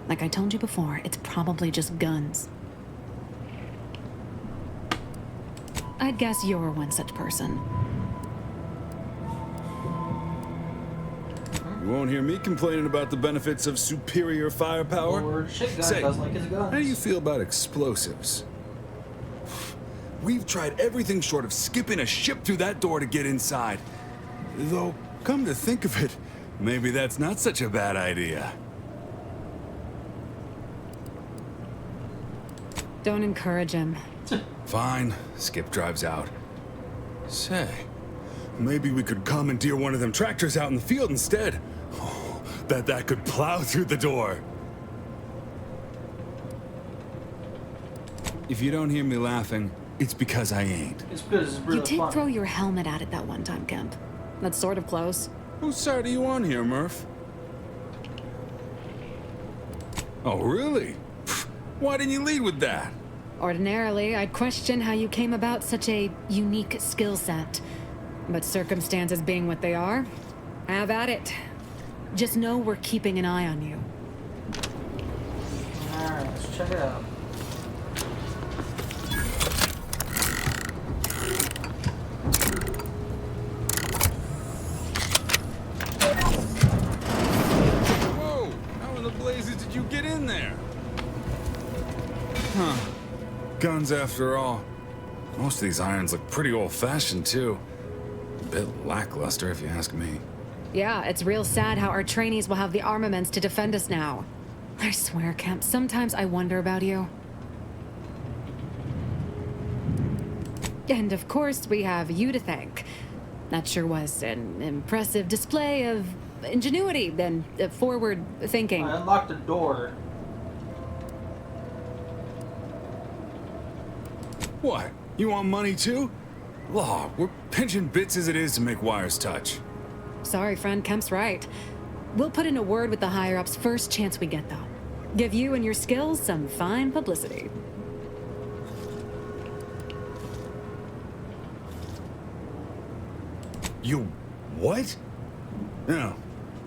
Like I told you before, it's probably just guns. I'd guess you're one such person. You won't hear me complaining about the benefits of superior firepower. Or Shitgun does like his guns. How do you feel about explosives? We've tried everything short of skipping a ship through that door to get inside. Though, come to think of it, maybe that's not such a bad idea. Don't encourage him. Fine. Skip drives out. Say, maybe we could commandeer one of them tractors out in the field instead. Oh, bet that could plow through the door. If you don't hear me laughing, it's because I ain't. It's because it's really You did fun. throw your helmet at it that one time, Kemp. That's sort of close. Whose side are you on here, Murph? Oh, really? Why didn't you lead with that? Ordinarily, I'd question how you came about such a unique skill set. But circumstances being what they are, have at it. Just know we're keeping an eye on you. Alright, let's check it out. Whoa! How in the blazes did you get in there? Huh. Guns after all. Most of these irons look pretty old-fashioned, too. A bit lackluster, if you ask me. Yeah, it's real sad how our trainees will have the armaments to defend us now. I swear, Kemp, sometimes I wonder about you. And of course, we have you to thank. That sure was an impressive display of ingenuity and forward thinking. I unlocked the door. What? You want money, too? Law, we're pinching bits as it is to make wires touch. Sorry, friend, Kemp's right. We'll put in a word with the higher-ups first chance we get, though. Give you and your skills some fine publicity. You what? No.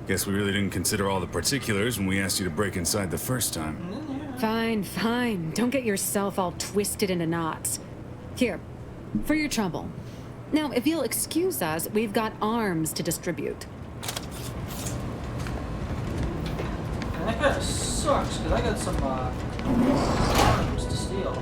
Guess we really didn't consider all the particulars when we asked you to break inside the first time. Fine, fine. Don't get yourself all twisted into knots. Here, for your trouble. Now, if you'll excuse us, we've got arms to distribute. And that kind of sucks, because I got some arms to steal.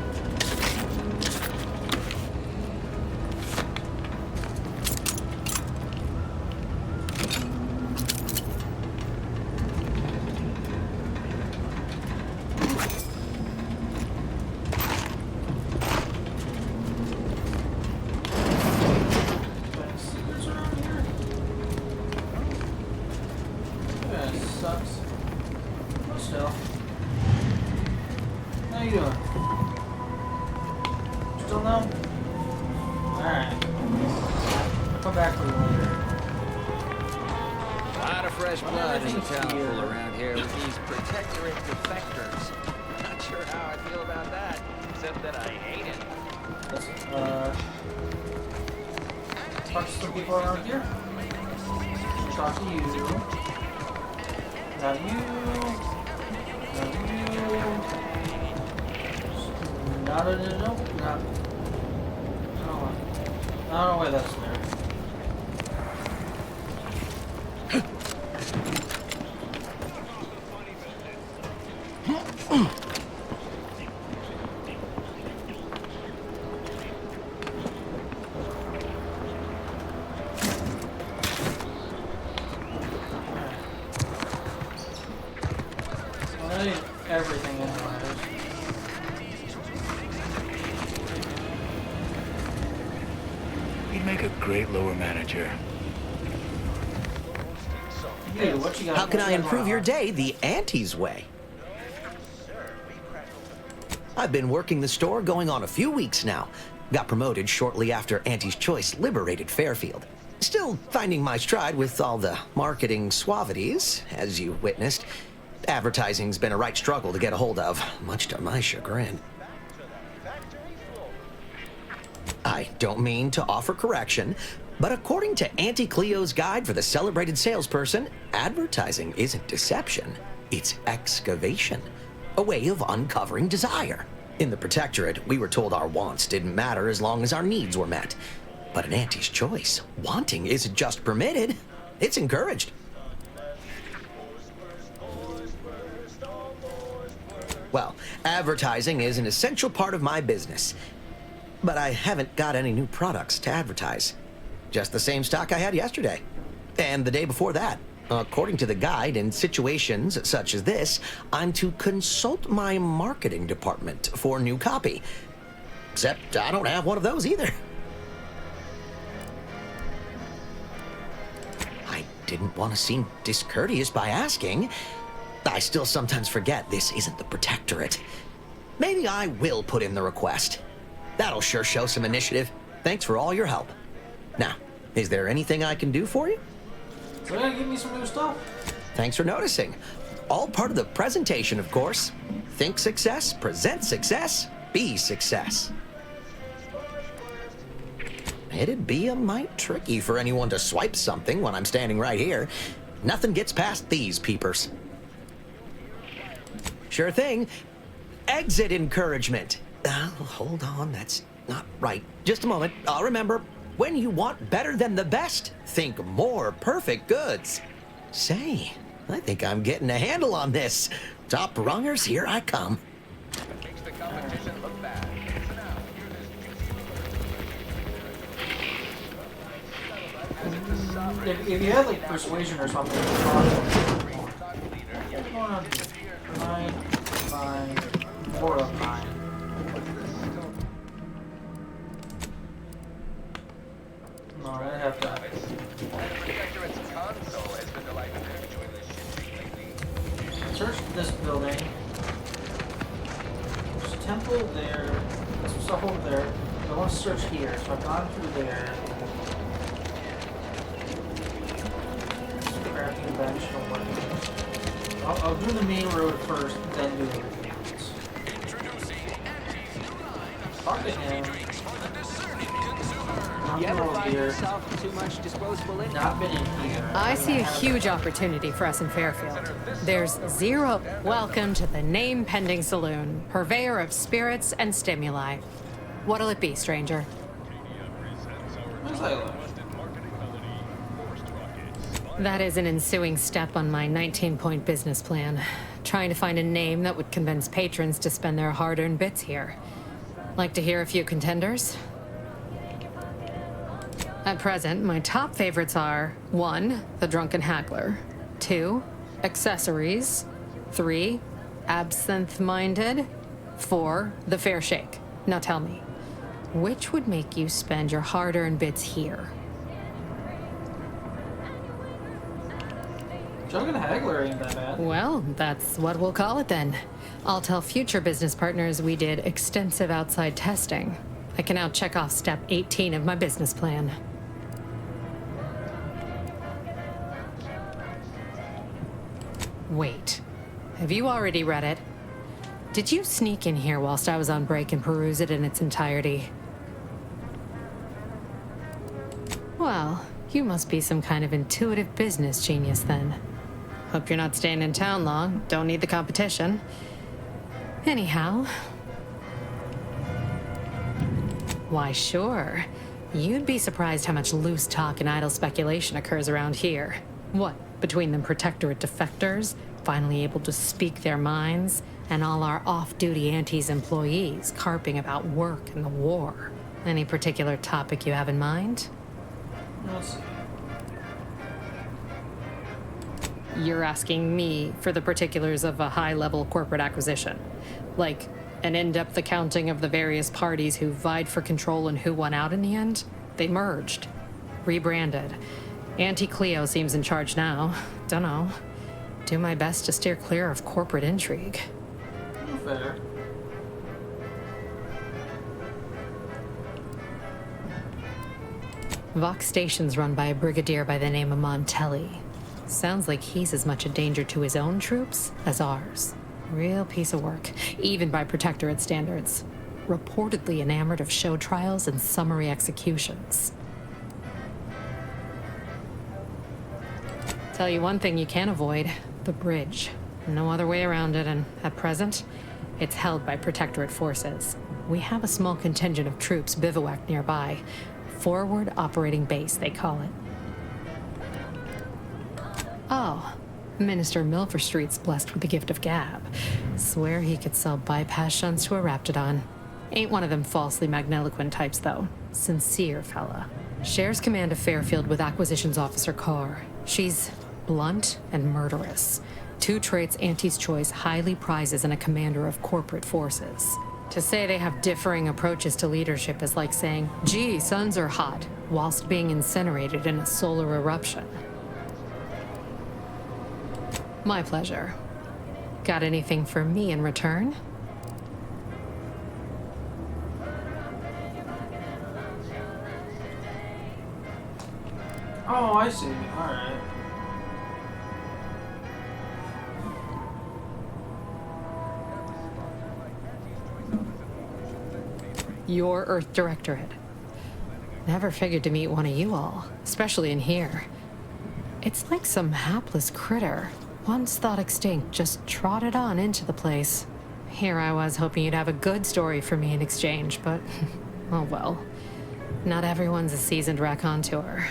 Talk to some people around here. Talk to you. Not you. Not you. Not a no. Not. I don't know why that's there. Everything in there. You'd make a great lower manager. Hey, what you got? How can I improve your day the Auntie's way? I've been working the store going on a few weeks now. Got promoted shortly after Auntie's Choice liberated Fairfield. Still finding my stride with all the marketing suavities, as you witnessed. Advertising's been a right struggle to get a hold of, much to my chagrin. I don't mean to offer correction, but according to Auntie Cleo's guide for the celebrated salesperson, advertising isn't deception, it's excavation. A way of uncovering desire. In the Protectorate, we were told our wants didn't matter as long as our needs were met. But in Auntie's Choice, wanting isn't just permitted, it's encouraged. Well, advertising is an essential part of my business. But I haven't got any new products to advertise. Just the same stock I had yesterday. And the day before that. According to the guide, in situations such as this, I'm to consult my marketing department for new copy. Except I don't have one of those either. I didn't want to seem discourteous by asking. I still sometimes forget this isn't the Protectorate. Maybe I will put in the request. That'll sure show some initiative. Thanks for all your help. Now, is there anything I can do for you? So yeah, give me some new stuff. Thanks for noticing. All part of the presentation, of course. Think success, present success, be success. It'd be a mite tricky for anyone to swipe something when I'm standing right here. Nothing gets past these peepers. Sure thing. Exit encouragement. Hold on, that's not right. Just a moment, I'll remember. When you want better than the best, think more perfect goods. Say, I think I'm getting a handle on this. Top rungers, here I come. If you had like persuasion or something, more of mine. No, I have to. Search this building. There's a temple there. There's some stuff over there. I want to search here, so I've gone through there. Crafting bench, don't worry. I'll do the main road first, then do everything else. Talk to him. You ever find yourself too much disposable income? Not been in here. I see a huge opportunity for us in Fairfield. There's zero. Welcome to the name-pending saloon, purveyor of spirits and stimuli. What'll it be, stranger? Where's Layla? That is an ensuing step on my 19-point business plan. Trying to find a name that would convince patrons to spend their hard-earned bits here. Like to hear a few contenders? At present, my top favorites are 1. The Drunken Haggler, 2. Accessories, 3. Absinthe-Minded, 4. The Fair Shake. Now tell me, which would make you spend your hard-earned bits here? Drunken Haggler ain't that bad. Well, that's what we'll call it then. I'll tell future business partners we did extensive outside testing. I can now check off step 18 of my business plan. Wait, have you already read it? Did you sneak in here whilst I was on break and peruse it in its entirety? Well, you must be some kind of intuitive business genius then. Hope you're not staying in town long. Don't need the competition. Anyhow. Why, sure. You'd be surprised how much loose talk and idle speculation occurs around here. What, between the Protectorate defectors, finally able to speak their minds, and all our off-duty Auntie's employees carping about work and the war? Any particular topic you have in mind? Let's see. You're asking me for the particulars of a high-level corporate acquisition. Like an in-depth accounting of the various parties who vied for control and who won out in the end? They merged. Rebranded. Auntie Cleo seems in charge now. Dunno. Do my best to steer clear of corporate intrigue. Fair. Vox Station's run by a brigadier by the name of Montelli. Sounds like he's as much a danger to his own troops as ours. Real piece of work, even by Protectorate standards. Reportedly enamored of show trials and summary executions. Tell you one thing you can't avoid, the bridge. No other way around it, and at present, it's held by Protectorate forces. We have a small contingent of troops bivouacked nearby. Forward Operating Base, they call it. Oh, Minister Milverstreet's blessed with the gift of gab. Swear he could sell bypass shunts to a Raptidon. Ain't one of them falsely magniloquent types, though. Sincere fella. Shares command of Fairfield with Acquisitions Officer Carr. She's blunt and murderous. Two traits Auntie's Choice highly prizes in a commander of corporate forces. To say they have differing approaches to leadership is like saying, gee, suns are hot, whilst being incinerated in a solar eruption. My pleasure. Got anything for me in return? Oh, I see. Alright. Your Earth Directorate. Never figured to meet one of you all, especially in here. It's like some hapless critter, once thought extinct, just trotted on into the place. Here I was hoping you'd have a good story for me in exchange, but oh well. Not everyone's a seasoned raconteur.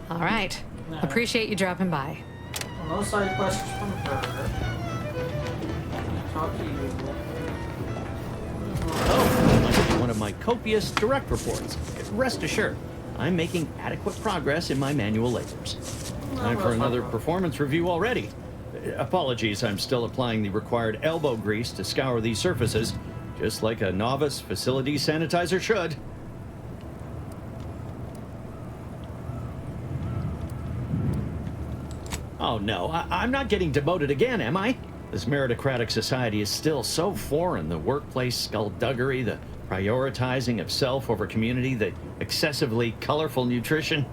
All right. Appreciate you dropping by. Well, no side quests from her. Talk to you. One of my copious direct reports. Rest assured, I'm making adequate progress in my manual labors. Time for another performance review already. Apologies, I'm still applying the required elbow grease to scour these surfaces, just like a novice facility sanitizer should. Oh no, I'm not getting demoted again, am I? This meritocratic society is still so foreign. The workplace skullduggery, the prioritizing of self over community, the excessively colorful nutrition.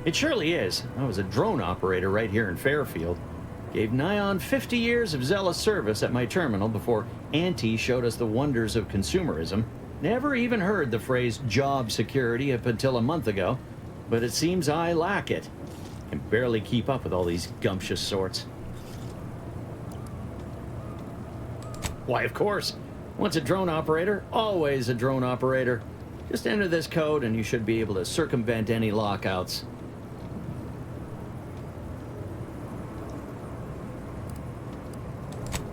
It surely is. I was a drone operator right here in Fairfield. Gave nigh on 50 years of zealous service at my terminal before Auntie showed us the wonders of consumerism. Never even heard the phrase job security up until a month ago, but it seems I lack it. Can barely keep up with all these gumptious sorts. Why, of course. Once a drone operator, always a drone operator. Just enter this code and you should be able to circumvent any lockouts.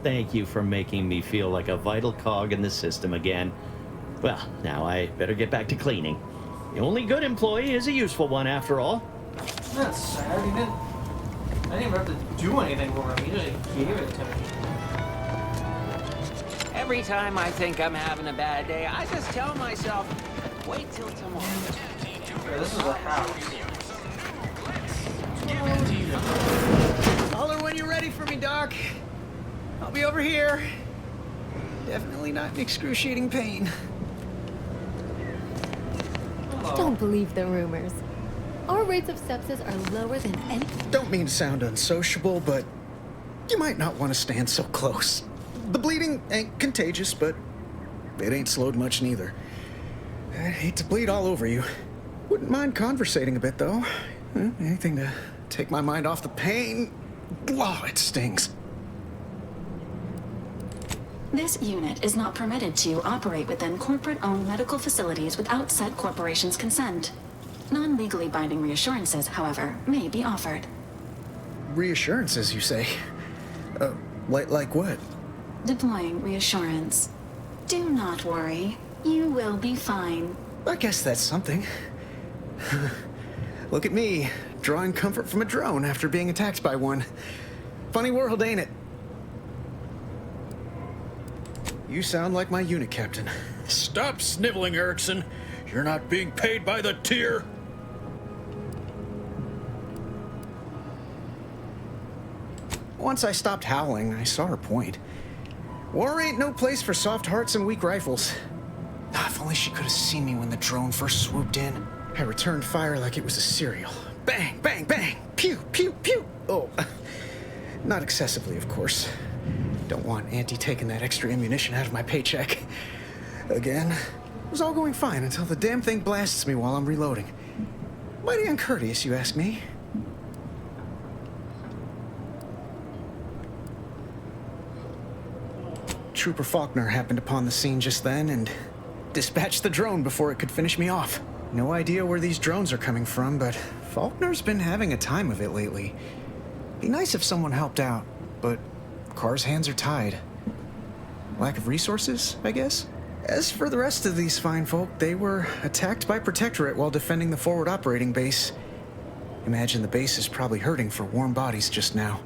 Thank you for making me feel like a vital cog in the system again. Well, now I better get back to cleaning. The only good employee is a useful one, after all. That's sad. I didn't even have to do anything for him. He just gave it to me. Every time I think I'm having a bad day, I just tell myself, wait till tomorrow. Okay, this is a house. Holler when you're ready for me, Doc. I'll be over here. Definitely not in excruciating pain. Don't believe the rumors. Our rates of sepsis are lower than any... Don't mean to sound unsociable, but you might not want to stand so close. The bleeding ain't contagious, but it ain't slowed much neither. I'd hate to bleed all over you. Wouldn't mind conversating a bit, though. Anything to take my mind off the pain. Oh, it stings. This unit is not permitted to operate within corporate-owned medical facilities without said corporation's consent. Non-legally binding reassurances, however, may be offered. Reassurances, you say? Like what? Deploying reassurance. Do not worry. You will be fine. I guess that's something. Look at me, drawing comfort from a drone after being attacked by one. Funny world, ain't it? You sound like my unit captain. Stop sniveling, Erickson. You're not being paid by the tier. Once I stopped howling, I saw her point. War ain't no place for soft hearts and weak rifles. If only she could have seen me when the drone first swooped in. I returned fire like it was a cereal. Bang, bang, bang! Pew, pew, pew! Oh, not excessively, of course. Don't want Auntie taking that extra ammunition out of my paycheck. Again, it was all going fine until the damn thing blasts me while I'm reloading. Mighty uncourteous, you ask me. Trooper Faulkner happened upon the scene just then and dispatched the drone before it could finish me off. No idea where these drones are coming from, but Faulkner's been having a time of it lately. Be nice if someone helped out, but Carr's hands are tied. Lack of resources, I guess? As for the rest of these fine folk, they were attacked by Protectorate while defending the forward operating base. Imagine the base is probably hurting for warm bodies just now.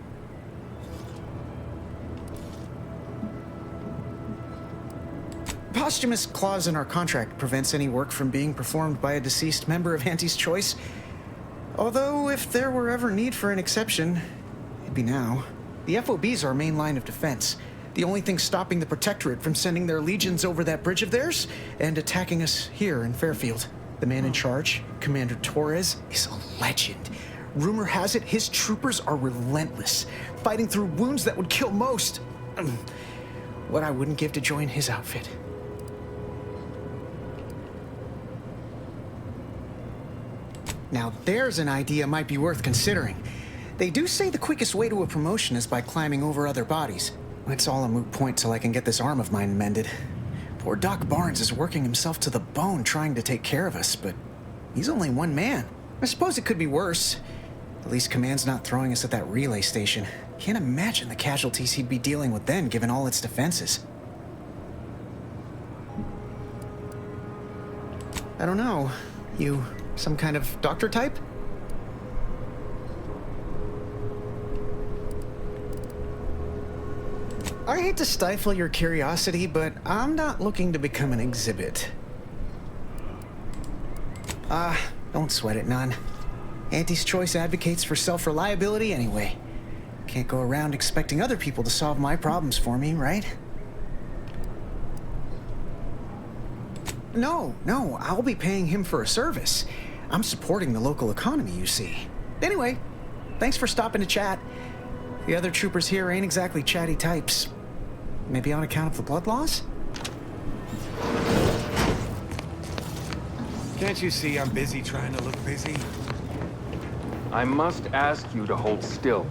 Posthumous clause in our contract prevents any work from being performed by a deceased member of Auntie's choice. Although, if there were ever need for an exception, it'd be now. The FOB's our main line of defense. The only thing stopping the Protectorate from sending their legions over that bridge of theirs and attacking us here in Fairfield. The man in charge, Commander Torres, is a legend. Rumor has it his troopers are relentless, fighting through wounds that would kill most. What I wouldn't give to join his outfit. Now there's an idea might be worth considering. They do say the quickest way to a promotion is by climbing over other bodies. It's all a moot point till I can get this arm of mine mended. Poor Doc Barnes is working himself to the bone trying to take care of us, but he's only one man. I suppose it could be worse. At least Command's not throwing us at that relay station. Can't imagine the casualties he'd be dealing with then, given all its defenses. I don't know. You some kind of doctor type? I hate to stifle your curiosity, but I'm not looking to become an exhibit. Don't sweat it none. Auntie's Choice advocates for self-reliability anyway. Can't go around expecting other people to solve my problems for me, right? No, I'll be paying him for a service. I'm supporting the local economy, you see. Anyway, thanks for stopping to chat. The other troopers here ain't exactly chatty types. Maybe on account of the blood loss? Can't you see I'm busy trying to look busy? I must ask you to hold still.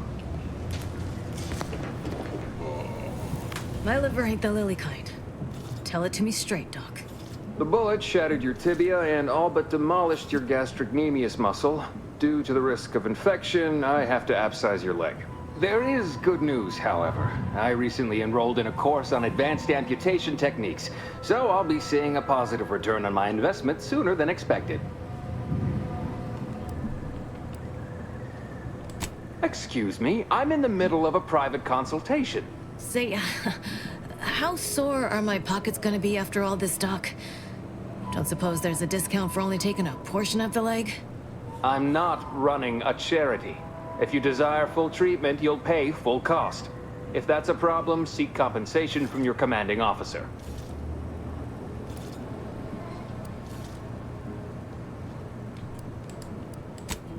My liver ain't the lily kind. Tell it to me straight, Doc. The bullet shattered your tibia and all but demolished your gastrocnemius muscle. Due to the risk of infection, I have to abscise your leg. There is good news, however. I recently enrolled in a course on advanced amputation techniques, so I'll be seeing a positive return on my investment sooner than expected. Excuse me, I'm in the middle of a private consultation. Say, how sore are my pockets gonna be after all this, Doc? Don't suppose there's a discount for only taking a portion of the leg? I'm not running a charity. If you desire full treatment, you'll pay full cost. If that's a problem, seek compensation from your commanding officer.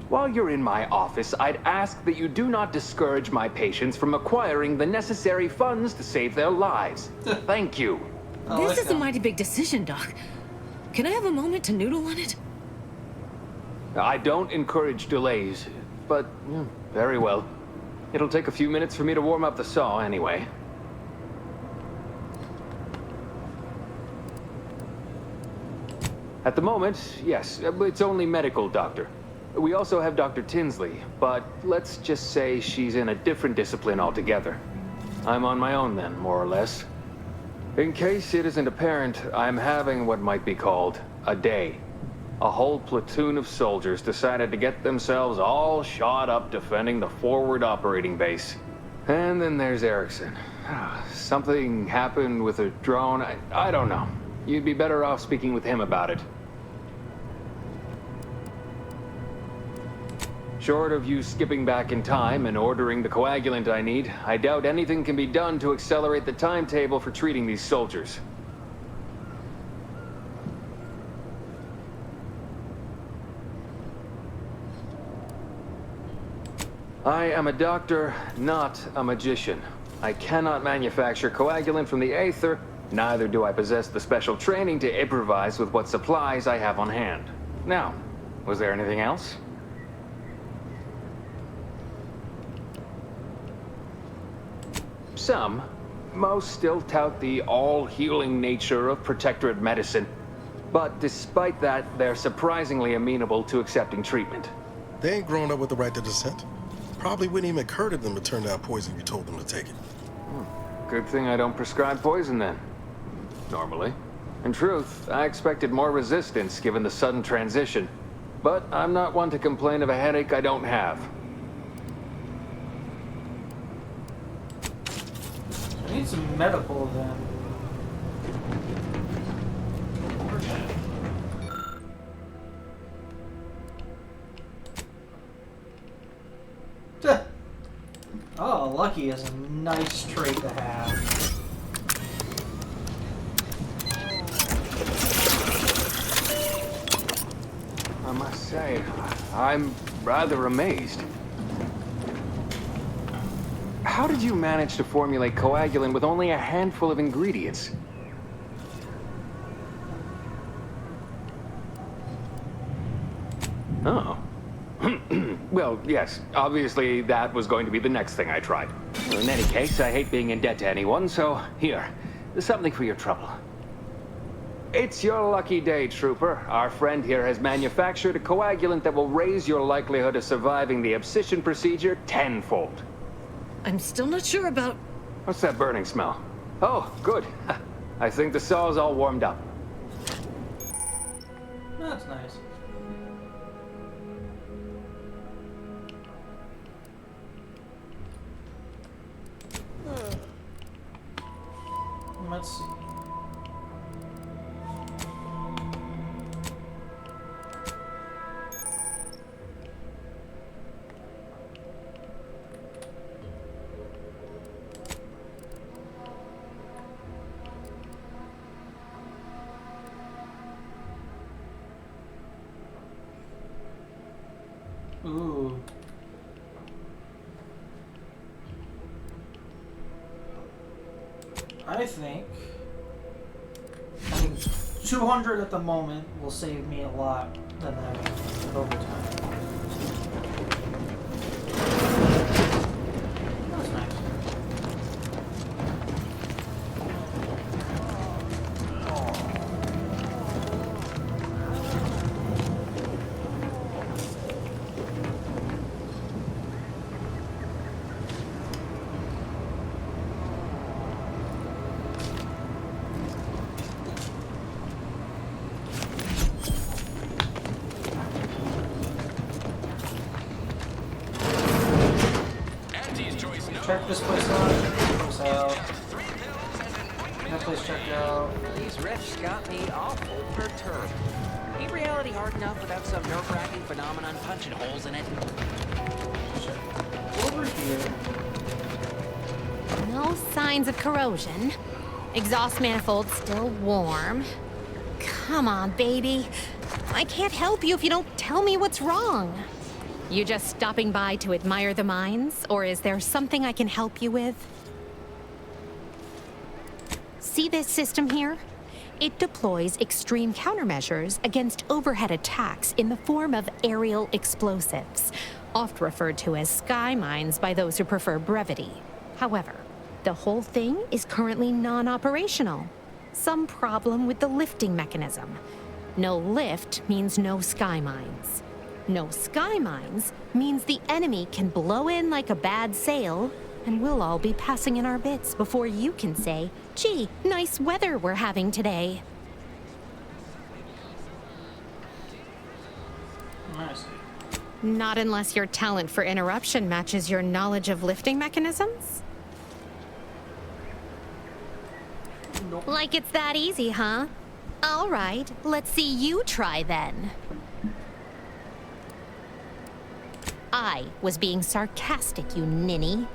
While you're in my office, I'd ask that you do not discourage my patients from acquiring the necessary funds to save their lives. Thank you. This is a mighty big decision, Doc. Can I have a moment to noodle on it? I don't encourage delays, but very well. It'll take a few minutes for me to warm up the saw anyway. At the moment, yes, it's only medical, Doctor. We also have Dr. Tinsley, but let's just say she's in a different discipline altogether. I'm on my own then, more or less. In case it isn't apparent, I'm having what might be called a day. A whole platoon of soldiers decided to get themselves all shot up defending the forward operating base. And then there's Erickson. Something happened with a drone. I don't know. You'd be better off speaking with him about it. Short of you skipping back in time and ordering the coagulant I need, I doubt anything can be done to accelerate the timetable for treating these soldiers. I am a doctor, not a magician. I cannot manufacture coagulant from the aether, neither do I possess the special training to improvise with what supplies I have on hand. Now, was there anything else? Some. Most still tout the all-healing nature of Protectorate medicine. But despite that, they're surprisingly amenable to accepting treatment. They ain't grown up with the right to dissent. Probably wouldn't even occur to them to turn down poison if you told them to take it. Good thing I don't prescribe poison then. Normally. In truth, I expected more resistance given the sudden transition. But I'm not one to complain of a headache I don't have. I need some medical then. Oh, lucky is a nice trait to have. I must say, I'm rather amazed. How did you manage to formulate coagulant with only a handful of ingredients? Oh. Well, yes, obviously that was going to be the next thing I tried. In any case, I hate being in debt to anyone, so here, something for your trouble. It's your lucky day, Trooper. Our friend here has manufactured a coagulant that will raise your likelihood of surviving the abscission procedure tenfold. I'm still not sure about... What's that burning smell? Oh, good. I think the saw's all warmed up. That's nice. Let's see. Ooh. I think 200 at the moment will save me a lot than that over time. That's nice. Check this place out. Check this place out. That place checked out. These riffs got me awful perturbed. Ain't reality hard enough without some nerve-wracking phenomenon punching holes in it? Over here. No signs of corrosion. Exhaust manifold still warm. Come on, baby. I can't help you if you don't tell me what's wrong. You just stopping by to admire the mines, or is there something I can help you with? See this system here? It deploys extreme countermeasures against overhead attacks in the form of aerial explosives, oft referred to as sky mines by those who prefer brevity. However, the whole thing is currently non-operational. Some problem with the lifting mechanism. No lift means no sky mines. No sky mines means the enemy can blow in like a bad sail, and we'll all be passing in our bits before you can say, gee, nice weather we're having today. Nice. Not unless your talent for interruption matches your knowledge of lifting mechanisms? Nope. Like it's that easy, huh? All right, let's see you try then. I was being sarcastic, you ninny.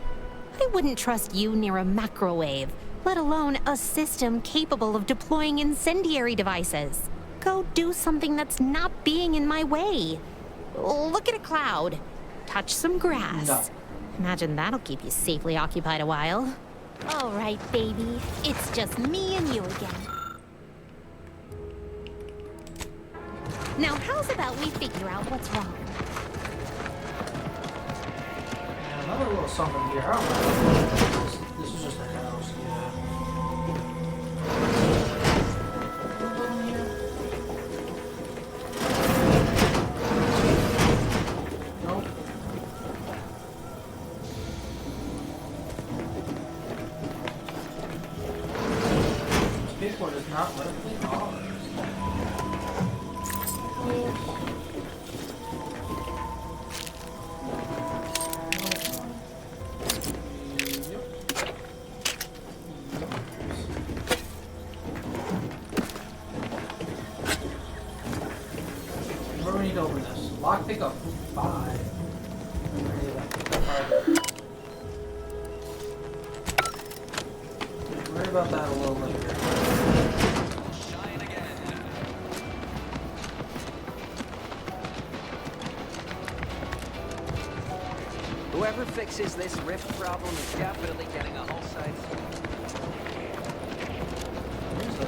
I wouldn't trust you near a macrowave, let alone a system capable of deploying incendiary devices. Go do something that's not being in my way. Look at a cloud. Touch some grass. No. Imagine that'll keep you safely occupied a while. All right, baby. It's just me and you again. Now, how's about we figure out what's wrong? Another little something here. I don't know. This is just a house, yeah. Nope. Skateboard is not vertically ours. Where do we need to open this? Lock pickup 5. Worry about that a little later. Whoever fixes this rift problem is definitely getting a whole side.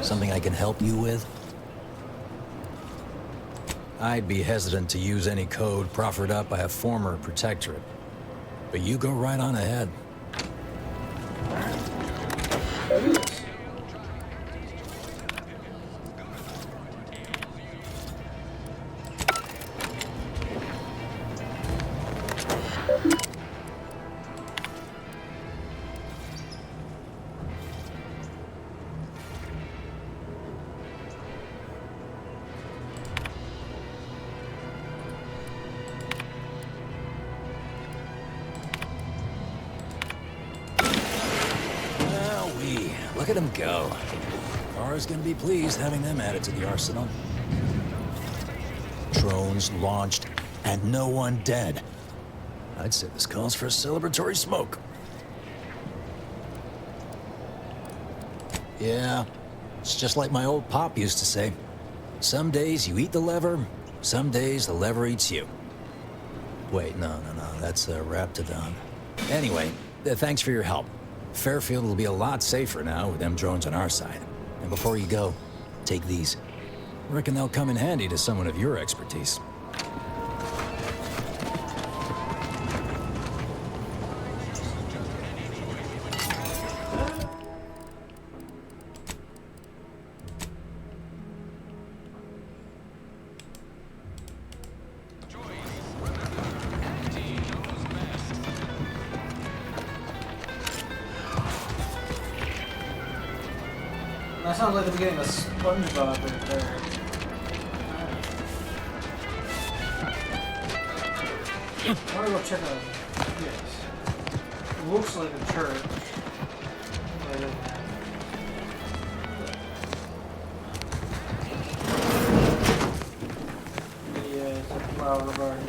Something I can help you with? I'd be hesitant to use any code proffered up by a former protectorate. But you go right on ahead. Look at them go. Kara's gonna be pleased having them added to the arsenal. Drones launched and no one dead. I'd say this calls for a celebratory smoke. Yeah, it's just like my old pop used to say. Some days you eat the lever, some days the lever eats you. Wait, no, that's Raptidon. Anyway, thanks for your help. Fairfield will be a lot safer now with them drones on our side. And before you go, take these. Reckon they'll come in handy to someone of your expertise. That sounds like the beginning of SpongeBob right there. I want to go check out. Yes. It looks like a church.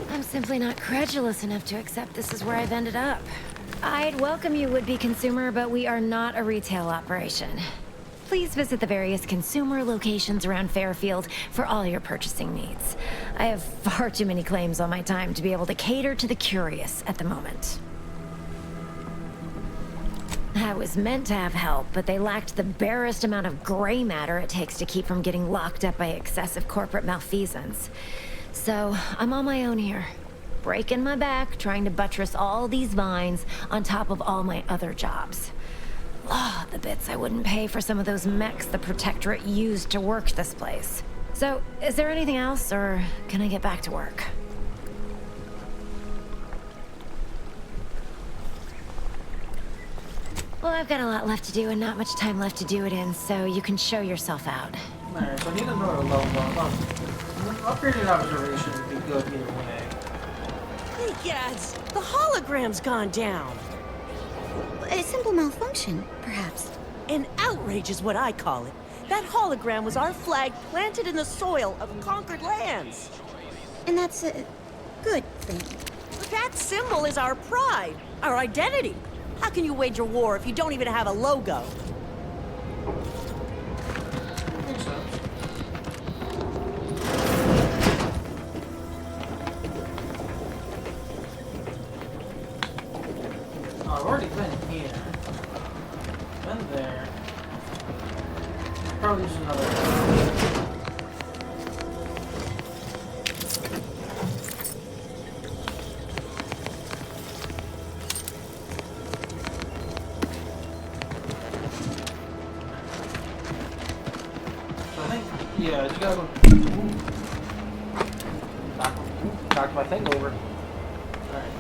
I'm simply not credulous enough to accept this is where I've ended up. I'd welcome you, would-be consumer, but we are not a retail operation. Please visit the various consumer locations around Fairfield for all your purchasing needs. I have far too many claims on my time to be able to cater to the curious at the moment. I was meant to have help, but they lacked the barest amount of gray matter it takes to keep from getting locked up by excessive corporate malfeasance. So, I'm on my own here. Breaking my back, trying to buttress all these vines on top of all my other jobs. Ah, the bits I wouldn't pay for some of those mechs the Protectorate used to work this place. So, is there anything else, or can I get back to work? Well, I've got a lot left to do and not much time left to do it in, so you can show yourself out. Alright, so I need another level. Upgraded observation would be good either way. Hey, Gads, the hologram's gone down. A simple malfunction, perhaps. An outrage is what I call it. That hologram was our flag planted in the soil of conquered lands. And that's a good thing. Look That symbol is our pride, our identity. How can you wage a war if you don't even have a logo? Makes sense. Oh, I've already been here. Been there. Probably just another. Yeah, you gotta go. Knocked my thing over. Alright.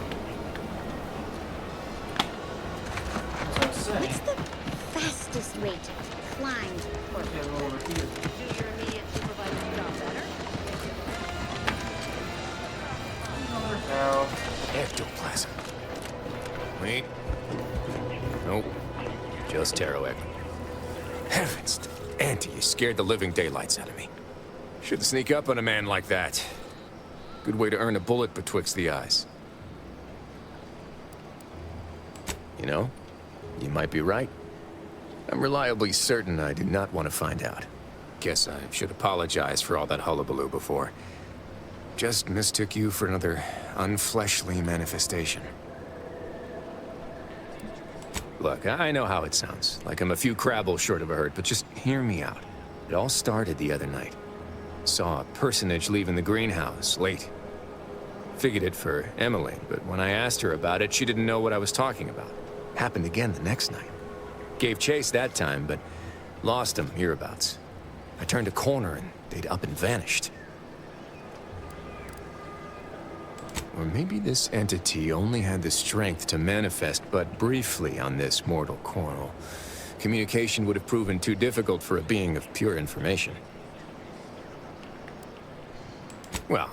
As I was saying. What's the fastest rate of climb to the port? Yeah, go over here. Do your immediate supervisor's job better? Another cow. Ectoplasm. Wait. Nope. Just Taroek. Heavens, Auntie, you scared the living daylights out of me. Shouldn't sneak up on a man like that. Good way to earn a bullet betwixt the eyes. You know, you might be right. I'm reliably certain I did not want to find out. Guess I should apologize for all that hullabaloo before. Just mistook you for another unfleshly manifestation. Look, I know how it sounds, like I'm a few crabbles short of a hurt, but just hear me out. It all started the other night. Saw a personage leaving the greenhouse, late. Figured it for Emily, but when I asked her about it, she didn't know what I was talking about. Happened again the next night. Gave chase that time, but lost him hereabouts. I turned a corner and they'd up and vanished. Or maybe this entity only had the strength to manifest but briefly on this mortal coral. Communication would have proven too difficult for a being of pure information. Well,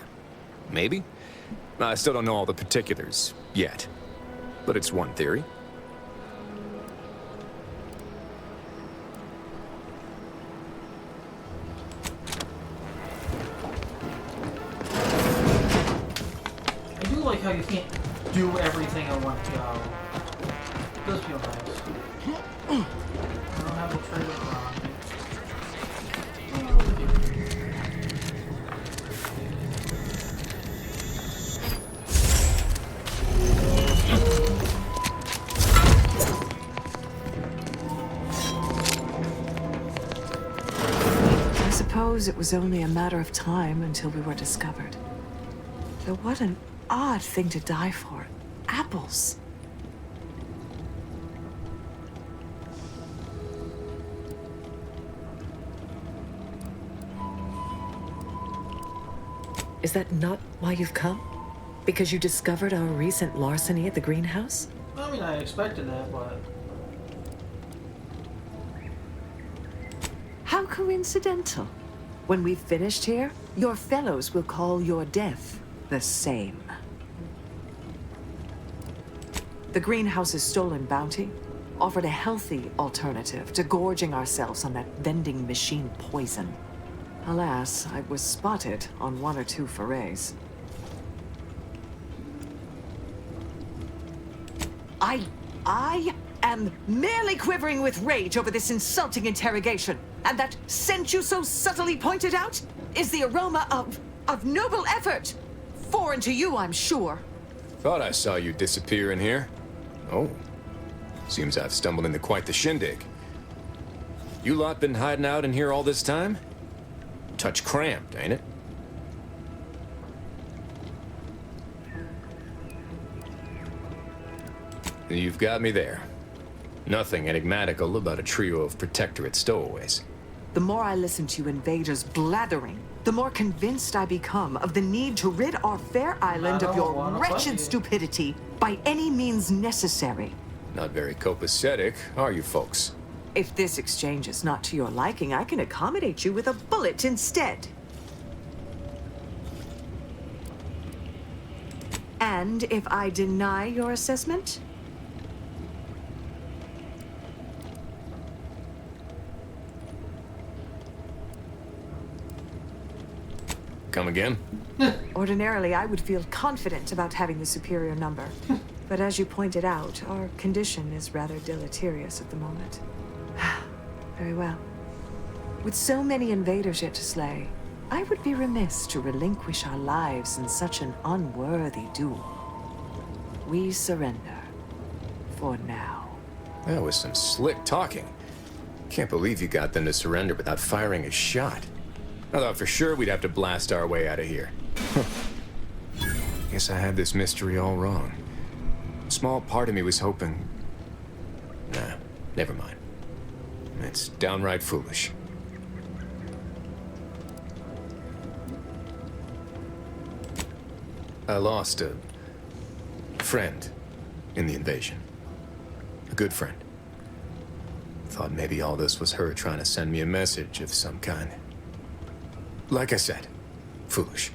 maybe. I still don't know all the particulars yet, but it's one theory. I do like how you can't do everything in one go. It does feel nice. I don't have the trigger on me. I suppose it was only a matter of time until we were discovered. Though what an odd thing to die for. Apples. Is that not why you've come? Because you discovered our recent larceny at the greenhouse? I mean, I expected that, but... How coincidental. When we've finished here, your fellows will call your death the same. The greenhouse's stolen bounty offered a healthy alternative to gorging ourselves on that vending machine poison. Alas, I was spotted on 1 or 2 forays. I am merely quivering with rage over this insulting interrogation. And that scent you so subtly pointed out is the aroma of noble effort. Foreign to you, I'm sure. Thought I saw you disappear in here. Oh. Seems I've stumbled into quite the shindig. You lot been hiding out in here all this time? Touch cramped, ain't it? You've got me there. Nothing enigmatical about a trio of Protectorate stowaways. The more I listen to you invaders blathering, the more convinced I become of the need to rid our fair island of your wretched stupidity by any means necessary. Not very copacetic, are you folks? If this exchange is not to your liking, I can accommodate you with a bullet instead. And if I deny your assessment? Come again? Ordinarily, I would feel confident about having the superior number. But as you pointed out, our condition is rather deleterious at the moment. Very well. With so many invaders yet to slay, I would be remiss to relinquish our lives in such an unworthy duel. We surrender. For now. That was some slick talking. Can't believe you got them to surrender without firing a shot. I thought for sure we'd have to blast our way out of here. Guess I had this mystery all wrong. A small part of me was hoping... Nah, never mind. It's downright foolish. I lost a friend in the invasion. A good friend. Thought maybe all this was her trying to send me a message of some kind. Like I said, foolish.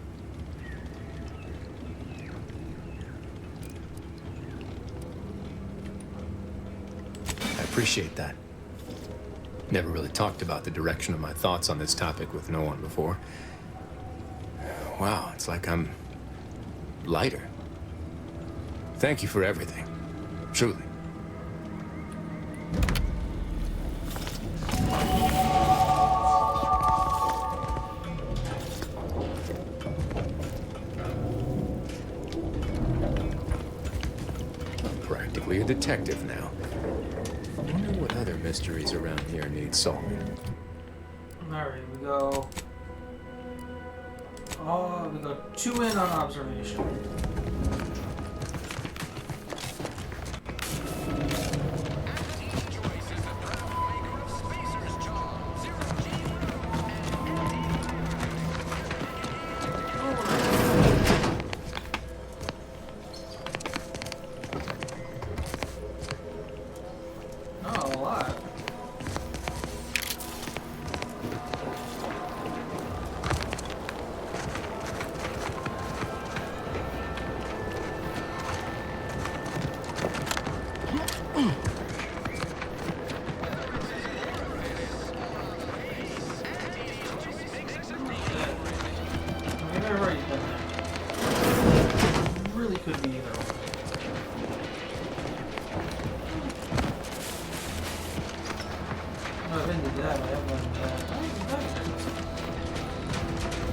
I appreciate that. Never really talked about the direction of my thoughts on this topic with no one before. Wow, it's like I'm lighter. Thank you for everything. Truly. I'm practically a detective now. I wonder what other mysteries around here need solving. Alright, we go 2 in on observation.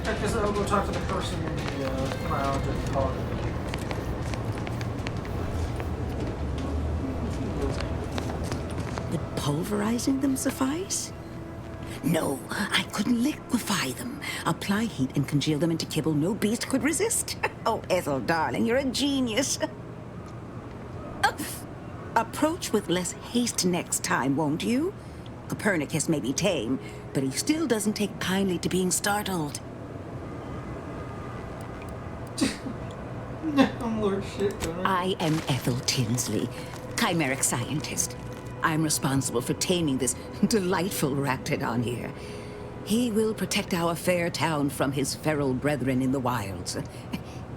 Because I'll go talk to the person in the lounge at the bar. Would pulverizing them suffice? No, I couldn't liquefy them. Apply heat and congeal them into kibble no beast could resist. Oh, Ethel, darling, you're a genius. Approach with less haste next time, won't you? Copernicus may be tame, but he still doesn't take kindly to being startled. I'm Lord Shitgun. I am Ethel Tinsley, chimeric scientist. I'm responsible for taming this delightful raptidon here. He will protect our fair town from his feral brethren in the wilds.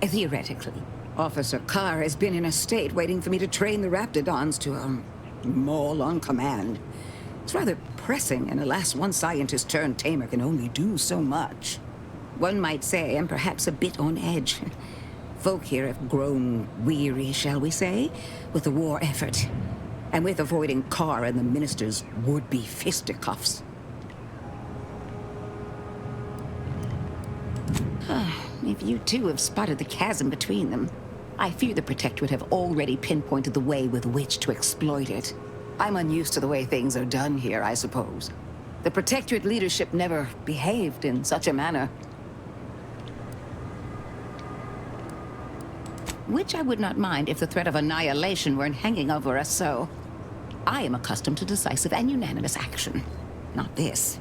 Theoretically. Officer Carr has been in a state waiting for me to train the raptidons to, maul on command. It's rather pressing, and alas, one scientist-turned-tamer can only do so much. One might say I'm perhaps a bit on edge. Folk here have grown weary, shall we say, with the war effort, and with avoiding Carr and the minister's would-be fisticuffs. If you two have spotted the chasm between them, I fear the Protectorate would have already pinpointed the way with which to exploit it. I'm unused to the way things are done here, I suppose. The Protectorate leadership never behaved in such a manner. Which I would not mind if the threat of annihilation weren't hanging over us so. I am accustomed to decisive and unanimous action. Not this.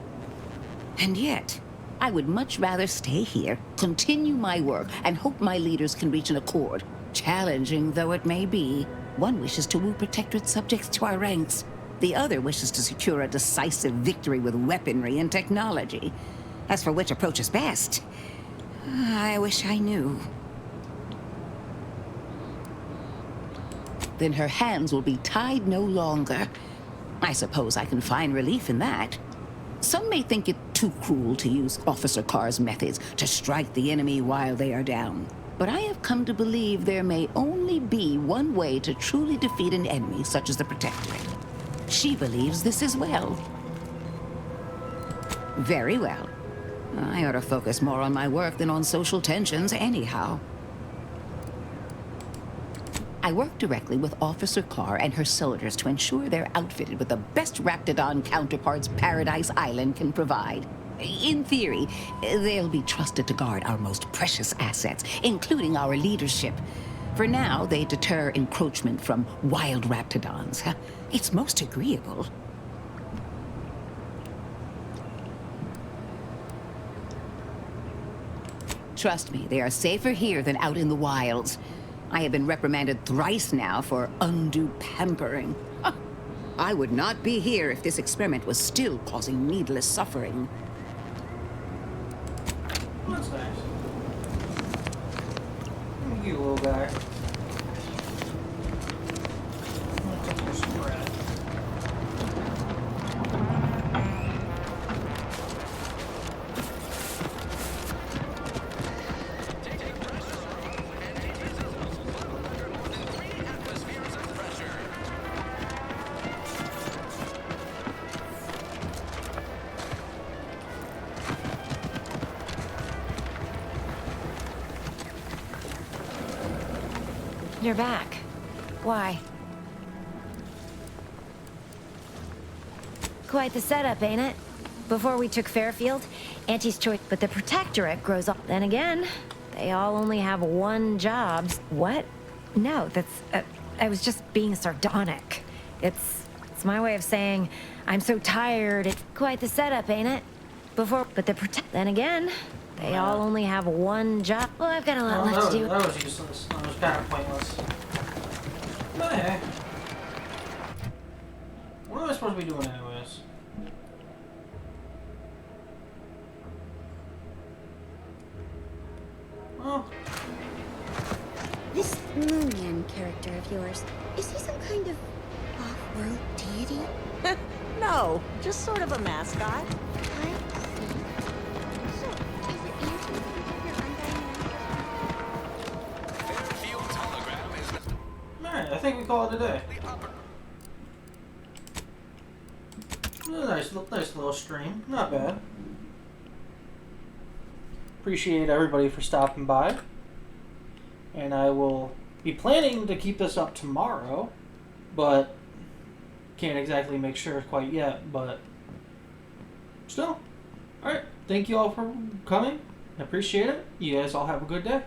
And yet, I would much rather stay here, continue my work, and hope my leaders can reach an accord. Challenging though it may be, one wishes to woo Protectorate subjects to our ranks. The other wishes to secure a decisive victory with weaponry and technology. As for which approach is best, I wish I knew. Then her hands will be tied no longer. I suppose I can find relief in that. Some may think it too cruel to use Officer Carr's methods to strike the enemy while they are down. But I have come to believe there may only be one way to truly defeat an enemy such as the Protectorate. She believes this as well. Very well. I ought to focus more on my work than on social tensions anyhow. I work directly with Officer Carr and her soldiers to ensure they're outfitted with the best Raptidon counterparts Paradise Island can provide. In theory, they'll be trusted to guard our most precious assets, including our leadership. For now, they deter encroachment from wild Raptidons. It's most agreeable. Trust me, they are safer here than out in the wilds. I have been reprimanded thrice now for undue pampering. I would not be here if this experiment was still causing needless suffering. That's nice. You little guy. You're back. Why? Quite the setup, ain't it? Before we took Fairfield, Auntie's choice, but the Protectorate grows up. Then again, they all only have one job. What? No, that's... I was just being sardonic. It's my way of saying I'm so tired. It's quite the setup, ain't it? Before, but the Then again, they all only have one job. Well, I've got a lot left to do. That was useless. That was kind of pointless. But hey. What am I supposed to be doing anyways? Oh. This Moonman character of yours, is he some kind of off-world deity? No, just sort of a mascot. Alright, I think we call it a day. Nice little stream. Not bad. Appreciate everybody for stopping by. And I will be planning to keep this up tomorrow, but can't exactly make sure quite yet, but still. Alright, thank you all for coming. I appreciate it. You guys all have a good day.